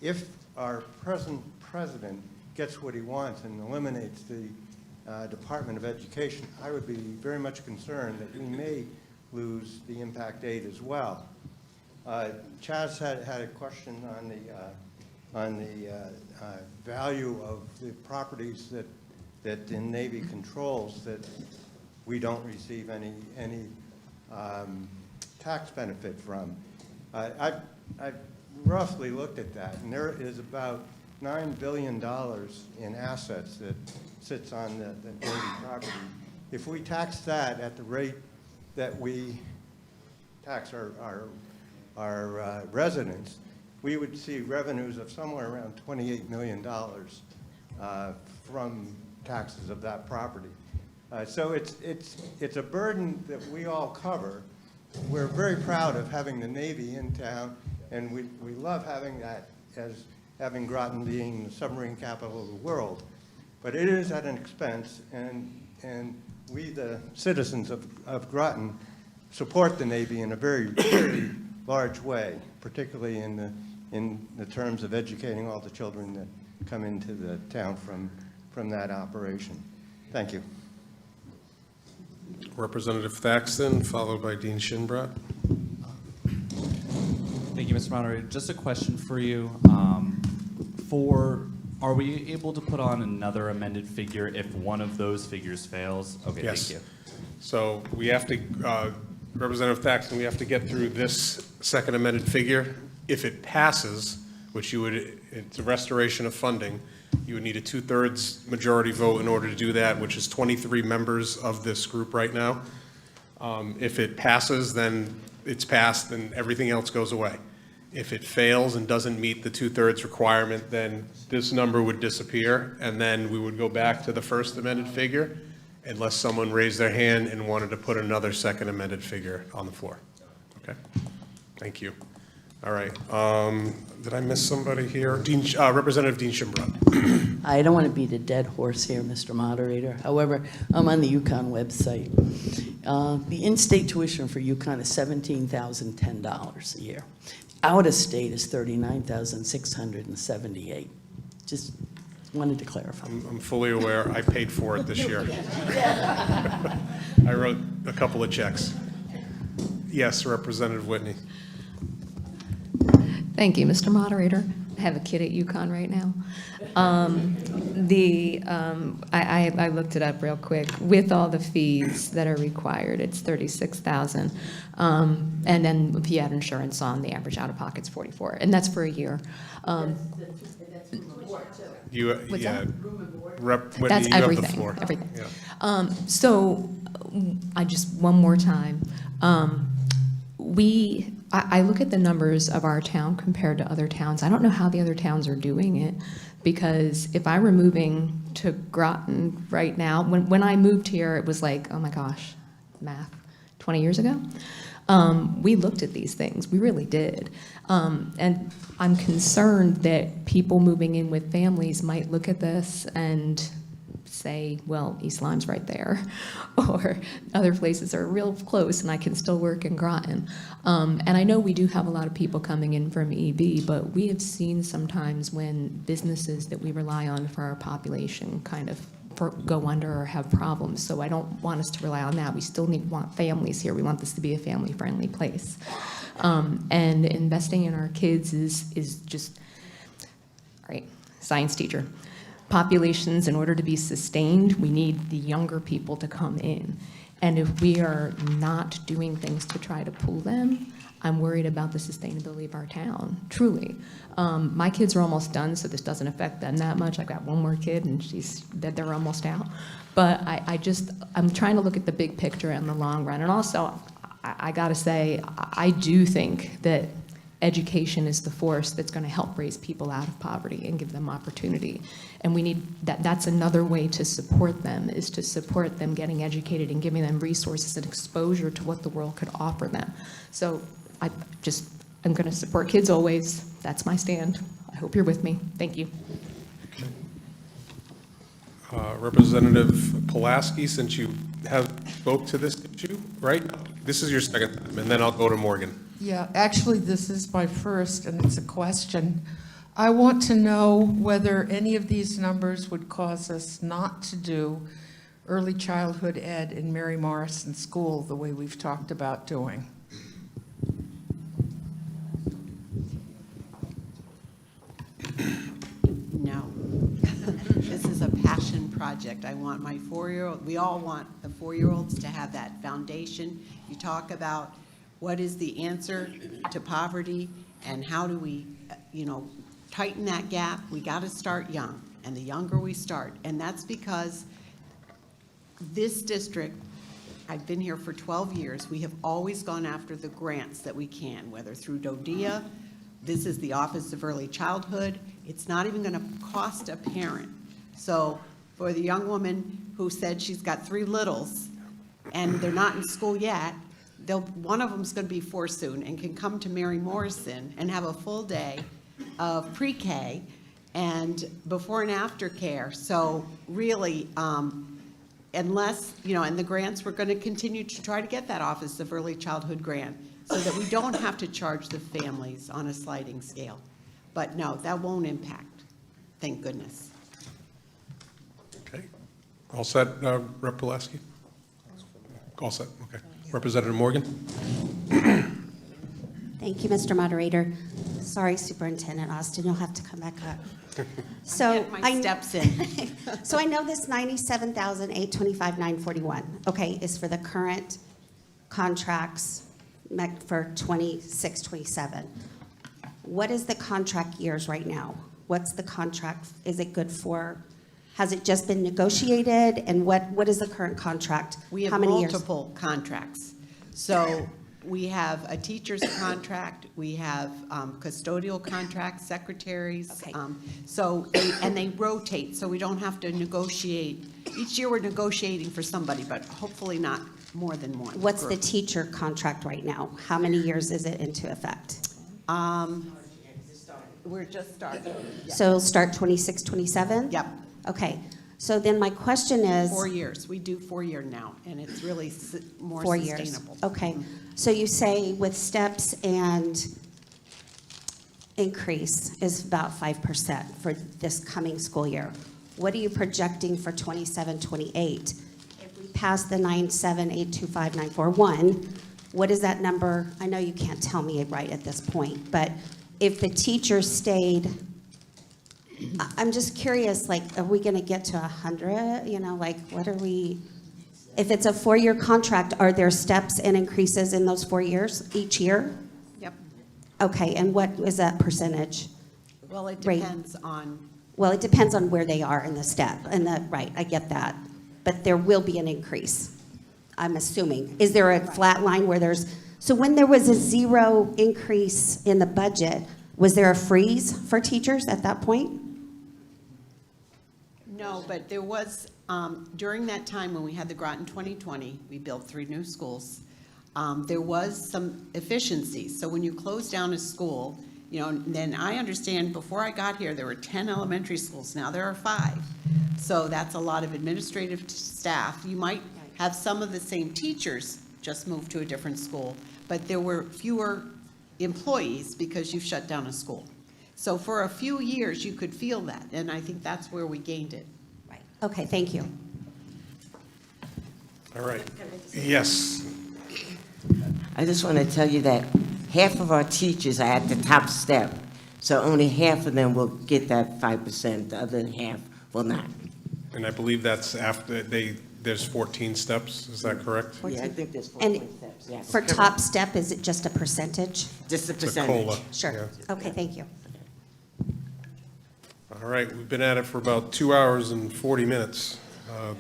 [SPEAKER 8] if our present president gets what he wants and eliminates the Department of Education, I would be very much concerned that we may lose the impact aid as well. Chaz had a question on the value of the properties that the Navy controls that we don't receive any tax benefit from. I roughly looked at that, and there is about $9 billion in assets that sits on the Navy property. If we tax that at the rate that we tax our residents, we would see revenues of somewhere around $28 million from taxes of that property. So it's a burden that we all cover. We're very proud of having the Navy in town, and we love having that, as having Groton being the submarine capital of the world. But it is at an expense, and we, the citizens of Groton, support the Navy in a very, very large way, particularly in the terms of educating all the children that come into the town from that operation. Thank you.
[SPEAKER 1] Representative Thaxton, followed by Dean Shinbrad.
[SPEAKER 14] Thank you, Mr. Moderator. Just a question for you. Are we able to put on another amended figure if one of those figures fails? Okay,
[SPEAKER 1] Yes.
[SPEAKER 14] thank you.
[SPEAKER 1] So we have to, Representative Thaxton, we have to get through this second amended figure. If it passes, which it's a restoration of funding, you would need a 2/3 majority vote in order to do that, which is 23 members of this group right now. If it passes, then it's passed and everything else goes away. If it fails and doesn't meet the 2/3 requirement, then this number would disappear, and then we would go back to the first amended figure unless someone raised their hand and wanted to put another second amended figure on the floor. Okay? Thank you. All right. Did I miss somebody here? Representative Dean Shinbrad.
[SPEAKER 16] I don't want to beat a dead horse here, Mr. Moderator. However, I'm on the UConn website. The in-state tuition for UConn is $17,010 a year. Out of state is $39,678. Just wanted to clarify.
[SPEAKER 1] I'm fully aware. I paid for it this year. I wrote a couple of checks. Yes, Representative Whitney.
[SPEAKER 2] Thank you, Mr. Moderator. have a kid at UConn right now. I looked it up real quick. With all the fees that are required, it's $36,000. And then if you add insurance on, the average out-of-pocket's $44,000, and that's for a year. What's that?
[SPEAKER 1] Rep, Whitney,
[SPEAKER 2] That's
[SPEAKER 1] you have the
[SPEAKER 2] everything,
[SPEAKER 1] floor.
[SPEAKER 2] everything.
[SPEAKER 1] Yeah.
[SPEAKER 2] So, I just, one more time. I look at the numbers of our town compared to other towns. I don't know how the other towns are doing it, because if I were moving to Groton right now, when I moved here, it was like, oh my gosh, math, 20 years ago? We looked at these things, we really did. And I'm concerned that people moving in with families might look at this and say, well, East Lyme's right there, or other places are real close and I can still work in Groton. And I know we do have a lot of people coming in from EB, but we have seen sometimes when businesses that we rely on for our population kind of go under or have problems. So I don't want us to rely on that. We still want families here. We want this to be a family-friendly place. And investing in our kids is just, all right, science teacher. Populations, in order to be sustained, we need the younger people to come in. And if we are not doing things to try to pull them, I'm worried about the sustainability of our town, truly. My kids are almost done, so this doesn't affect them that much. I've got one more kid, and they're almost out. But I'm trying to look at the big picture in the long run. And also, I gotta say, I do think that education is the force that's going to help raise people out of poverty and give them opportunity. And we need that's another way to support them, is to support them getting educated and giving them resources and exposure to what the world could offer them. So I'm going to support kids always. That's my stand. I hope you're with me. Thank you.
[SPEAKER 1] Representative Pulaski, since you have spoke to this issue, right? This is your second time, and then I'll go to Morgan.
[SPEAKER 11] Yeah, actually, this is my first, and it's a question. I want to know whether any of these numbers would cause us not to do early childhood ed in Mary Morrison School the way we've talked about doing.
[SPEAKER 12] No. This is a passion project. I want my 4-year-old, we all want the 4-year-olds to have that foundation. You talk about what is the answer to poverty and how do we, tighten that gap. We got to start young, and the younger we start. And that's because this district, I've been here for 12 years, we have always gone after the grants that we can, whether through DODEA, this is the Office of Early Childhood. It's not even going to cost a parent. So for the young woman who said she's got 3 littles and they're not in school yet, one of them is going to be 4 soon and can come to Mary Morrison and have a full day of pre-K and before and after care. So really, unless, and the grants, we're going to continue to try to get that Office of Early Childhood grant so that we don't have to charge the families on a sliding scale. But no, that won't impact, thank goodness.
[SPEAKER 1] Okay. All set, Rep. Pulaski? All set, okay. Representative Morgan?
[SPEAKER 17] Thank you, Mr. Moderator. Sorry, Superintendent Austin, you'll have to come back up. So
[SPEAKER 12] Get my steps in.
[SPEAKER 17] So I know this $97,825,941, okay, is for the current contracts for 26, 27. What is the contract years right now? What's the contract? Is it good for? Has it just been negotiated? And what is the current contract?
[SPEAKER 12] We have
[SPEAKER 17] How many
[SPEAKER 12] multiple contracts. So we have a teacher's contract, we have custodial contracts, secretaries.
[SPEAKER 17] Okay.
[SPEAKER 12] And they rotate, so we don't have to negotiate. Each year we're negotiating for somebody, but hopefully not more than one.
[SPEAKER 17] What's
[SPEAKER 12] group.
[SPEAKER 17] the teacher contract right now? How many years is it into effect?
[SPEAKER 12] We're just starting. Yeah.
[SPEAKER 17] So it'll start 26, 27?
[SPEAKER 12] Yep.
[SPEAKER 17] Okay, so then my question is.
[SPEAKER 12] 4 years. We do 4 year now, and it's really more
[SPEAKER 17] 4
[SPEAKER 12] sustainable.
[SPEAKER 17] years. Okay, so you say with steps and increase is about 5% for this coming school year. What are you projecting for 27, 28? If we pass the 97,825,941, what is that number? I know you can't tell me right at this point, but if the teacher stayed I'm just curious, like, are we gonna get to 100? You know, like, what are we, if it's a 4-year contract, are there steps and increases in those 4 years, each year?
[SPEAKER 12] Yep.
[SPEAKER 17] Okay, and what is that percentage?
[SPEAKER 12] Well, it
[SPEAKER 17] Right.
[SPEAKER 12] depends on,
[SPEAKER 17] Well, it depends on where they are in the step, right, I get that. But there will be an increase, I'm assuming. Is there a flat line where so when there was a 0 increase in the budget, was there a freeze for teachers at that point?
[SPEAKER 12] no, but there was, during that time when we had the Groton 2020, we built 3 new schools. There was some efficiencies. So when you close down a school, you know, then I understand before I got here, there were 10 elementary schools. Now there are 5. So that's a lot of administrative staff. You might have some of the same teachers just move to a different school, but there were fewer employees because you've shut down a school. So for a few years, you could feel that, and I think that's where we gained it.
[SPEAKER 17] Right. Okay, thank you.
[SPEAKER 1] All right. Yes.
[SPEAKER 10] I just want to tell you that half of our teachers are at the top step, so only half of them will get that 5%, the other half will not.
[SPEAKER 1] And I believe that's after there's 14 steps, is that correct?
[SPEAKER 10] Yeah, I think there's
[SPEAKER 17] And
[SPEAKER 10] 14 steps, yes.
[SPEAKER 17] for top step, is it just a percentage?
[SPEAKER 10] Just a
[SPEAKER 1] It's a
[SPEAKER 10] percentage.
[SPEAKER 1] COLA.
[SPEAKER 17] Sure,
[SPEAKER 1] Yeah.
[SPEAKER 17] okay, thank you.
[SPEAKER 1] All right, we've been at it for about 2 hours and 40 minutes.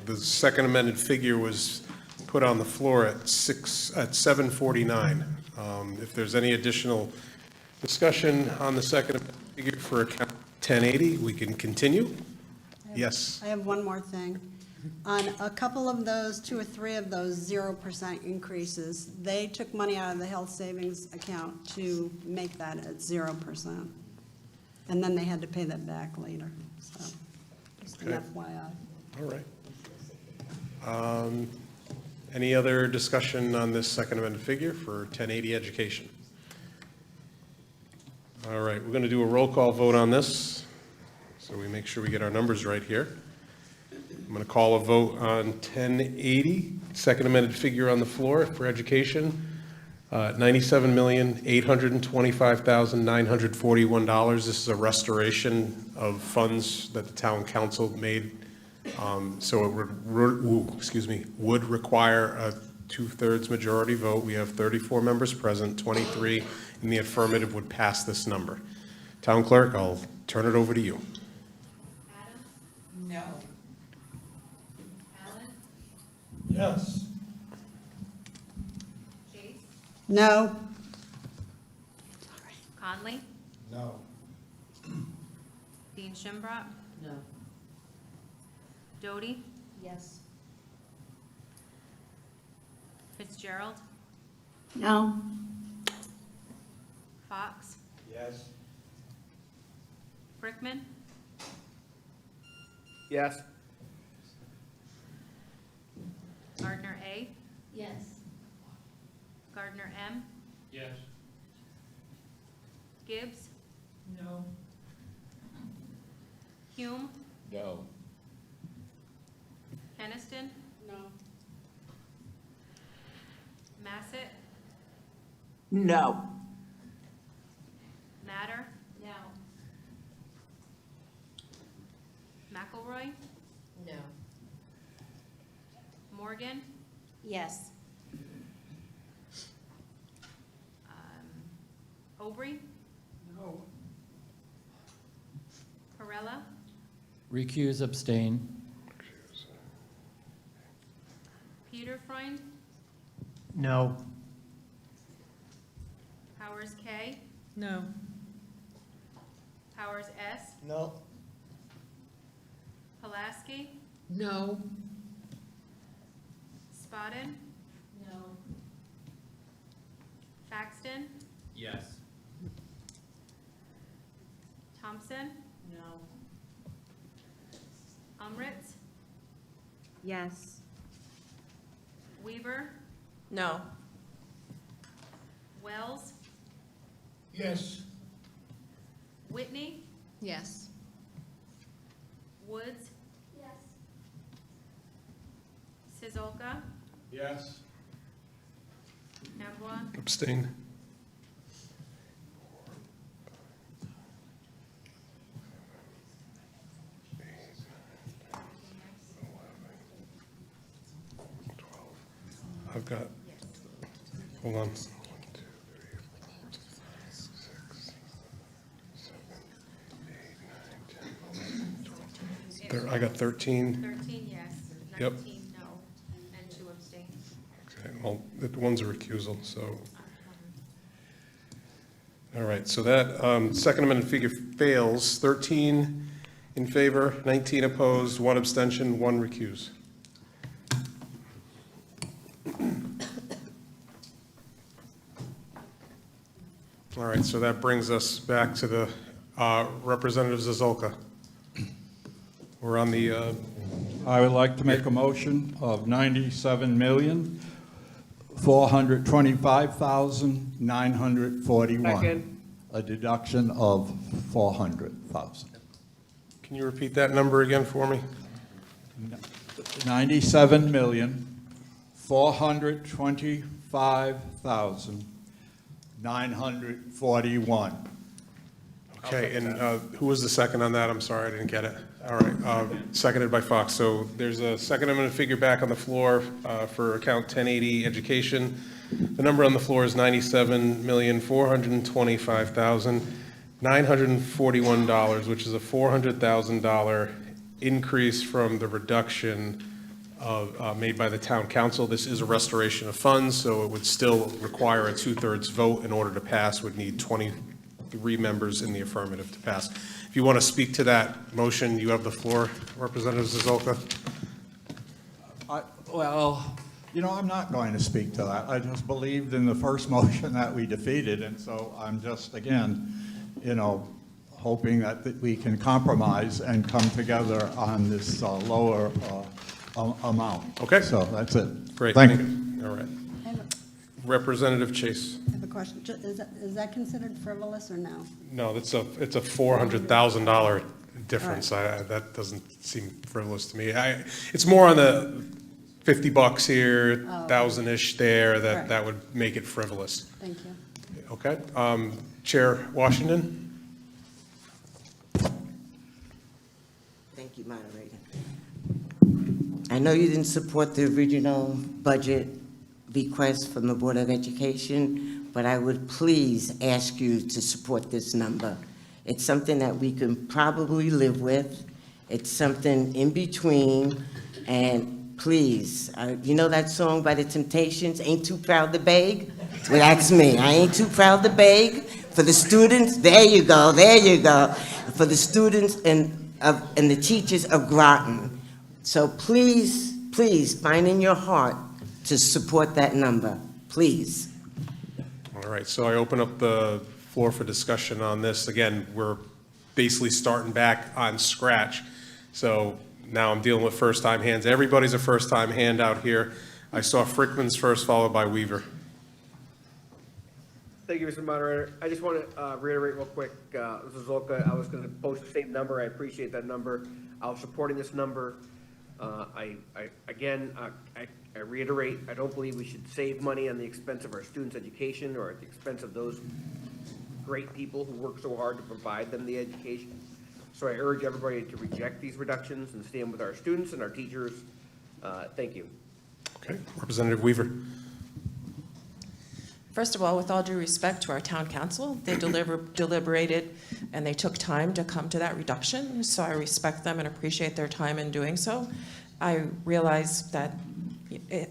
[SPEAKER 1] The second amended figure was put on the floor at 7:49. If there's any additional discussion on the second amended figure for account 1080, we can continue. Yes.
[SPEAKER 6] I have one more thing. On a couple of those, 2 or 3 of those 0% increases, they took money out of the health savings account to make that at 0%. And then they had to pay that back later, so just an
[SPEAKER 1] Okay.
[SPEAKER 6] FYI.
[SPEAKER 1] All right. Any other discussion on this second amended figure for 1080 education? All right, we're going to do a roll call vote on this, so we make sure we get our numbers right here. I'm going to call a vote on 1080, second amended figure on the floor for education, $97,825,941. This is a restoration of funds that the town council made. So it would require a 2/3 majority vote. We have 34 members present, 23 in the affirmative would pass this number. Town clerk, I'll turn it over to you.
[SPEAKER 12] No.
[SPEAKER 18] Yes.
[SPEAKER 6] No.
[SPEAKER 13] Conley?
[SPEAKER 18] No.
[SPEAKER 13] Dean Shimbrock?
[SPEAKER 16] No.
[SPEAKER 13] Doty?
[SPEAKER 2] Yes.
[SPEAKER 13] Fitzgerald?
[SPEAKER 12] No.
[SPEAKER 13] Fox?
[SPEAKER 18] Yes.
[SPEAKER 13] Brickman?
[SPEAKER 5] Yes.
[SPEAKER 13] Gardner A?
[SPEAKER 2] Yes.
[SPEAKER 13] Gardner M?
[SPEAKER 18] Yes.
[SPEAKER 13] Gibbs?
[SPEAKER 16] No.
[SPEAKER 13] Hume?
[SPEAKER 18] No.
[SPEAKER 13] Keniston?
[SPEAKER 6] No.
[SPEAKER 13] Massett?
[SPEAKER 10] No.
[SPEAKER 13] Matter?
[SPEAKER 2] No.
[SPEAKER 13] McElroy?
[SPEAKER 2] No.
[SPEAKER 13] Morgan?
[SPEAKER 17] Yes.
[SPEAKER 13] Aubrey?
[SPEAKER 21] No.
[SPEAKER 13] Perella?
[SPEAKER 19] Recuse, abstain.
[SPEAKER 13] Peter Freund?
[SPEAKER 19] No.
[SPEAKER 13] Powers K?
[SPEAKER 16] No.
[SPEAKER 13] Powers S?
[SPEAKER 4] No.
[SPEAKER 13] Pulaski?
[SPEAKER 16] No.
[SPEAKER 13] Spotted?
[SPEAKER 2] No.
[SPEAKER 13] Thaxton?
[SPEAKER 14] Yes.
[SPEAKER 13] Thompson?
[SPEAKER 2] No.
[SPEAKER 13] Umritz?
[SPEAKER 2] Yes.
[SPEAKER 13] Weaver?
[SPEAKER 9] No.
[SPEAKER 13] Wells?
[SPEAKER 18] Yes.
[SPEAKER 13] Whitney?
[SPEAKER 2] Yes.
[SPEAKER 13] Woods? Sizolka?
[SPEAKER 18] Yes.
[SPEAKER 13] Amboise?
[SPEAKER 1] Abstain. I've got, hold on. 1, 2, 3, 4, 5, 6, 7, 8, 9, 10, 11, 12. I got 13.
[SPEAKER 13] 13 yes,
[SPEAKER 1] Yep.
[SPEAKER 13] 19 no, and 2 abstain.
[SPEAKER 1] Okay, well, the one's a recusal, so. All right, so that second amendment figure fails. 13 in favor, 19 opposed, 1 abstention, 1 recuse. All right, so that brings us back to the Representative Zazulka. We're on the...
[SPEAKER 7] I would like to make a motion of $97,425,941.
[SPEAKER 5] Second.
[SPEAKER 7] A deduction of $400,000.
[SPEAKER 1] Can you repeat that number again for me?
[SPEAKER 7] $97,425,941.
[SPEAKER 1] Okay, and who was the second on that? I'm sorry, I didn't get it. All right, seconded by Fox. So there's a second amendment figure back on the floor for account 1080 education. The number on the floor is $97,425,941, which is a $400,000 increase from the reduction made by the town council. This is a restoration of funds, so it would still require a 2/3 vote in order to pass, would need 23 members in the affirmative to pass. If you want to speak to that motion, you have the floor, Representative Zazulka.
[SPEAKER 7] Well, you know, I'm not going to speak to that. I just believed in the first motion that we defeated, and so I'm just, again, you know, hoping that we can compromise and come together on this lower amount.
[SPEAKER 1] Okay.
[SPEAKER 7] So that's it.
[SPEAKER 1] Great.
[SPEAKER 7] Thank you.
[SPEAKER 1] All right. Representative Chase.
[SPEAKER 6] I have a question. Is that considered frivolous or no?
[SPEAKER 1] No, it's a $400,000 difference. That doesn't seem frivolous to me. It's more on the $50 here, 1,000-ish there, that would make it frivolous.
[SPEAKER 6] Thank you.
[SPEAKER 1] Okay. Chair Washington?
[SPEAKER 10] Thank you, moderator. I know you didn't support the original budget request from the Board of Education, but I would please ask you to support this number. It's something that we can probably live with. It's something in between, and please, you know that song by the Temptations, Ain't Too Proud to Beg? Well, that's me. I ain't too proud to beg. For the students, there you go, there you go. For the students and the teachers of Groton. So please, please, find in your heart to support that number, please.
[SPEAKER 1] All right, so I open up the floor for discussion on this. Again, we're basically starting back on scratch. So now I'm dealing with first-time hands. Everybody's a first-time hand out here. I saw Frickman's first, followed by Weaver.
[SPEAKER 5] Thank you, Mr. Moderator. I just want to reiterate real quick, Mrs. Zolka, I was going to post the same number. I appreciate that number. I was supporting this number. I reiterate, I don't believe we should save money on the expense of our students' education or at the expense of those great people who work so hard to provide them the education. So I urge everybody to reject these reductions and stand with our students and our teachers. Thank you.
[SPEAKER 1] Okay, Representative Weaver.
[SPEAKER 9] First of all, with all due respect to our town council, they deliberated and they took time to come to that reduction, so I respect them and appreciate their time in doing so. I realize that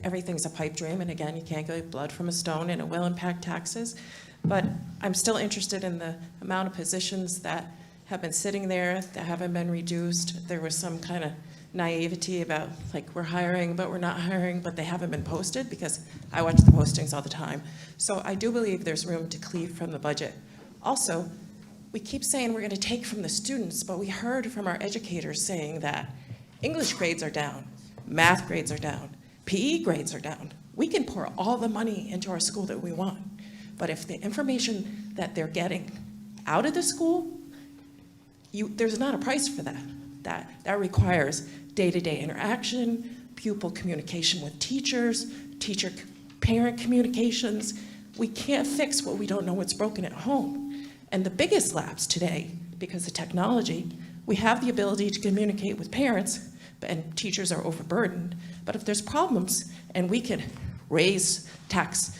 [SPEAKER 9] everything's a pipe dream, and again, you can't get blood from a stone, and it will impact taxes, but I'm still interested in the amount of positions that have been sitting there that haven't been reduced. There was some kind of naivety about, like, we're hiring, but we're not hiring, but they haven't been posted, because I watch the postings all the time. So I do believe there's room to cleave from the budget. Also, we keep saying we're going to take from the students, but we heard from our educators saying that English grades are down, math grades are down, PE grades are down. We can pour all the money into our school that we want, but if the information that they're getting out of the school, there's not a price for that. That requires day-to-day interaction, pupil communication with teachers, teacher-parent communications. We can't fix what we don't know what's broken at home. And the biggest lapse today, because of technology, we have the ability to communicate with parents, and teachers are overburdened. But if there's problems and we can raise tax,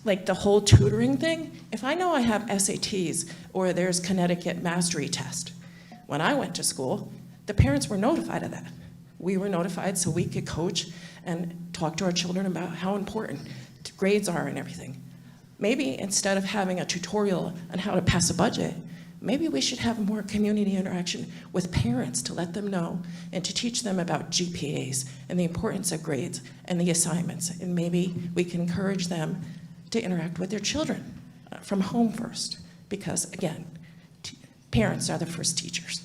[SPEAKER 9] like the whole tutoring thing. If I know I have SATs or there's Connecticut mastery test, when I went to school, the parents were notified of that. We were notified so we could coach and talk to our children about how important grades are and everything. Maybe instead of having a tutorial on how to pass a budget, maybe we should have more community interaction with parents to let them know and to teach them about GPAs and the importance of grades and the assignments. And maybe we can encourage them to interact with their children from home first. Because again, parents are the first teachers.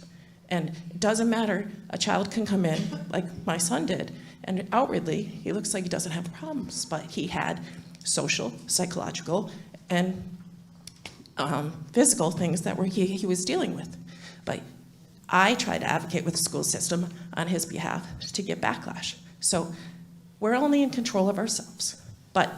[SPEAKER 9] And it doesn't matter, a child can come in like my son did, and outwardly, he looks like he doesn't have problems, but he had social, psychological, and physical things that he was dealing with. But I tried to advocate with the school system on his behalf to get backlash. So we're only in control of ourselves. But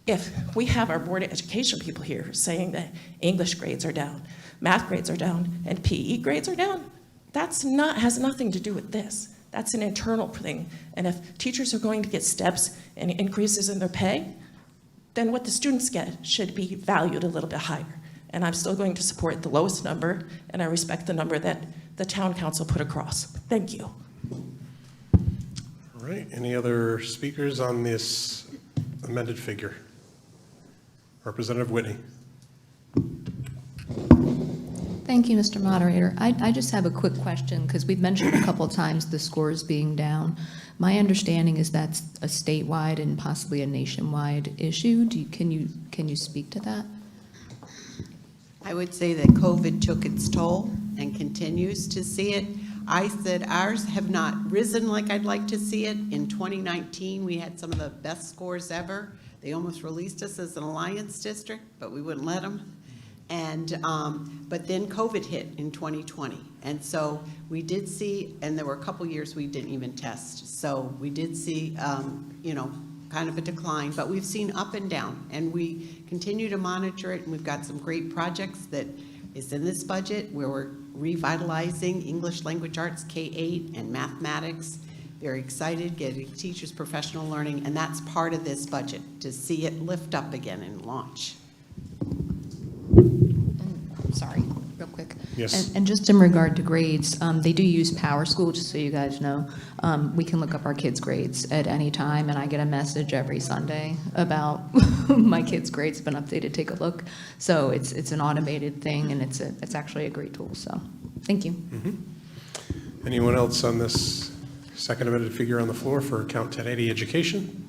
[SPEAKER 9] if we have our Board of Education people here saying that English grades are down, math grades are down, and PE grades are down, has nothing to do with this. That's an internal thing. And if teachers are going to get steps and increases in their pay, then what the students get should be valued a little bit higher. And I'm still going to support the lowest number, and I respect the number that the town council put across. Thank you.
[SPEAKER 1] All right, any other speakers on this amended figure? Representative Whitney.
[SPEAKER 2] Thank you, Mr. Moderator. I just have a quick question, because we've mentioned a couple times the scores being down. My understanding is that's a statewide and possibly a nationwide issue. Can you speak to that?
[SPEAKER 12] I would say that COVID took its toll and continues to see it. I said ours have not risen like I'd like to see it. In 2019, we had some of the best scores ever. They almost released us as an alliance district, but we wouldn't let them. And but then COVID hit in 2020, and so we did see, and there were a couple years we didn't even test. So we did see, kind of a decline, but we've seen up and down, and we continue to monitor it. And we've got some great projects that is in this budget where we're revitalizing English language arts K-8 and mathematics. Very excited, getting teachers professional learning, and that's part of this budget, to see it lift up again and launch.
[SPEAKER 2] Sorry, real quick.
[SPEAKER 1] Yes.
[SPEAKER 2] And just in regard to grades, they do use Power School, just so you guys know. We can look up our kids' grades at any time, and I get a message every Sunday about my kids' grades have been updated, take a look. So it's an automated thing, and it's actually a great tool, so thank you.
[SPEAKER 1] Anyone else on this second amended figure on the floor for account 1080 education?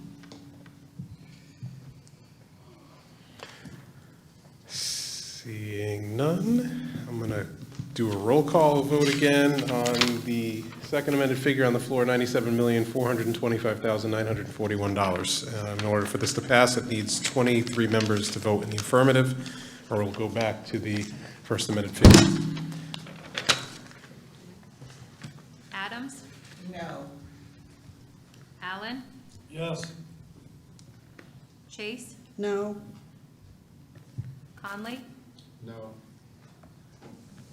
[SPEAKER 1] Seeing none, I'm going to do a roll call vote again on the second amended figure on the floor, $97,425,941. In order for this to pass, it needs 23 members to vote in the affirmative, or we'll go back to the first amended figure.
[SPEAKER 13] Adams?
[SPEAKER 12] No.
[SPEAKER 13] Allen?
[SPEAKER 18] Yes.
[SPEAKER 13] Chase?
[SPEAKER 6] No.
[SPEAKER 13] Conley?
[SPEAKER 8] No.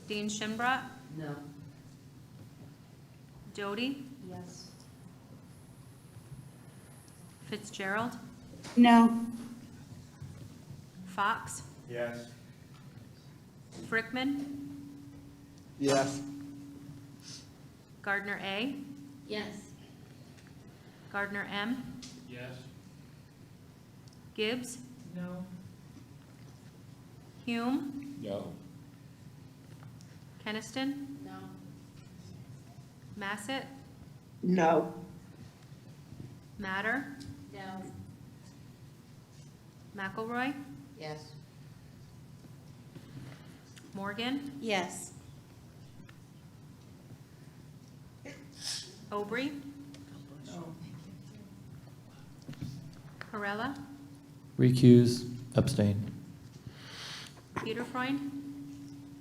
[SPEAKER 13] Dean Shinbrot?
[SPEAKER 12] No.
[SPEAKER 13] Doty?
[SPEAKER 17] Yes.
[SPEAKER 13] Fitzgerald?
[SPEAKER 17] No.
[SPEAKER 13] Fox?
[SPEAKER 8] Yes.
[SPEAKER 13] Frickman?
[SPEAKER 8] Yes.
[SPEAKER 13] Gardner A?
[SPEAKER 17] Yes.
[SPEAKER 13] Gardner M?
[SPEAKER 18] Yes.
[SPEAKER 13] Gibbs?
[SPEAKER 11] No.
[SPEAKER 13] Hume?
[SPEAKER 8] No.
[SPEAKER 13] Keniston?
[SPEAKER 17] No.
[SPEAKER 13] Massett?
[SPEAKER 12] No.
[SPEAKER 13] Matter?
[SPEAKER 17] No.
[SPEAKER 13] McElroy?
[SPEAKER 17] Yes.
[SPEAKER 13] Morgan?
[SPEAKER 17] Yes.
[SPEAKER 13] Aubrey? Corella?
[SPEAKER 19] Recuse, abstain.
[SPEAKER 13] Peter Freund?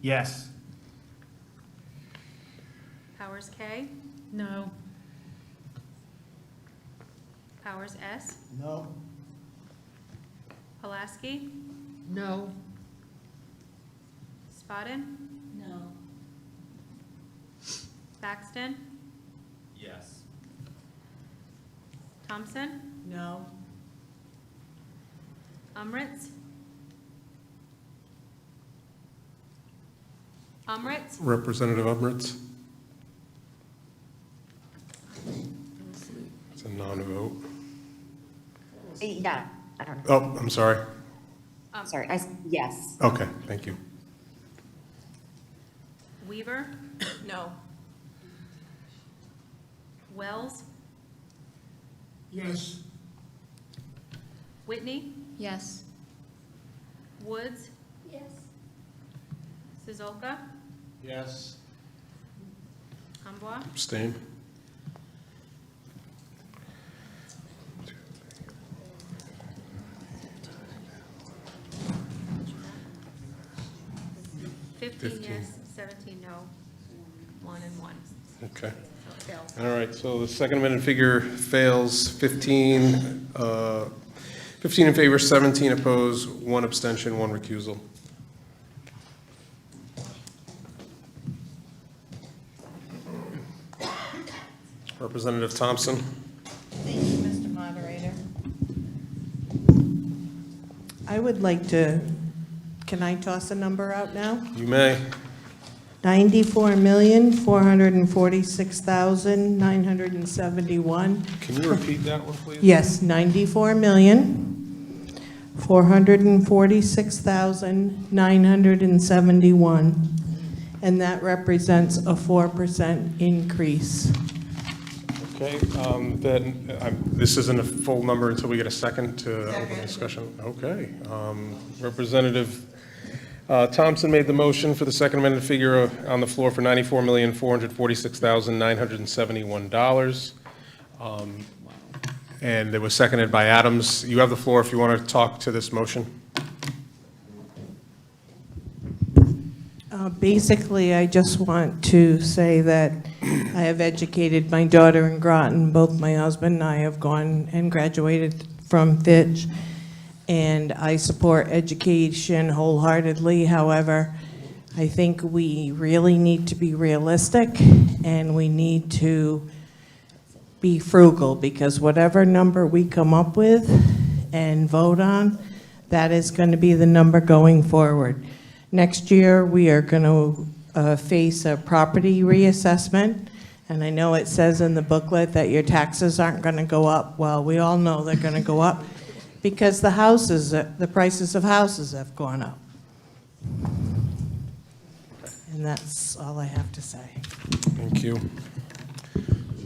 [SPEAKER 18] Yes.
[SPEAKER 13] Powers K?
[SPEAKER 11] No.
[SPEAKER 13] Powers S?
[SPEAKER 8] No.
[SPEAKER 13] Pulaski?
[SPEAKER 11] No.
[SPEAKER 13] Spotted?
[SPEAKER 17] No.
[SPEAKER 13] Baxton?
[SPEAKER 14] Yes.
[SPEAKER 13] Thompson?
[SPEAKER 12] No.
[SPEAKER 13] Umritz? Umritz?
[SPEAKER 1] Representative Umritz? It's a non-vote.
[SPEAKER 15] Yeah, I don't know.
[SPEAKER 1] Oh, I'm sorry.
[SPEAKER 15] Sorry, yes.
[SPEAKER 1] Okay, thank you.
[SPEAKER 13] Weaver? No. Wells?
[SPEAKER 18] Yes.
[SPEAKER 13] Whitney?
[SPEAKER 2] Yes.
[SPEAKER 13] Woods?
[SPEAKER 15] Yes.
[SPEAKER 13] Sizolka?
[SPEAKER 7] Yes.
[SPEAKER 13] Amboise?
[SPEAKER 1] Abstain.
[SPEAKER 13] Fifteen yes, 17 no, 1 and 1.
[SPEAKER 1] Okay.
[SPEAKER 13] So it fails.
[SPEAKER 1] All right, so the second amended figure fails, 15 in favor, 17 opposed, 1 abstention, 1 recusal. Representative Thompson?
[SPEAKER 20] Thank you, Mr. Moderator. I would like to, can I toss a number out now?
[SPEAKER 1] You may.
[SPEAKER 20] 94,446,971.
[SPEAKER 1] Can you repeat that one, please?
[SPEAKER 20] Yes, 94,446,971. And that represents a 4% increase.
[SPEAKER 1] Okay, then, this isn't a full number until we get a second to open discussion. Okay. Representative Thompson made the motion for the second amended figure on the floor for $94,446,971. And it was seconded by Adams. You have the floor if you want to talk to this motion.
[SPEAKER 20] Basically, I just want to say that I have educated my daughter in Groton. Both my husband and I have gone and graduated from Fitch, and I support education wholeheartedly. However, I think we really need to be realistic, and we need to be frugal, because whatever number we come up with and vote on, that is going to be the number going forward. Next year, we are going to face a property reassessment, and I know it says in the booklet that your taxes aren't going to go up. Well, we all know they're going to go up because the prices of houses have gone up. And that's all I have to say.
[SPEAKER 1] Thank you.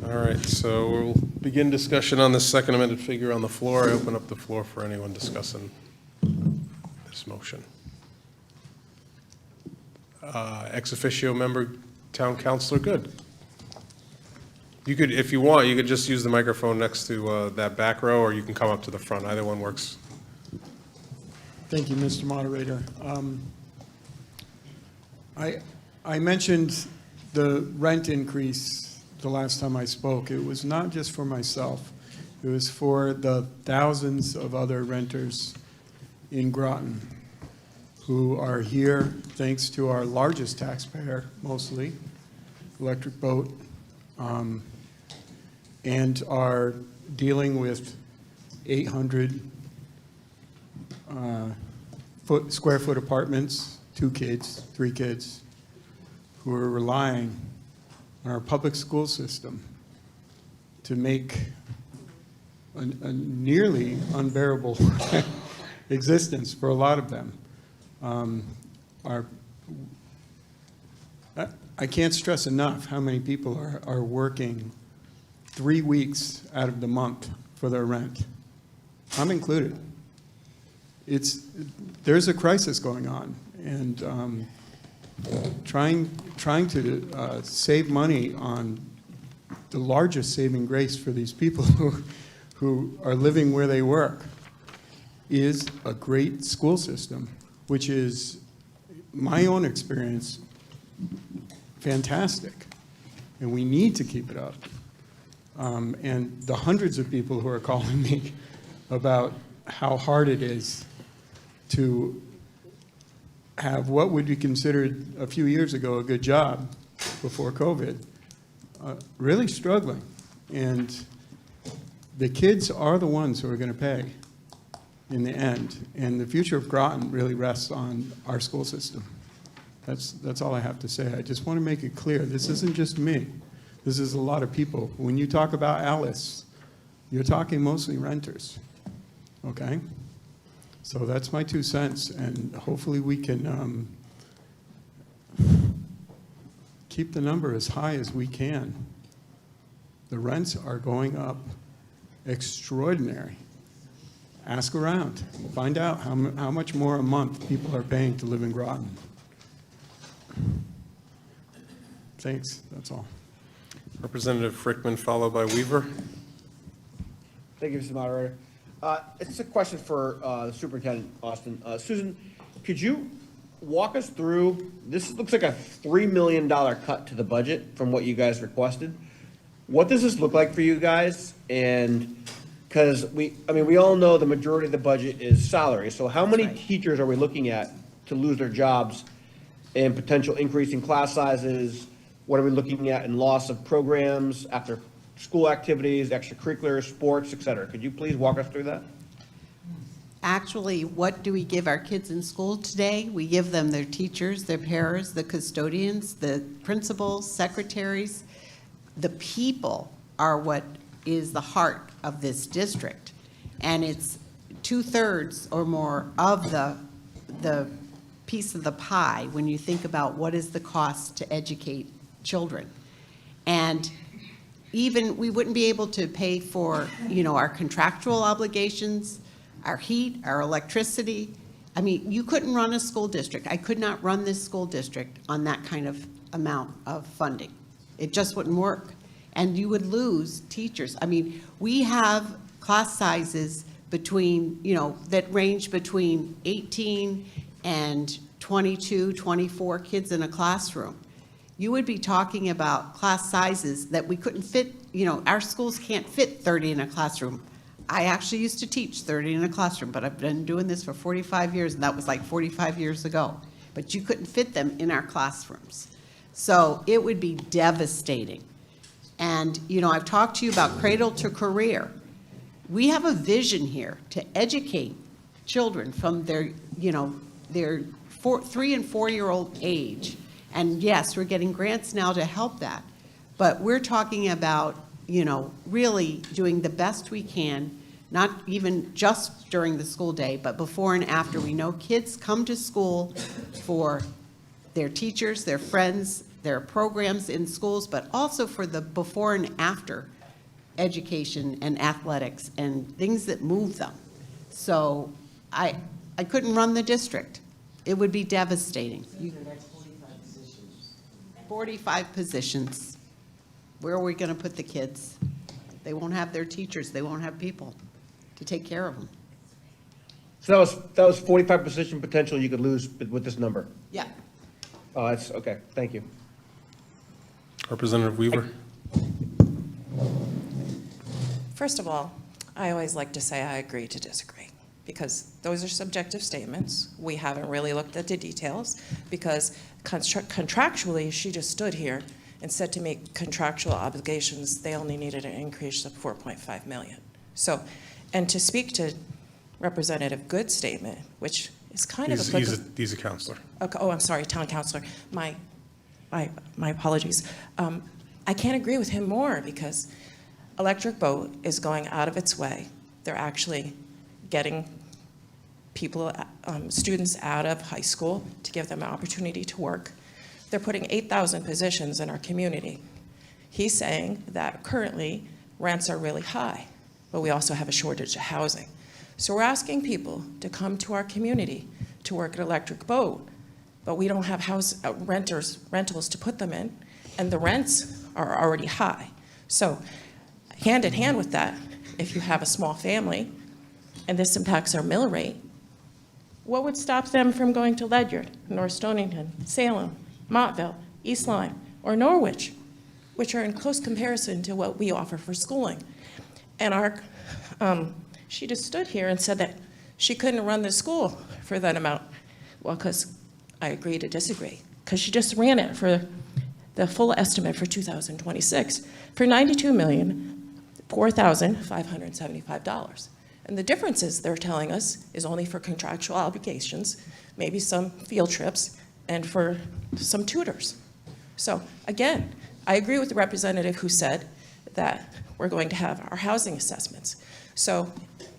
[SPEAKER 1] All right, so we'll begin discussion on the second amended figure on the floor. I open up the floor for anyone discussing this motion. Ex officio member, town councilor, good. You could, if you want, you could just use the microphone next to that back row, or you can come up to the front. Either one works.
[SPEAKER 23] Thank you, Mr. Moderator. I mentioned the rent increase the last time I spoke. It was not just for myself. It was for the thousands of other renters in Groton who are here thanks to our largest taxpayer, mostly, Electric Boat, and are dealing with 800 square foot apartments, 2 kids, 3 kids, who are relying on our public school system to make a nearly unbearable existence for a lot of them. I can't stress enough how many people are working 3 weeks out of the month for their rent. I'm included. There's a crisis going on, and trying to save money on the largest saving grace for these people who are living where they work is a great school system, which is, my own experience, fantastic. And we need to keep it up. And the hundreds of people who are calling me about how hard it is to have what would be considered a few years ago a good job before COVID, really struggling. And the kids are the ones who are going to pay in the end. And the future of Groton really rests on our school system. That's all I have to say. I just want to make it clear, this isn't just me. This is a lot of people. When you talk about Alice, you're talking mostly renters, okay? So that's my 2 cents, and hopefully we can keep the number as high as we can. The rents are going up extraordinary. Ask around. Find out how much more a month people are paying to live in Groton. Thanks, that's all.
[SPEAKER 1] Representative Frickman, followed by Weaver.
[SPEAKER 5] Thank you, Mr. Moderator. It's a question for the Superintendent, Austin. Susan, could you walk us through, this looks like a $3 million cut to the budget from what you guys requested. What does this look like for you guys? And because we all know the majority of the budget is salary. So how many teachers are we looking at to lose their jobs and potential increase in class sizes? What are we looking at in loss of programs, after school activities, extracurriculars, sports, et cetera? Could you please walk us through that?
[SPEAKER 12] Actually, what do we give our kids in school today? We give them their teachers, their paras, the custodians, the principals, secretaries. The people are what is the heart of this district. And it's 2/3 or more of the piece of the pie when you think about what is the cost to educate children. And even, we wouldn't be able to pay for, our contractual obligations, our heat, our electricity. I mean, you couldn't run a school district. I could not run this school district on that kind of amount of funding. It just wouldn't work. And you would lose teachers. I mean, we have class sizes between, that range between 18 and 22, 24 kids in a classroom. You would be talking about class sizes that we couldn't fit, our schools can't fit 30 in a classroom. I actually used to teach 30 in a classroom, but I've been doing this for 45 years, and that was like 45 years ago. But you couldn't fit them in our classrooms. So it would be devastating. And, I've talked to you about cradle to career. We have a vision here to educate children from their 3 and 4-year-old age. And yes, we're getting grants now to help that. But we're talking about, really doing the best we can, not even just during the school day, but before and after. We know kids come to school for their teachers, their friends, their programs in schools, but also for the before and after education and athletics and things that move them. So I couldn't run the district. It would be devastating. 45 positions. Where are we going to put the kids? They won't have their teachers. They won't have people to take care of them.
[SPEAKER 5] So that was 45 position potential you could lose with this number?
[SPEAKER 12] Yeah.
[SPEAKER 5] Oh, that's, okay, thank you.
[SPEAKER 1] Representative Weaver.
[SPEAKER 9] First of all, I always like to say I agree to disagree, because those are subjective statements. We haven't really looked at the details, because contractually, she just stood here and said to me contractual obligations, they only needed an increase of $4.5 million. So, and to speak to Representative Good's statement, which is kind of
[SPEAKER 1] He's a counselor.
[SPEAKER 9] Okay, oh, I'm sorry, town councilor. My apologies. I can't agree with him more, because Electric Boat is going out of its way. They're actually getting people, students out of high school to give them an opportunity to work. They're putting 8,000 positions in our community. He's saying that currently rents are really high, but we also have a shortage of housing. So we're asking people to come to our community to work at Electric Boat, but we don't have rentals to put them in, and the rents are already high. So hand in hand with that, if you have a small family, and this impacts our mill rate, what would stop them from going to Ledyard, North Stonington, Salem, Montville, East Lyme, or Norwich, which are in close comparison to what we offer for schooling? And she just stood here and said that she couldn't run the school for that amount. Well, because I agree to disagree, because she just ran it for the full estimate for 2026 for $92 million. $4,575. And the difference is, they're telling us, is only for contractual obligations, maybe some field trips, and for some tutors. So again, I agree with the representative who said that we're going to have our housing assessments. So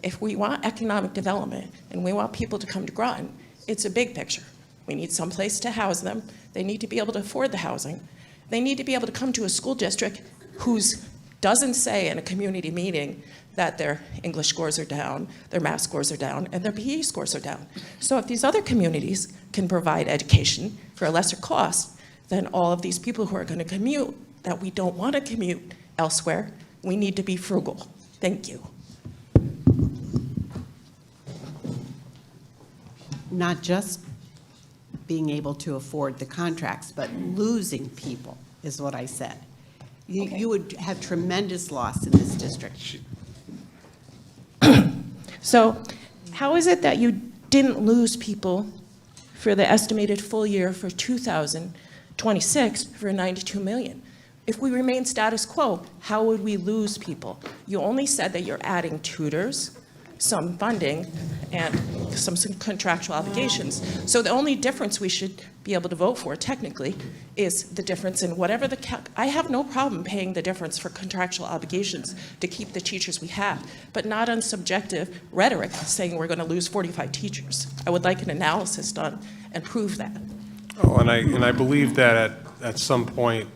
[SPEAKER 9] if we want economic development and we want people to come to Groton, it's a big picture. We need some place to house them. They need to be able to afford the housing. They need to be able to come to a school district whose doesn't say in a community meeting that their English scores are down, their math scores are down, and their PE scores are down. So if these other communities can provide education for a lesser cost, then all of these people who are going to commute, that we don't want to commute elsewhere, we need to be frugal. Thank you.
[SPEAKER 12] Not just being able to afford the contracts, but losing people is what I said. You would have tremendous loss in this district.
[SPEAKER 9] So how is it that you didn't lose people for the estimated full year for 2026 for 92 million? If we remain status quo, how would we lose people? You only said that you're adding tutors, some funding, and some contractual obligations. So the only difference we should be able to vote for technically is the difference in whatever I have no problem paying the difference for contractual obligations to keep the teachers we have, but not on subjective rhetoric saying we're going to lose 45 teachers. I would like an analysis done and prove that.
[SPEAKER 1] Oh, and I believe that at some point,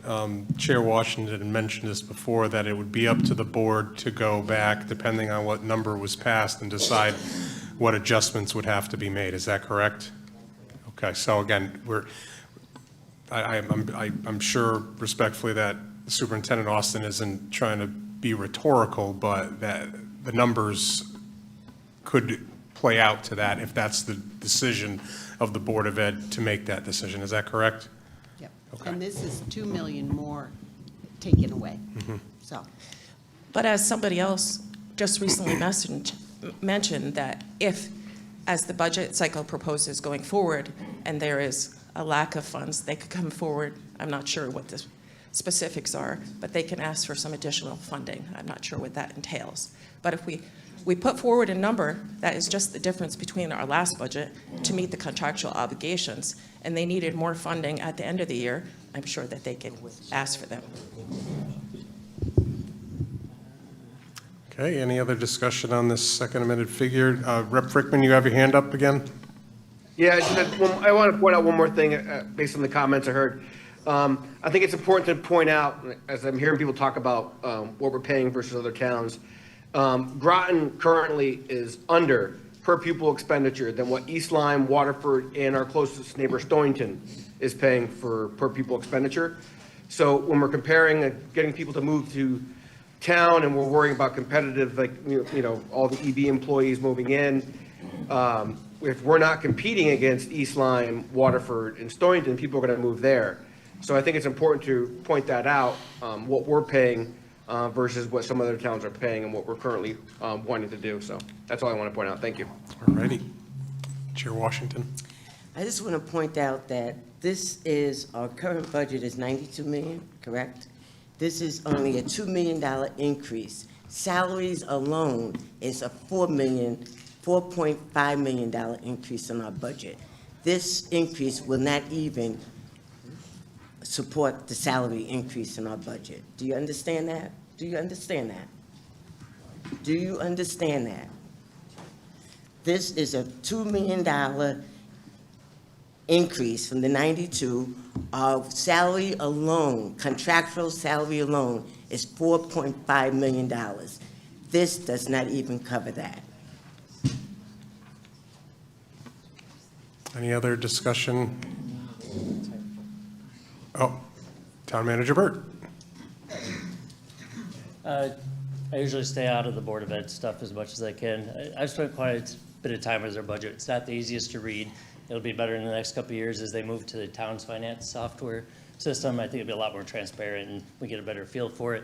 [SPEAKER 1] Chair Washington had mentioned this before, that it would be up to the board to go back, depending on what number was passed, and decide what adjustments would have to be made. Is that correct? Okay, so again, I'm sure respectfully that Superintendent Austin isn't trying to be rhetorical, but that the numbers could play out to that if that's the decision of the Board of Ed to make that decision. Is that correct?
[SPEAKER 12] Yep. Okay. And this is 2 million more taken away.
[SPEAKER 1] Mm-hmm.
[SPEAKER 12] So,
[SPEAKER 9] but as somebody else just recently mentioned that if, as the budget cycle proposes going forward, and there is a lack of funds, they could come forward. I'm not sure what the specifics are, but they can ask for some additional funding. I'm not sure what that entails. But if we put forward a number that is just the difference between our last budget to meet the contractual obligations, and they needed more funding at the end of the year, I'm sure that they can ask for them.
[SPEAKER 1] Okay, any other discussion on this second amended figure? Rep. Frickman, you have your hand up again?
[SPEAKER 5] Yeah, I want to point out one more thing based on the comments I heard. I think it's important to point out, as I'm hearing people talk about what we're paying versus other towns, Groton currently is under per pupil expenditure than what East Lyme, Waterford, and our closest neighbor Stonington is paying for per pupil expenditure. So when we're comparing getting people to move to town and we're worrying about competitive, like, all the EB employees moving in, if we're not competing against East Lyme, Waterford, and Stonington, people are going to move there. So I think it's important to point that out, what we're paying versus what some other towns are paying and what we're currently wanting to do. So that's all I want to point out. Thank you.
[SPEAKER 1] All righty. Chair Washington.
[SPEAKER 10] I just want to point out that our current budget is 92 million, correct? This is only a $2 million increase. Salaries alone is a $4.5 million increase in our budget. This increase will not even support the salary increase in our budget. Do you understand that? Do you understand that? Do you understand that? This is a $2 million increase from the 92 of salary alone, contractual salary alone is $4.5 million. This does not even cover that.
[SPEAKER 1] Any other discussion? Oh, Town Manager Burt.
[SPEAKER 3] I usually stay out of the Board of Ed stuff as much as I can. I've spent quite a bit of time with their budget. It's not the easiest to read. It'll be better in the next couple of years as they move to the town's finance software system. I think it'll be a lot more transparent and we get a better feel for it.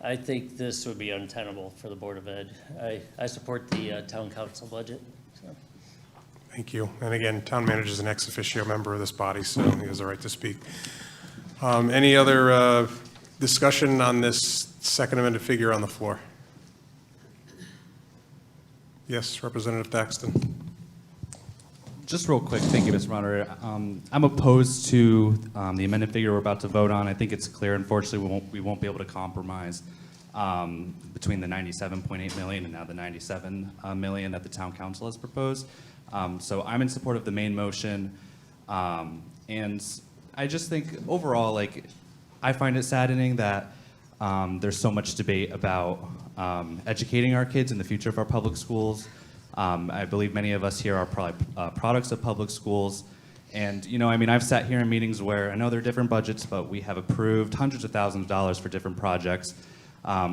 [SPEAKER 3] I think this would be untenable for the Board of Ed. I support the town council budget. So.
[SPEAKER 1] Thank you. And again, Town Manager is an ex officio member of this body, so he has the right to speak. Any other discussion on this second amended figure on the floor? Yes, Representative Thaxton.
[SPEAKER 14] Just real quick, thank you, Mr. Moderator. I'm opposed to the amended figure we're about to vote on. I think it's clear, unfortunately, we won't be able to compromise between the 97.8 million and now the 97 million that the town council has proposed. So I'm in support of the main motion. And I just think overall, like, I find it saddening that there's so much debate about educating our kids in the future of our public schools. I believe many of us here are probably products of public schools. And, you know, I mean, I've sat here in meetings where I know there are different budgets, but we have approved hundreds of thousands of dollars for different projects.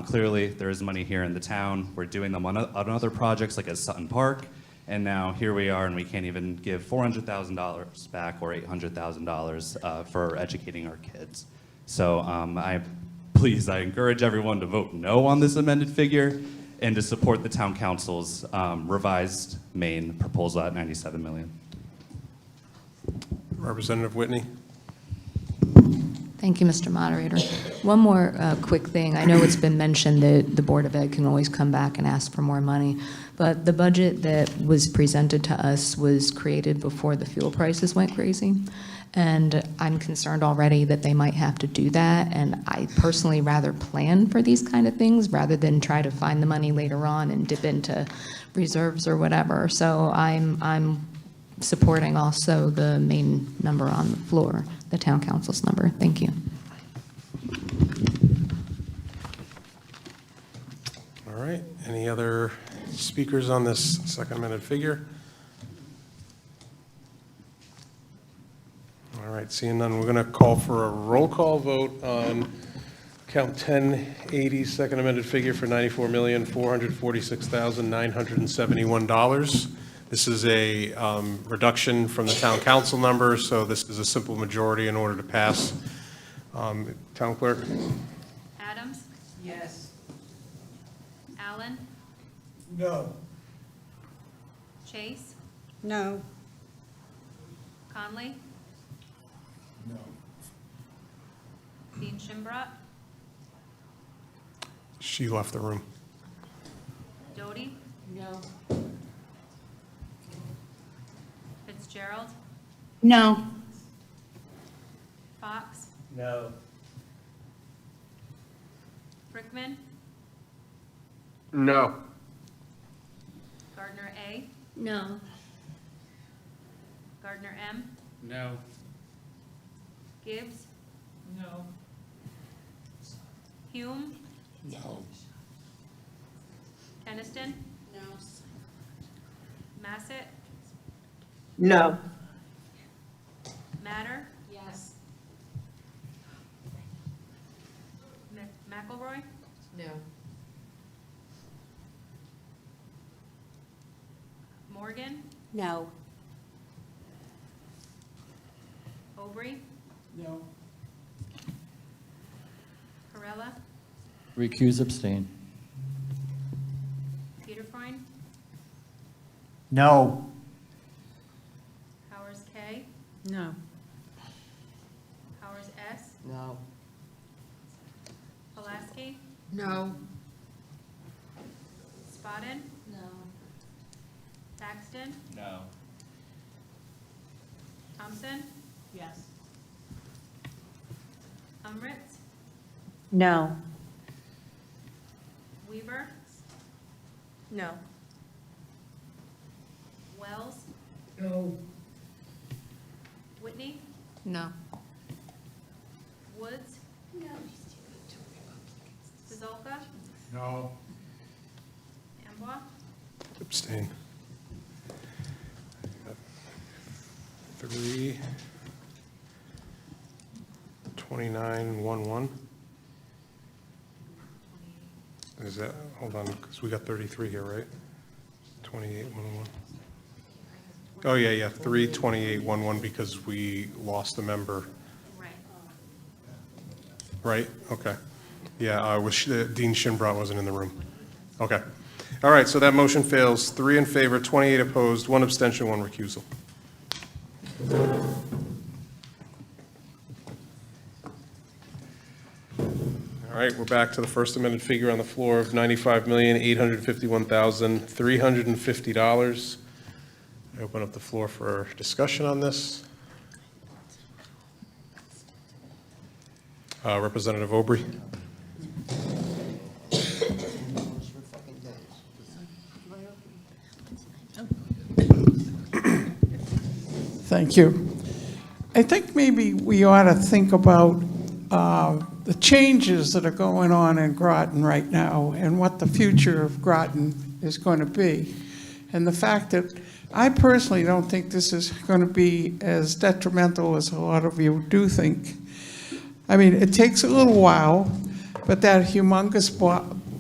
[SPEAKER 14] Clearly, there is money here in the town. We're doing them on other projects like at Sutton Park. And now here we are, and we can't even give $400,000 back or $800,000 for educating our kids. So I encourage everyone to vote no on this amended figure and to support the town council's revised main proposal at 97 million.
[SPEAKER 1] Representative Whitney.
[SPEAKER 2] Thank you, Mr. Moderator. One more quick thing. I know it's been mentioned that the Board of Ed can always come back and ask for more money, but the budget that was presented to us was created before the fuel prices went crazy. And I'm concerned already that they might have to do that. And I personally rather plan for these kind of things rather than try to find the money later on and dip into reserves or whatever. So I'm supporting also the main number on the floor, the town council's number. Thank you.
[SPEAKER 1] All right. Any other speakers on this second amended figure? All right, seeing none, we're going to call for a roll call vote on count 1080, second amended figure for $94,446,971. This is a reduction from the town council number, so this is a simple majority in order to pass. Town clerk?
[SPEAKER 13] Adams?
[SPEAKER 12] Yes.
[SPEAKER 13] Allen?
[SPEAKER 18] No.
[SPEAKER 13] Chase?
[SPEAKER 6] No.
[SPEAKER 13] Conley?
[SPEAKER 18] No.
[SPEAKER 13] Dean Shimbrough?
[SPEAKER 1] She left the room.
[SPEAKER 13] Doty?
[SPEAKER 12] No.
[SPEAKER 13] Fitzgerald?
[SPEAKER 15] No.
[SPEAKER 13] Fox?
[SPEAKER 3] No.
[SPEAKER 13] Brickman?
[SPEAKER 5] No.
[SPEAKER 13] Gardner A?
[SPEAKER 15] No.
[SPEAKER 13] Gardner M?
[SPEAKER 3] No.
[SPEAKER 13] Gibbs?
[SPEAKER 12] No.
[SPEAKER 13] Hume?
[SPEAKER 18] No.
[SPEAKER 13] Keniston?
[SPEAKER 12] No.
[SPEAKER 13] Massett?
[SPEAKER 15] No.
[SPEAKER 13] Matter?
[SPEAKER 12] Yes.
[SPEAKER 13] McElroy?
[SPEAKER 12] No.
[SPEAKER 13] Morgan?
[SPEAKER 17] No.
[SPEAKER 13] Aubrey?
[SPEAKER 12] No.
[SPEAKER 13] Corella?
[SPEAKER 19] Recuse, abstain.
[SPEAKER 13] Peterfrein?
[SPEAKER 15] No.
[SPEAKER 13] Powers K?
[SPEAKER 12] No.
[SPEAKER 13] Powers S?
[SPEAKER 12] No.
[SPEAKER 13] Pulaski?
[SPEAKER 12] No.
[SPEAKER 13] Spotted?
[SPEAKER 12] No.
[SPEAKER 13] Thaxton?
[SPEAKER 3] No.
[SPEAKER 13] Thompson?
[SPEAKER 12] Yes.
[SPEAKER 13] Umritz?
[SPEAKER 15] No.
[SPEAKER 13] Weaver?
[SPEAKER 15] No.
[SPEAKER 13] Wells?
[SPEAKER 18] No.
[SPEAKER 13] Whitney?
[SPEAKER 2] No.
[SPEAKER 13] Woods?
[SPEAKER 15] No.
[SPEAKER 13] Sizolka?
[SPEAKER 7] No.
[SPEAKER 13] Amboy?
[SPEAKER 1] Abstain. 3, 29, 1. Is that, hold on, because we got 33 here, right? 28, 1. Oh, yeah, 3, 28, 1 because we lost a member,
[SPEAKER 13] Right.
[SPEAKER 1] right? Okay. Yeah, Dean Shimbrough wasn't in the room. Okay. All right, so that motion fails. 3 in favor, 28 opposed, 1 abstention, 1 recusal. All right, right, we're back to the first amended figure on the floor of $95,851,350. I open up the floor for discussion on this. Representative Aubrey.
[SPEAKER 11] Thank you. I think maybe we ought to think about the changes that are going on in Groton right now and what the future of Groton is going to be. And the fact that I personally don't think this is going to be as detrimental as a lot of you do think. I mean, it takes a little while, but that humongous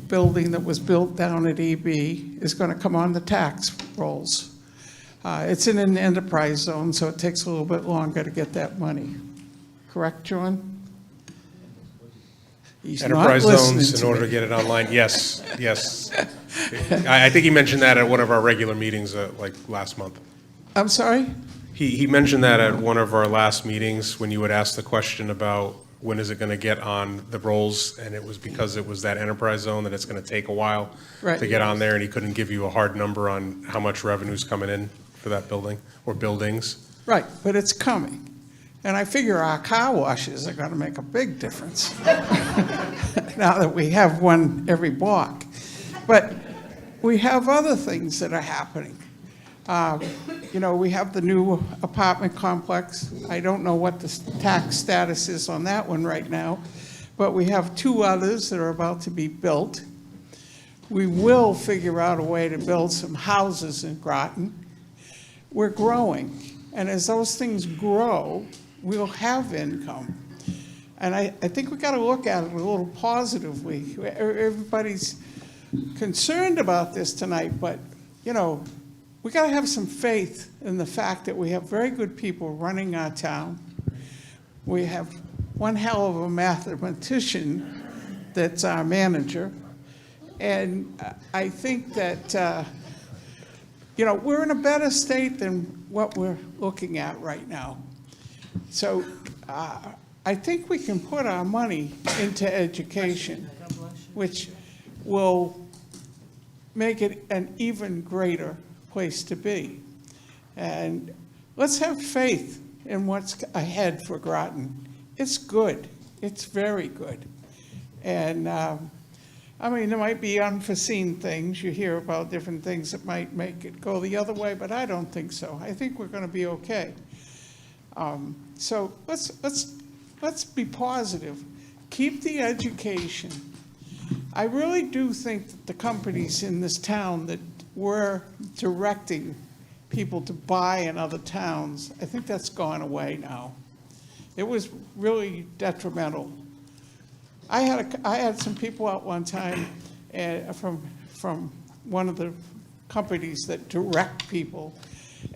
[SPEAKER 11] building that was built down at EB is going to come on the tax rolls. It's in an enterprise zone, so it takes a little bit longer to get that money. Correct, John? He's not
[SPEAKER 1] Enterprise
[SPEAKER 11] listening
[SPEAKER 1] zones in
[SPEAKER 11] to
[SPEAKER 1] order
[SPEAKER 11] me.
[SPEAKER 1] to get it online, yes, yes. I think he mentioned that at one of our regular meetings, like last month.
[SPEAKER 11] I'm sorry?
[SPEAKER 1] He mentioned that at one of our last meetings when you would ask the question about when is it going to get on the rolls, and it was because it was that enterprise zone that it's going to take a while
[SPEAKER 11] Right.
[SPEAKER 1] to get on there, and he couldn't give you a hard number on how much revenue's coming in for that building or buildings.
[SPEAKER 11] Right, but it's coming. And I figure our car washes are going to make a big difference now that we have one every block. But we have other things that are happening. You know, we have the new apartment complex. I don't know what the tax status is on that one right now, but we have 2 others that are about to be built. We will figure out a way to build some houses in Groton. We're growing, and as those things grow, we'll have income. And I think we've got to look at it a little positively. Everybody's concerned about this tonight, but, you know, we got to have some faith in the fact that we have very good people running our town. We have one hell of a mathematician that's our manager. And I think that, you know, we're in a better state than what we're looking at right now. So I think we can put our money into education, which will make it an even greater place to be. And let's have faith in what's ahead for Groton. It's good. It's very good. And I mean, there might be unforeseen things. You hear about different things that might make it go the other way, but I don't think so. I think we're going to be okay. So let's be positive. Keep the education. I really do think that the companies in this town that were directing people to buy in other towns, I think that's gone away now. It was really detrimental. I had some people out one time from one of the companies that direct people,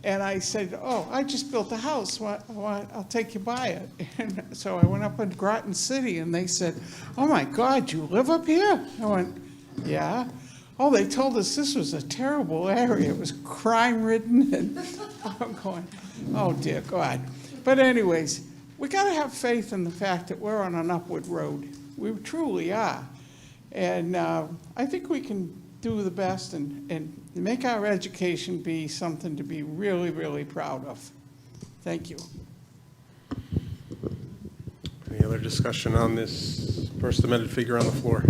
[SPEAKER 11] and I said, "Oh, I just built a house. I'll take you by it." And so I went up in Groton City, and they said, "Oh my God, you live up here?" I went, "Yeah." "Oh, they told us this was a terrible area. It was crime-ridden." And I'm going, "Oh dear God." But anyways, we got to have faith in the fact that we're on an upward road. We truly are. And I think we can do the best and make our education be something to be really, really proud of. Thank you.
[SPEAKER 1] Any other discussion on this first amended figure on the floor?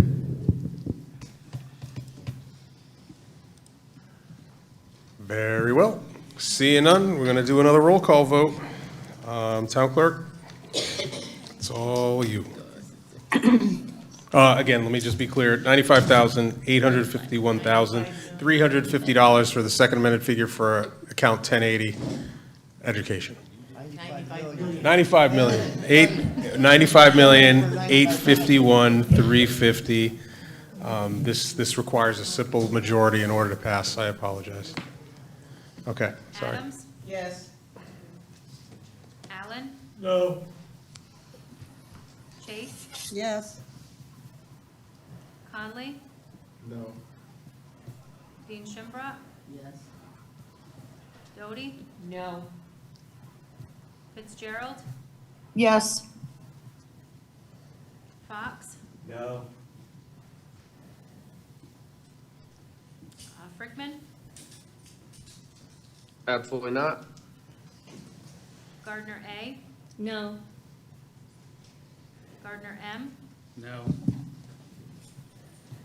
[SPEAKER 1] Very well. Seeing none, we're going to do another roll call vote. Town clerk, it's all you. Again, let me just be clear, $95,851,350 for the second amended figure for account 1080, education. 95,851,350. This requires a simple majority in order to pass. I apologize. Okay, sorry.
[SPEAKER 13] Adams?
[SPEAKER 6] Yes.
[SPEAKER 13] Allen?
[SPEAKER 18] No.
[SPEAKER 13] Chase?
[SPEAKER 6] Yes.
[SPEAKER 13] Conley?
[SPEAKER 18] No.
[SPEAKER 13] Dean Shimbrough?
[SPEAKER 16] Yes.
[SPEAKER 13] Doty?
[SPEAKER 15] No.
[SPEAKER 13] Fitzgerald?
[SPEAKER 15] Yes.
[SPEAKER 13] Fox?
[SPEAKER 8] No.
[SPEAKER 13] Frickman?
[SPEAKER 5] Absolutely not.
[SPEAKER 13] Gardner A?
[SPEAKER 15] No.
[SPEAKER 13] Gardner M?
[SPEAKER 19] No.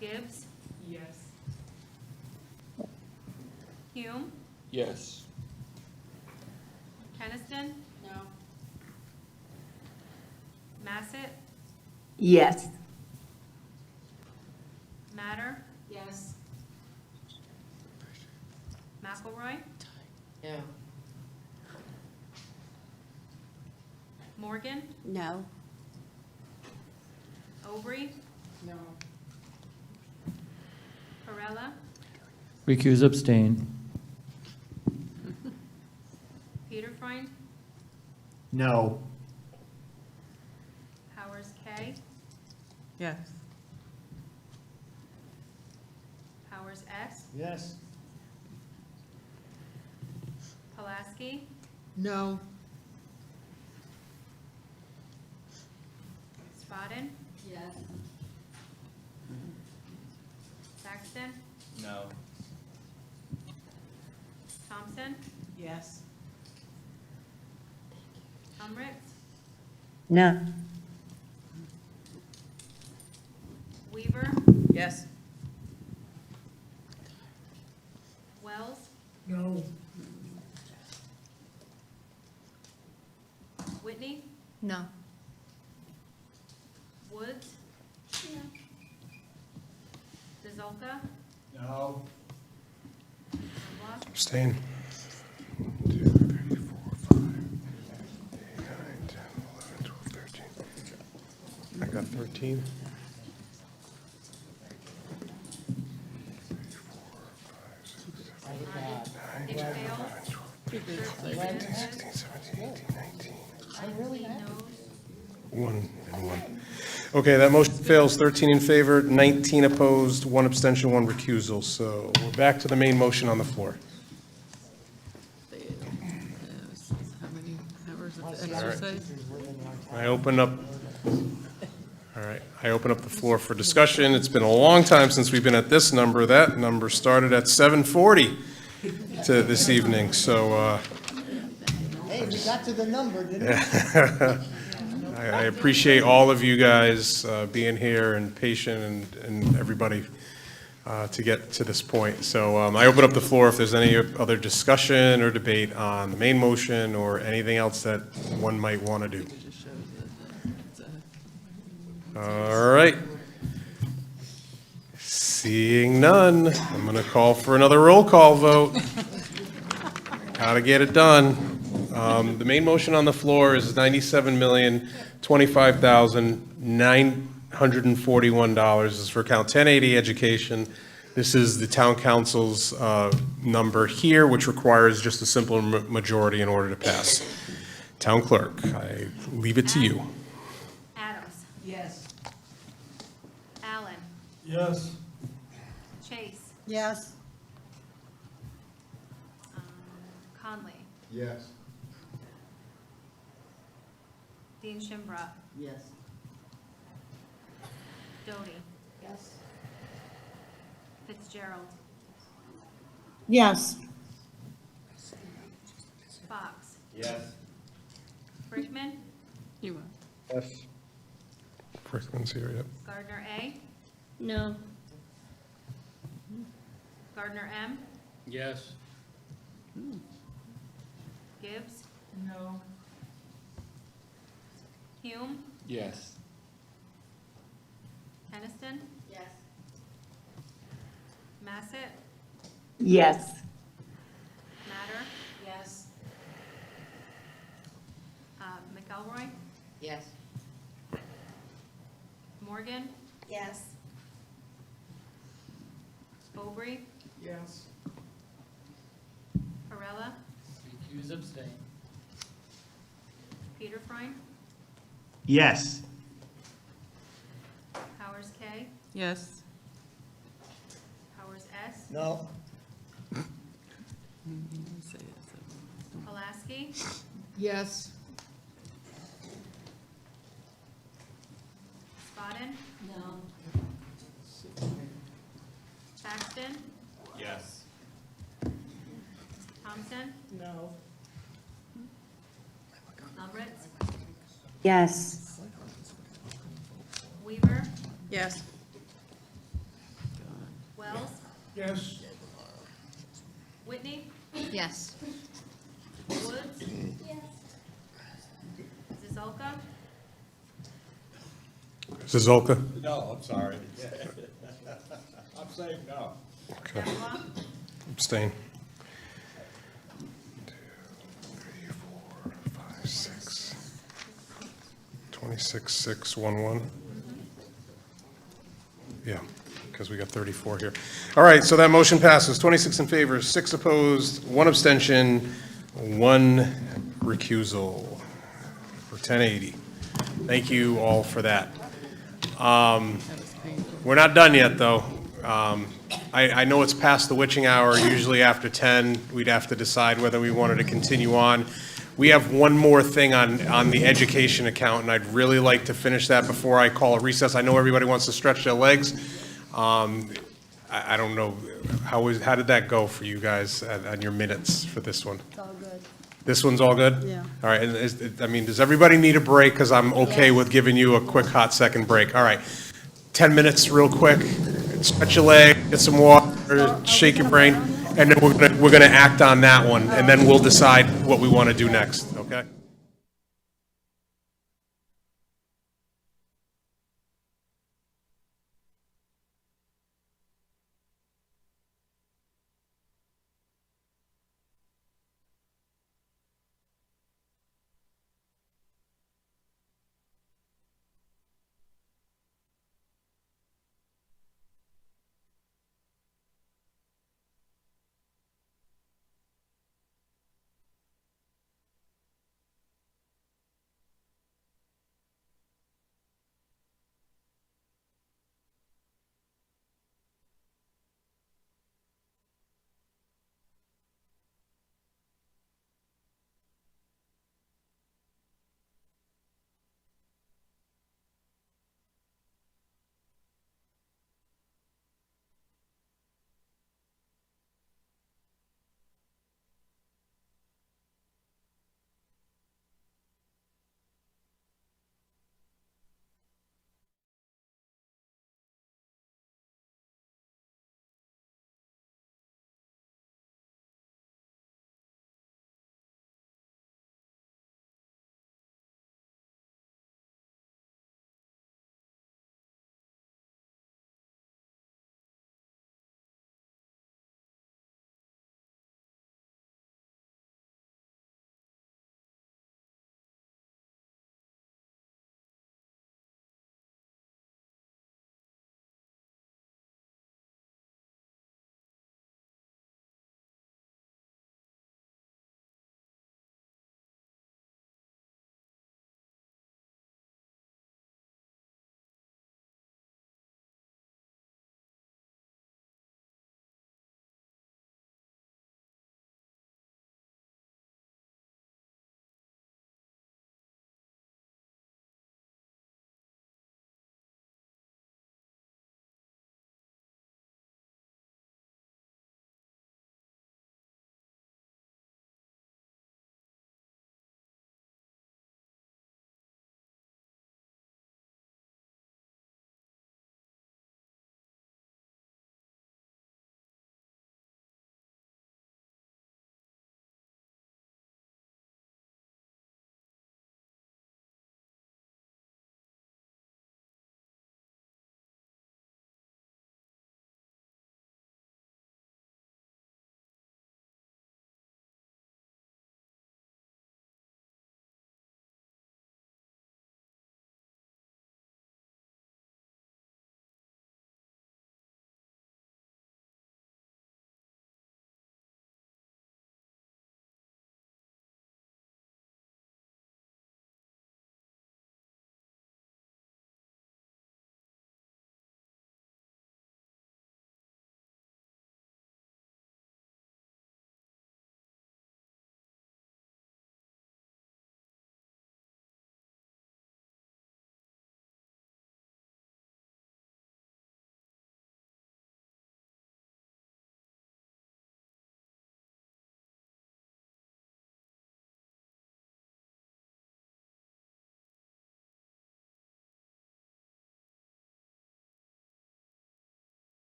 [SPEAKER 13] Gibbs?
[SPEAKER 11] Yes.
[SPEAKER 13] Hume?
[SPEAKER 19] Yes.
[SPEAKER 13] Keniston?
[SPEAKER 15] No.
[SPEAKER 13] Massett?
[SPEAKER 15] Yes.
[SPEAKER 13] Matter?
[SPEAKER 15] Yes.
[SPEAKER 13] McElroy?
[SPEAKER 16] Yeah.
[SPEAKER 13] Morgan?
[SPEAKER 17] No.
[SPEAKER 13] Aubrey?
[SPEAKER 16] No.
[SPEAKER 13] Perella?
[SPEAKER 19] Recuse, abstain.
[SPEAKER 13] Peterfreund?
[SPEAKER 19] No.
[SPEAKER 13] Powers K?
[SPEAKER 11] Yes.
[SPEAKER 13] Powers S?
[SPEAKER 19] Yes.
[SPEAKER 13] Pulaski?
[SPEAKER 11] No.
[SPEAKER 13] Spaden?
[SPEAKER 15] Yes.
[SPEAKER 13] Saxton?
[SPEAKER 14] No.
[SPEAKER 13] Thompson?
[SPEAKER 16] Yes.
[SPEAKER 13] Umritz?
[SPEAKER 15] No.
[SPEAKER 13] Weaver?
[SPEAKER 16] Yes.
[SPEAKER 13] Wells?
[SPEAKER 11] No.
[SPEAKER 13] Whitney?
[SPEAKER 2] No.
[SPEAKER 13] Woods? Dazolka?
[SPEAKER 19] No.
[SPEAKER 13] Dubois?
[SPEAKER 1] Abstain. 2, 3, 4, 5, 8, 9, 10, 11, 12, 13. I got 13. 9, 10, 11, 12, 15, 16, 17, 18, 19. 1 and 1. Okay, that motion fails, 13 in favor, 19 opposed, 1 abstention, 1 recusal. So we're back to the main motion on the floor.
[SPEAKER 11] How many hours of
[SPEAKER 1] All right.
[SPEAKER 11] exercise?
[SPEAKER 1] I open up, all right, I open up the floor for discussion. It's been a long time since we've been at this number. That number started at 7:40 to this evening, so
[SPEAKER 4] Hey, we got to the number, didn't we?
[SPEAKER 1] I appreciate all of you guys being here and patient and everybody to get to this point. So I open up the floor if there's any other discussion or debate on the main motion or anything else that one might want to do. All right. Seeing none, I'm going to call for another roll call vote. Got to get it done. The main motion on the floor is $97,025,941. This is for account 1080 education. This is the town council's number here, which requires just a simple majority in order to pass. Town clerk, I leave it to you.
[SPEAKER 13] Adams?
[SPEAKER 16] Yes.
[SPEAKER 13] Allen?
[SPEAKER 18] Yes.
[SPEAKER 13] Chase?
[SPEAKER 6] Yes.
[SPEAKER 13] Conley?
[SPEAKER 8] Yes.
[SPEAKER 13] Dean Shimbra?
[SPEAKER 16] Yes.
[SPEAKER 13] Doty?
[SPEAKER 16] Yes.
[SPEAKER 13] Fitzgerald?
[SPEAKER 15] Yes.
[SPEAKER 13] Fox?
[SPEAKER 8] Yes.
[SPEAKER 13] Brickman?
[SPEAKER 11] You are.
[SPEAKER 8] Yes.
[SPEAKER 1] Frickman's here, yep.
[SPEAKER 13] Gardner A?
[SPEAKER 15] No.
[SPEAKER 13] Gardner M?
[SPEAKER 19] Yes.
[SPEAKER 13] Gibbs?
[SPEAKER 11] No.
[SPEAKER 13] Hume?
[SPEAKER 19] Yes.
[SPEAKER 13] Keniston?
[SPEAKER 16] Yes.
[SPEAKER 13] Massett?
[SPEAKER 15] Yes.
[SPEAKER 13] Matter?
[SPEAKER 16] Yes.
[SPEAKER 13] McElroy?
[SPEAKER 16] Yes.
[SPEAKER 13] Morgan?
[SPEAKER 17] Yes.
[SPEAKER 13] Aubrey?
[SPEAKER 11] Yes.
[SPEAKER 13] Perella?
[SPEAKER 19] Recuse, abstain.
[SPEAKER 13] Peterfreund?
[SPEAKER 4] Yes.
[SPEAKER 13] Powers K?
[SPEAKER 11] Yes.
[SPEAKER 13] Powers S?
[SPEAKER 4] No.
[SPEAKER 13] Pulaski?
[SPEAKER 11] Yes.
[SPEAKER 13] Groton? No. Paxton?
[SPEAKER 14] Yes.
[SPEAKER 13] Thompson?
[SPEAKER 12] No.
[SPEAKER 13] Lumberts?
[SPEAKER 15] Yes.
[SPEAKER 13] Weaver?
[SPEAKER 16] Yes.
[SPEAKER 13] Wells?
[SPEAKER 18] Yes.
[SPEAKER 13] Whitney?
[SPEAKER 2] Yes.
[SPEAKER 13] Woods? Zizolka?
[SPEAKER 1] Zizolka?
[SPEAKER 7] No, I'm sorry. I'm saying no.
[SPEAKER 13] Pepperell?
[SPEAKER 1] Abstain. 2, 3, 4, 5, 6. 26, 6, 1, 1. Yeah, because we got 34 here. All right, so that motion passes. 26 in favor, 6 opposed, 1 abstention, 1 recusal for 1080. Thank you all for that. We're not done yet, though. I know it's past the witching hour. Usually after 10, we'd have to decide whether we wanted to continue on. We have one more thing on the education account, and I'd really like to finish that before I call a recess. I know everybody wants to stretch their legs. I don't know, how did that go for you guys on your minutes for this one?
[SPEAKER 6] It's all good.
[SPEAKER 1] This one's all good?
[SPEAKER 6] Yeah.
[SPEAKER 1] All right, and does everybody need a break? Because I'm okay with giving you a quick, hot second break. All right, 10 minutes real quick. Stretch your leg, get some water, shake your brain, and then we're gonna act on that one, and then we'll decide what we want to do next, okay?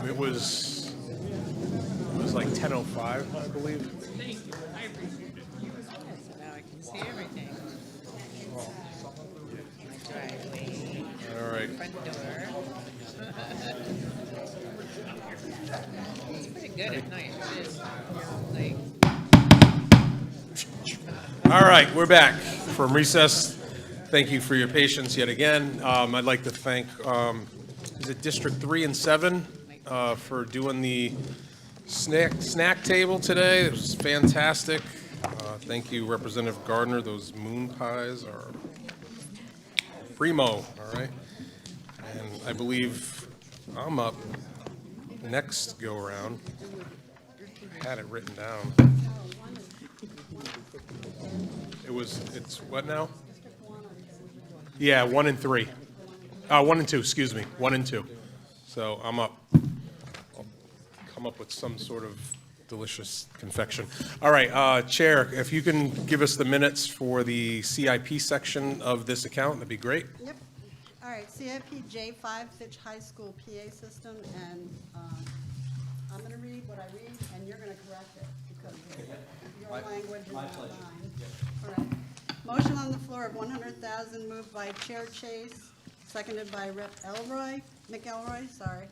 [SPEAKER 1] It was like 10:05, I believe.
[SPEAKER 20] Thank you, I appreciate it. So now I can see everything. My driveway.
[SPEAKER 1] All right.
[SPEAKER 20] Front door. It's pretty good at night, it is, like.
[SPEAKER 1] All right, we're back from recess. Thank you for your patience yet again. I'd like to thank, is it District 3 and 7 for doing the snack table today. It was fantastic. Thank you, Representative Gardner. Those moon pies are primo, all right? And I believe I'm up next go-around. I had it written down. It's what now? Yeah, 1 and 3. 1 and 2, excuse me, 1 and 2. So I'm up. I'll come up with some sort of delicious confection. All right, Chair, if you can give us the minutes for the CIP section of this account, that'd be great.
[SPEAKER 6] Yep. All right, CIP J5 Fitch High School PA system, and I'm going to read what I read, and you're going to correct it, because your language is not mine. All right. Motion on the floor of $100,000 moved by Chair Chase, seconded by Rep. McElroy, sorry.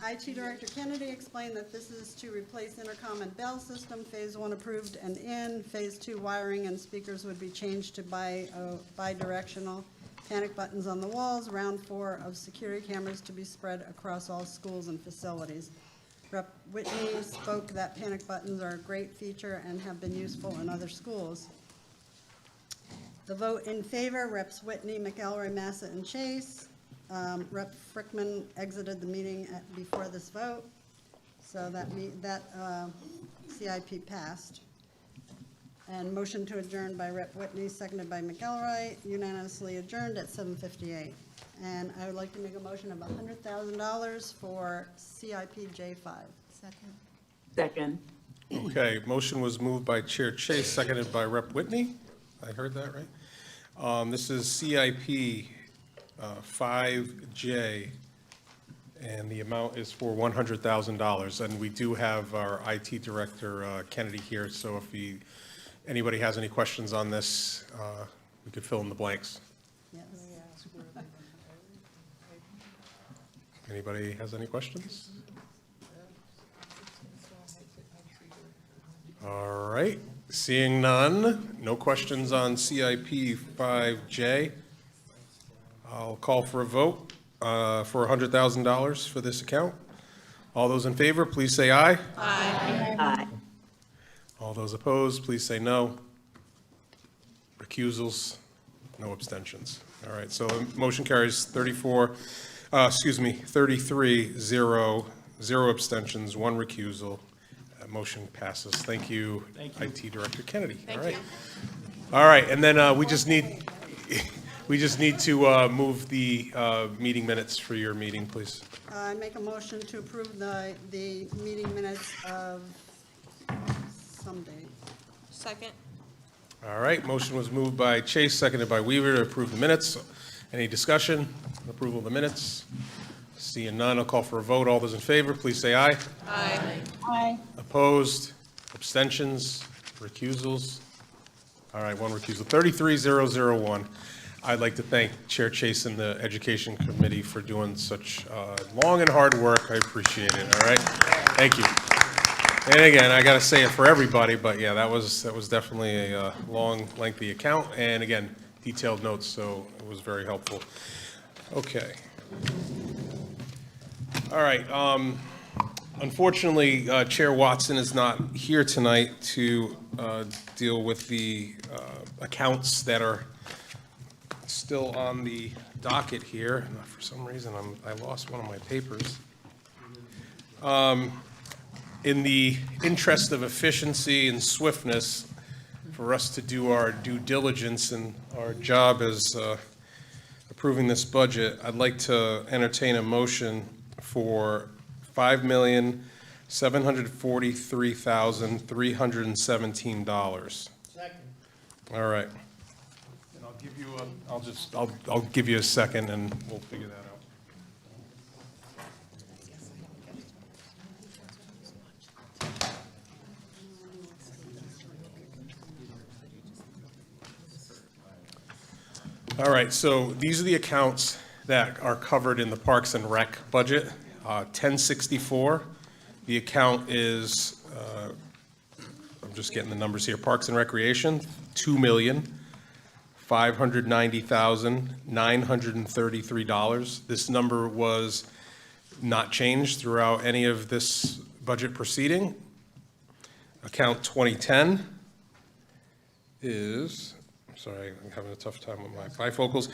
[SPEAKER 6] IT Director Kennedy explained that this is to replace intercom and bell system. Phase 1 approved and in. Phase 2 wiring and speakers would be changed to bi-directional. Panic buttons on the walls. Round 4 of security cameras to be spread across all schools and facilities. Rep. Whitney spoke that panic buttons are a great feature and have been useful in other schools. The vote in favor, Reps. Whitney, McElroy, Massa, and Chase. Rep. Frickman exited the meeting before this vote, so that CIP passed. And motion to adjourn by Rep. Whitney, seconded by McElroy, unanimously adjourned at 7:58. And I would like to make a motion of $100,000 for CIP J5.
[SPEAKER 16] Second.
[SPEAKER 1] Okay, motion was moved by Chair Chase, seconded by Rep. Whitney. I heard that right? This is CIP 5J, and the amount is for $100,000. And we do have our IT Director, Kennedy, here, so if anybody has any questions on this, we could fill in the blanks.
[SPEAKER 6] Yes.
[SPEAKER 1] Anybody has any questions? All right, seeing none, no questions on CIP 5J. I'll call for a vote for $100,000 for this account. All those in favor, please say aye.
[SPEAKER 16] Aye. Aye.
[SPEAKER 1] All those opposed, please say no. Recusals, no abstentions. All right, so motion carries 33, 0 abstentions, 1 recusal. Motion passes. Thank you, IT Director Kennedy. All right. All right, and then we just need to move the meeting minutes for your meeting, please.
[SPEAKER 6] I make a motion to approve the meeting minutes of some date.
[SPEAKER 20] Second.
[SPEAKER 1] All right, motion was moved by Chase, seconded by Weaver to approve the minutes. Any discussion? Approval of the minutes? Seeing none, I'll call for a vote. All those in favor, please say aye.
[SPEAKER 20] Aye.
[SPEAKER 6] Aye.
[SPEAKER 1] Opposed? Abstentions? Recusals? All right, 1 recusal. 33-001. I'd like to thank Chair Chase and the Education Committee for doing such long and hard work. I appreciate it, all right? Thank you. And again, I got to say it for everybody, but yeah, that was definitely a long, lengthy account, and again, detailed notes, so it was very helpful. Okay. All right. Unfortunately, Chair Watson is not here tonight to deal with the accounts that are still on the docket here. For some reason, I lost one of my papers. In the interest of efficiency and swiftness, for us to do our due diligence and our job as approving this budget, I'd like to entertain a motion for $5,743,317.
[SPEAKER 4] Second.
[SPEAKER 1] All right. And I'll give you a second and we'll figure that out. All right, so these are the accounts that are covered in the Parks and Rec budget. 1064, the account is, I'm just getting the numbers here, Parks and Recreation, $2,590,933. This number was not changed throughout any of this budget proceeding. Account 2010 is, I'm sorry, I'm having a tough time with my bifocals,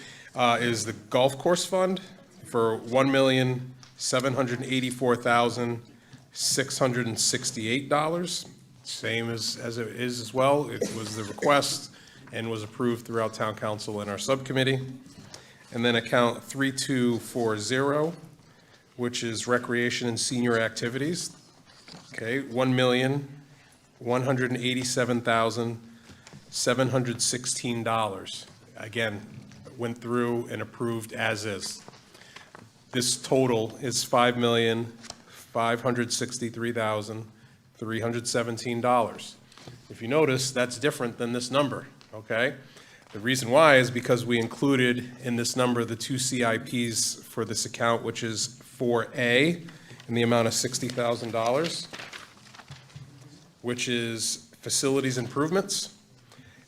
[SPEAKER 1] is the Golf Course Fund for $1,784,668. Same as it is as well. It was the request and was approved throughout Town Council and our subcommittee. And then account 3240, which is Recreation and Senior Activities. Okay, $1,187,716. Again, went through and approved as is. This total is $5,563,317. If you notice, that's different than this number, okay? The reason why is because we included in this number the two CIPs for this account, which is 4A in the amount of $60,000, which is facilities improvements,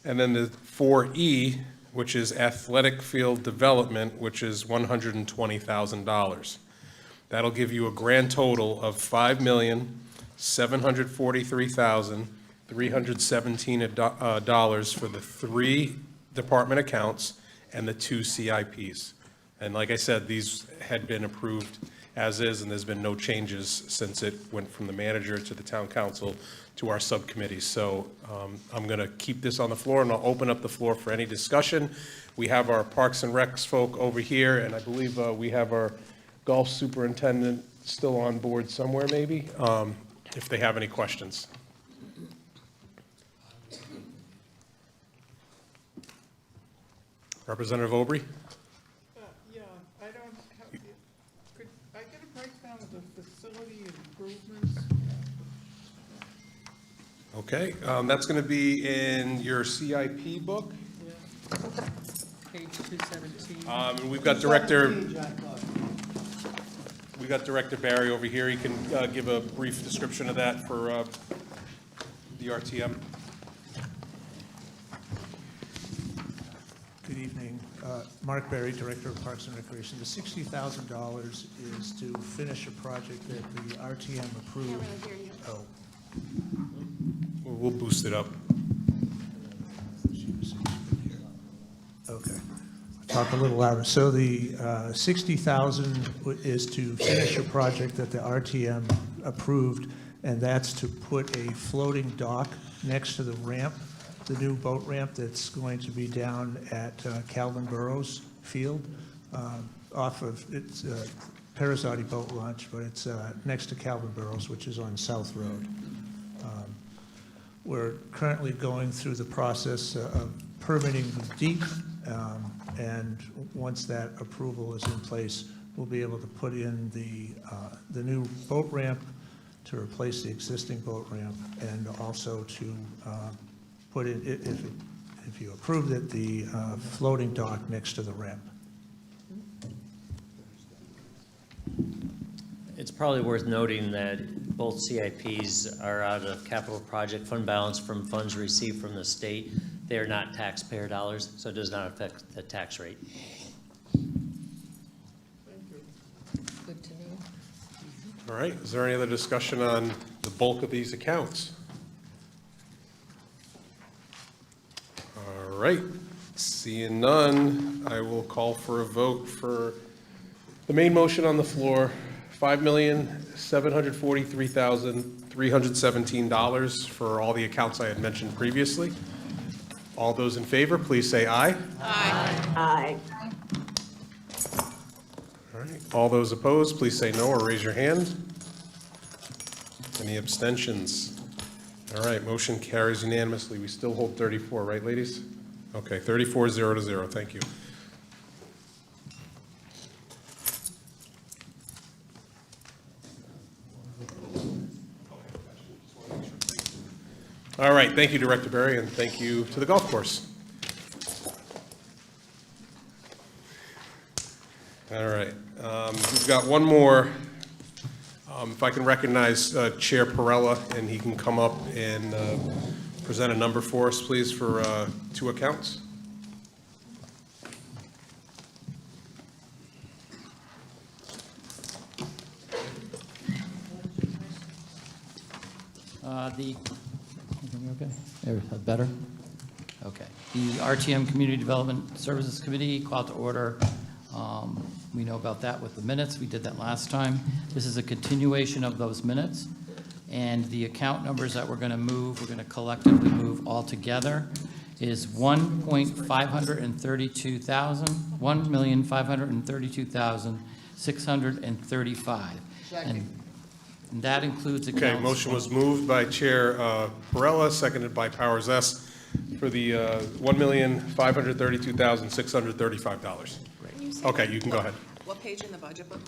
[SPEAKER 1] and then the 4E, which is athletic field development, which is $120,000. That'll give you a grand total of $5,743,317 for the 3 department accounts and the 2 CIPs. And like I said, these had been approved as is, and there's been no changes since it went from the manager to the town council to our subcommittee. So I'm going to keep this on the floor, and I'll open up the floor for any discussion. We have our Parks and Recs folk over here, and I believe we have our golf superintendent still on board somewhere, maybe, if they have any questions. Representative Aubry?
[SPEAKER 11] Yeah, I don't have, could I get a breakdown of the facility improvements?
[SPEAKER 1] Okay, that's going to be in your CIP book.
[SPEAKER 20] Page 217.
[SPEAKER 1] And we've got Director Barry over here. He can give a brief description of that for the R.T.M.
[SPEAKER 21] Good evening. Mark Berry, Director of Parks and Recreation. The $60,000 is to finish a project that the R.T.M. approved.
[SPEAKER 17] Can't really hear you.
[SPEAKER 21] Oh.
[SPEAKER 1] We'll boost it up.
[SPEAKER 21] Okay. Talk a little louder. So the $60,000 is to finish a project that the R.T.M. approved, and that's to put a floating dock next to the ramp, the new boat ramp that's going to be down at Calvin Burrows Field, off of, it's Perizzotti Boat Launch, but it's next to Calvin Burrows, which is on South Road. We're currently going through the process of permitting the deep, and once that approval is in place, we'll be able to put in the new boat ramp to replace the existing boat ramp, and also to put in, if you approved it, the floating dock next to the ramp.
[SPEAKER 3] It's probably worth noting that both CIPs are out of capital project fund balance from funds received from the state. They are not taxpayer dollars, so it does not affect the tax rate.
[SPEAKER 20] Good to know.
[SPEAKER 1] All right, is there any other discussion on the bulk of these accounts? All right, seeing none, I will call for a vote for the main motion on the floor, $5,743,317 for all the accounts I had mentioned previously. All those in favor, please say aye.
[SPEAKER 15] Aye.
[SPEAKER 1] All right, all those opposed, please say no or raise your hand. Any abstentions? All right, motion carries unanimously. We still hold 34, right, ladies? Okay, 34-0-0, thank you. All right, thank you, Director Berry, and thank you to the golf course. All right. We've got one more. If I can recognize Chair Perella, and he can come up and present a number for us, please, for 2 accounts.
[SPEAKER 19] Okay, there, better? Okay. The RTM Community Development Services Committee, call to order. We know about that with the minutes. We did that last time. This is a continuation of those minutes. And the account numbers that we're going to move, we're going to collectively move all together, is $1,532,635. And that includes accounts.
[SPEAKER 1] Okay, motion was moved by Chair Perella, seconded by Powers S. for the $1,532,635. Okay, you can go ahead.
[SPEAKER 20] What page in the budget book?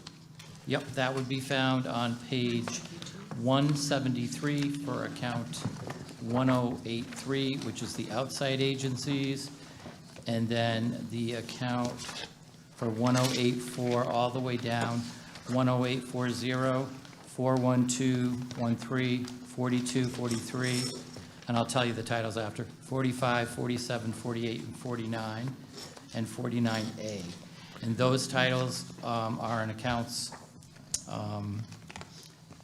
[SPEAKER 19] Yep, that would be found on page 173 for account 1083, which is the outside agencies, and then the account for 1084 all the way down, 10840, 41213, 4243, and I'll tell you the titles after, 45, 47, 48, and 49, and 49A. And those titles are in accounts,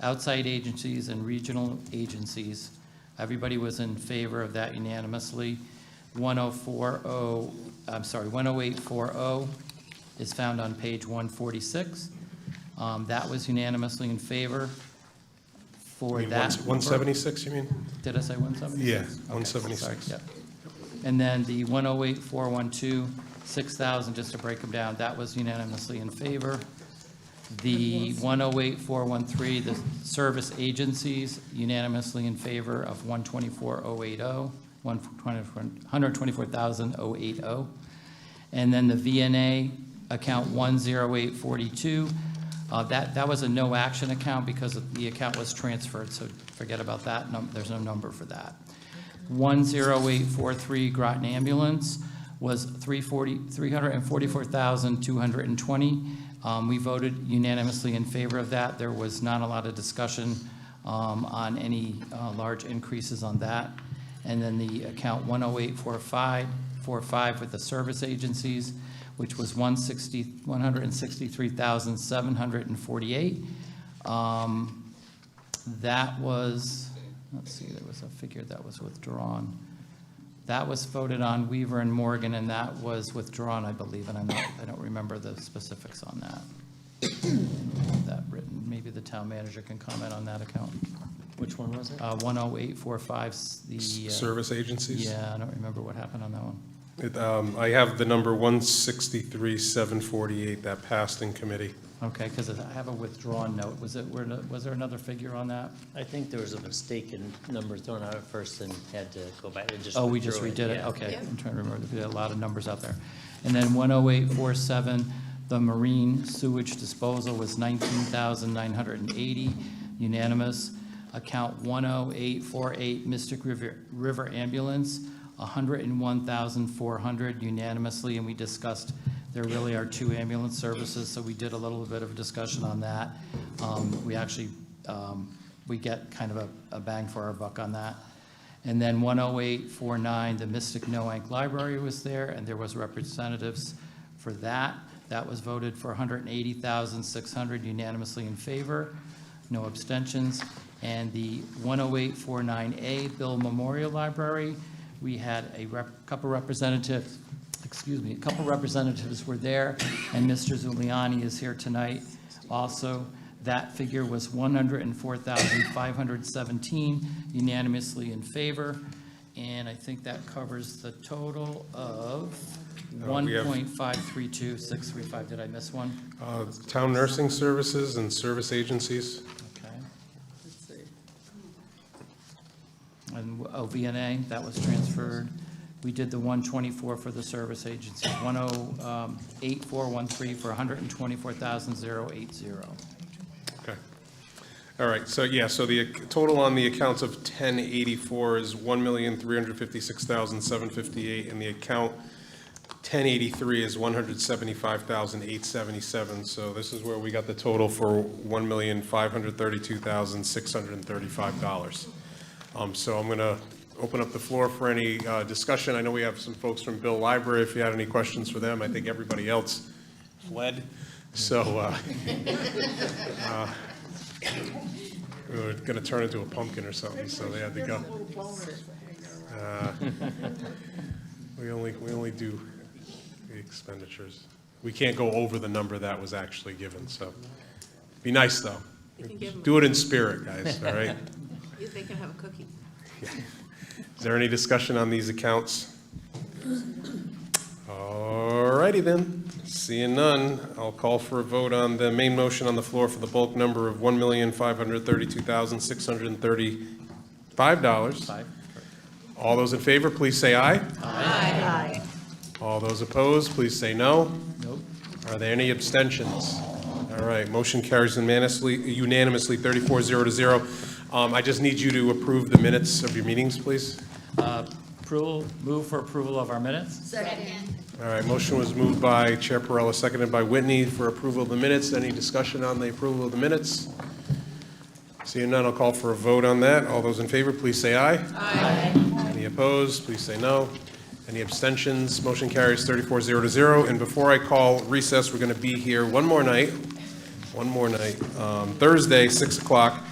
[SPEAKER 19] outside agencies and regional agencies. Everybody was in favor of that unanimously. 10840 is found on page 146. That was unanimously in favor for
[SPEAKER 1] You mean
[SPEAKER 19] that.
[SPEAKER 1] 176, you mean?
[SPEAKER 19] Did I say 176?
[SPEAKER 1] Yeah,
[SPEAKER 19] Okay,
[SPEAKER 1] 176.
[SPEAKER 19] sorry, yep. And then the 108,412, 6,000, just to break them down, that was unanimously in favor. The 108,413, the service agencies, unanimously in favor of 124,080, 124,080. And then the VNA account 10842, that was a no action account because the account was transferred, so forget about that. There's no number for that. 10843 Groton Ambulance was 344,220. We voted unanimously in favor of that. There was not a lot of discussion on any large increases on that. And then the account 10845 with the service agencies, which was 163,748. That was, let's see, there was a figure that was withdrawn. That was voted on Weaver and Morgan, and that was withdrawn, I believe, and I don't remember the specifics on that. I don't have that written. Maybe the town manager can comment on that account.
[SPEAKER 3] Which one was it?
[SPEAKER 19] 10845, the.
[SPEAKER 1] Service agencies?
[SPEAKER 19] Yeah, I don't remember what happened on that one.
[SPEAKER 1] I have the number 163,748 that passed in committee.
[SPEAKER 19] Okay, because I have a withdrawn note. Was there another figure on that?
[SPEAKER 3] I think there was a mistaken number thrown out at first and had to go back and just.
[SPEAKER 19] Oh, we just
[SPEAKER 3] withdrew
[SPEAKER 19] redid it?
[SPEAKER 3] yeah.
[SPEAKER 19] Okay,
[SPEAKER 3] Yeah.
[SPEAKER 19] I'm trying to remember. There's a lot of numbers out there. And then 10847, the marine sewage disposal was 19,980, unanimous. Account 10848, Mystic River Ambulance, 101,400, unanimously, and we discussed there really are 2 ambulance services, so we did a little bit of discussion on that. We actually, we get kind of a bang for our buck on that. And then 10849, the Mystic Noank Library was there, and there was representatives for that. That was voted for 180,600, unanimously in favor, no abstentions. And the 10849A, Bill Memorial Library, we had a couple representatives were there, and Mr. Zuliani is here tonight also. That figure was 104,517, unanimously in favor, and I think that covers the total of 1.532635. Did I miss one?
[SPEAKER 1] Town nursing services and service agencies.
[SPEAKER 19] Okay. Let's see. And VNA, that was transferred. We did the 124 for the service agency, 108,413 for 124,080.
[SPEAKER 1] Okay. All right, so yeah, so the total on the accounts of 1084 is 1,356,758, and the account 1083 is 175,877. So this is where we got the total for $1,532,635. So I'm going to open up the floor for any discussion. I know we have some folks from Bill Library. If you had any questions for them, I think everybody else fled. So we were going to turn into a pumpkin or something, so they had to go. We only do the expenditures. We can't go over the number that was actually given, so. Be nice, though. Do it in spirit, guys, all right?
[SPEAKER 20] They can have a cookie.
[SPEAKER 1] Is there any discussion on these accounts? All righty then. Seeing none, I'll call for a vote on the main motion on the floor for the bulk number of $1,532,635. All those in favor, please say aye.
[SPEAKER 15] Aye.
[SPEAKER 1] All those opposed, please say no.
[SPEAKER 19] Nope.
[SPEAKER 1] Are there any abstentions? All right, motion carries unanimously 34-0. I just need you to approve the minutes of your meetings, please.
[SPEAKER 19] Move for approval of our minutes?
[SPEAKER 15] Second.
[SPEAKER 1] All right, motion was moved by Chair Perella, seconded by Whitney for approval of the minutes. Any discussion on the approval of the minutes? Seeing none, I'll call for a vote on that. All those in favor, please say aye.
[SPEAKER 15] Aye.
[SPEAKER 1] Any opposed, please say no. Any abstentions? Motion carries 34-0. And before I call recess, we're going to be here one more night, Thursday, 6 o'clock.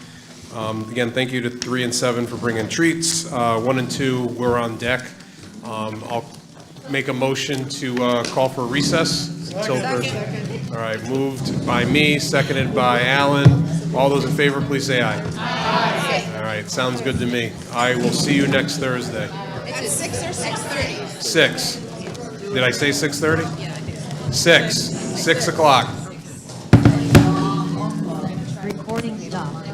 [SPEAKER 1] Again, thank you to 3 and 7 for bringing treats. 1 and 2, we're on deck. I'll make a motion to call for recess until Thursday. All right, moved by me, seconded by Alan. All those in favor, please say aye. Aye. All right, sounds good to me. I will see you next Thursday.
[SPEAKER 20] Is it 6 or 6:30?
[SPEAKER 1] 6. Did I say 6:30?
[SPEAKER 20] Yeah, I think so.
[SPEAKER 1] 6. 6 o'clock.
[SPEAKER 15] Recording stopped.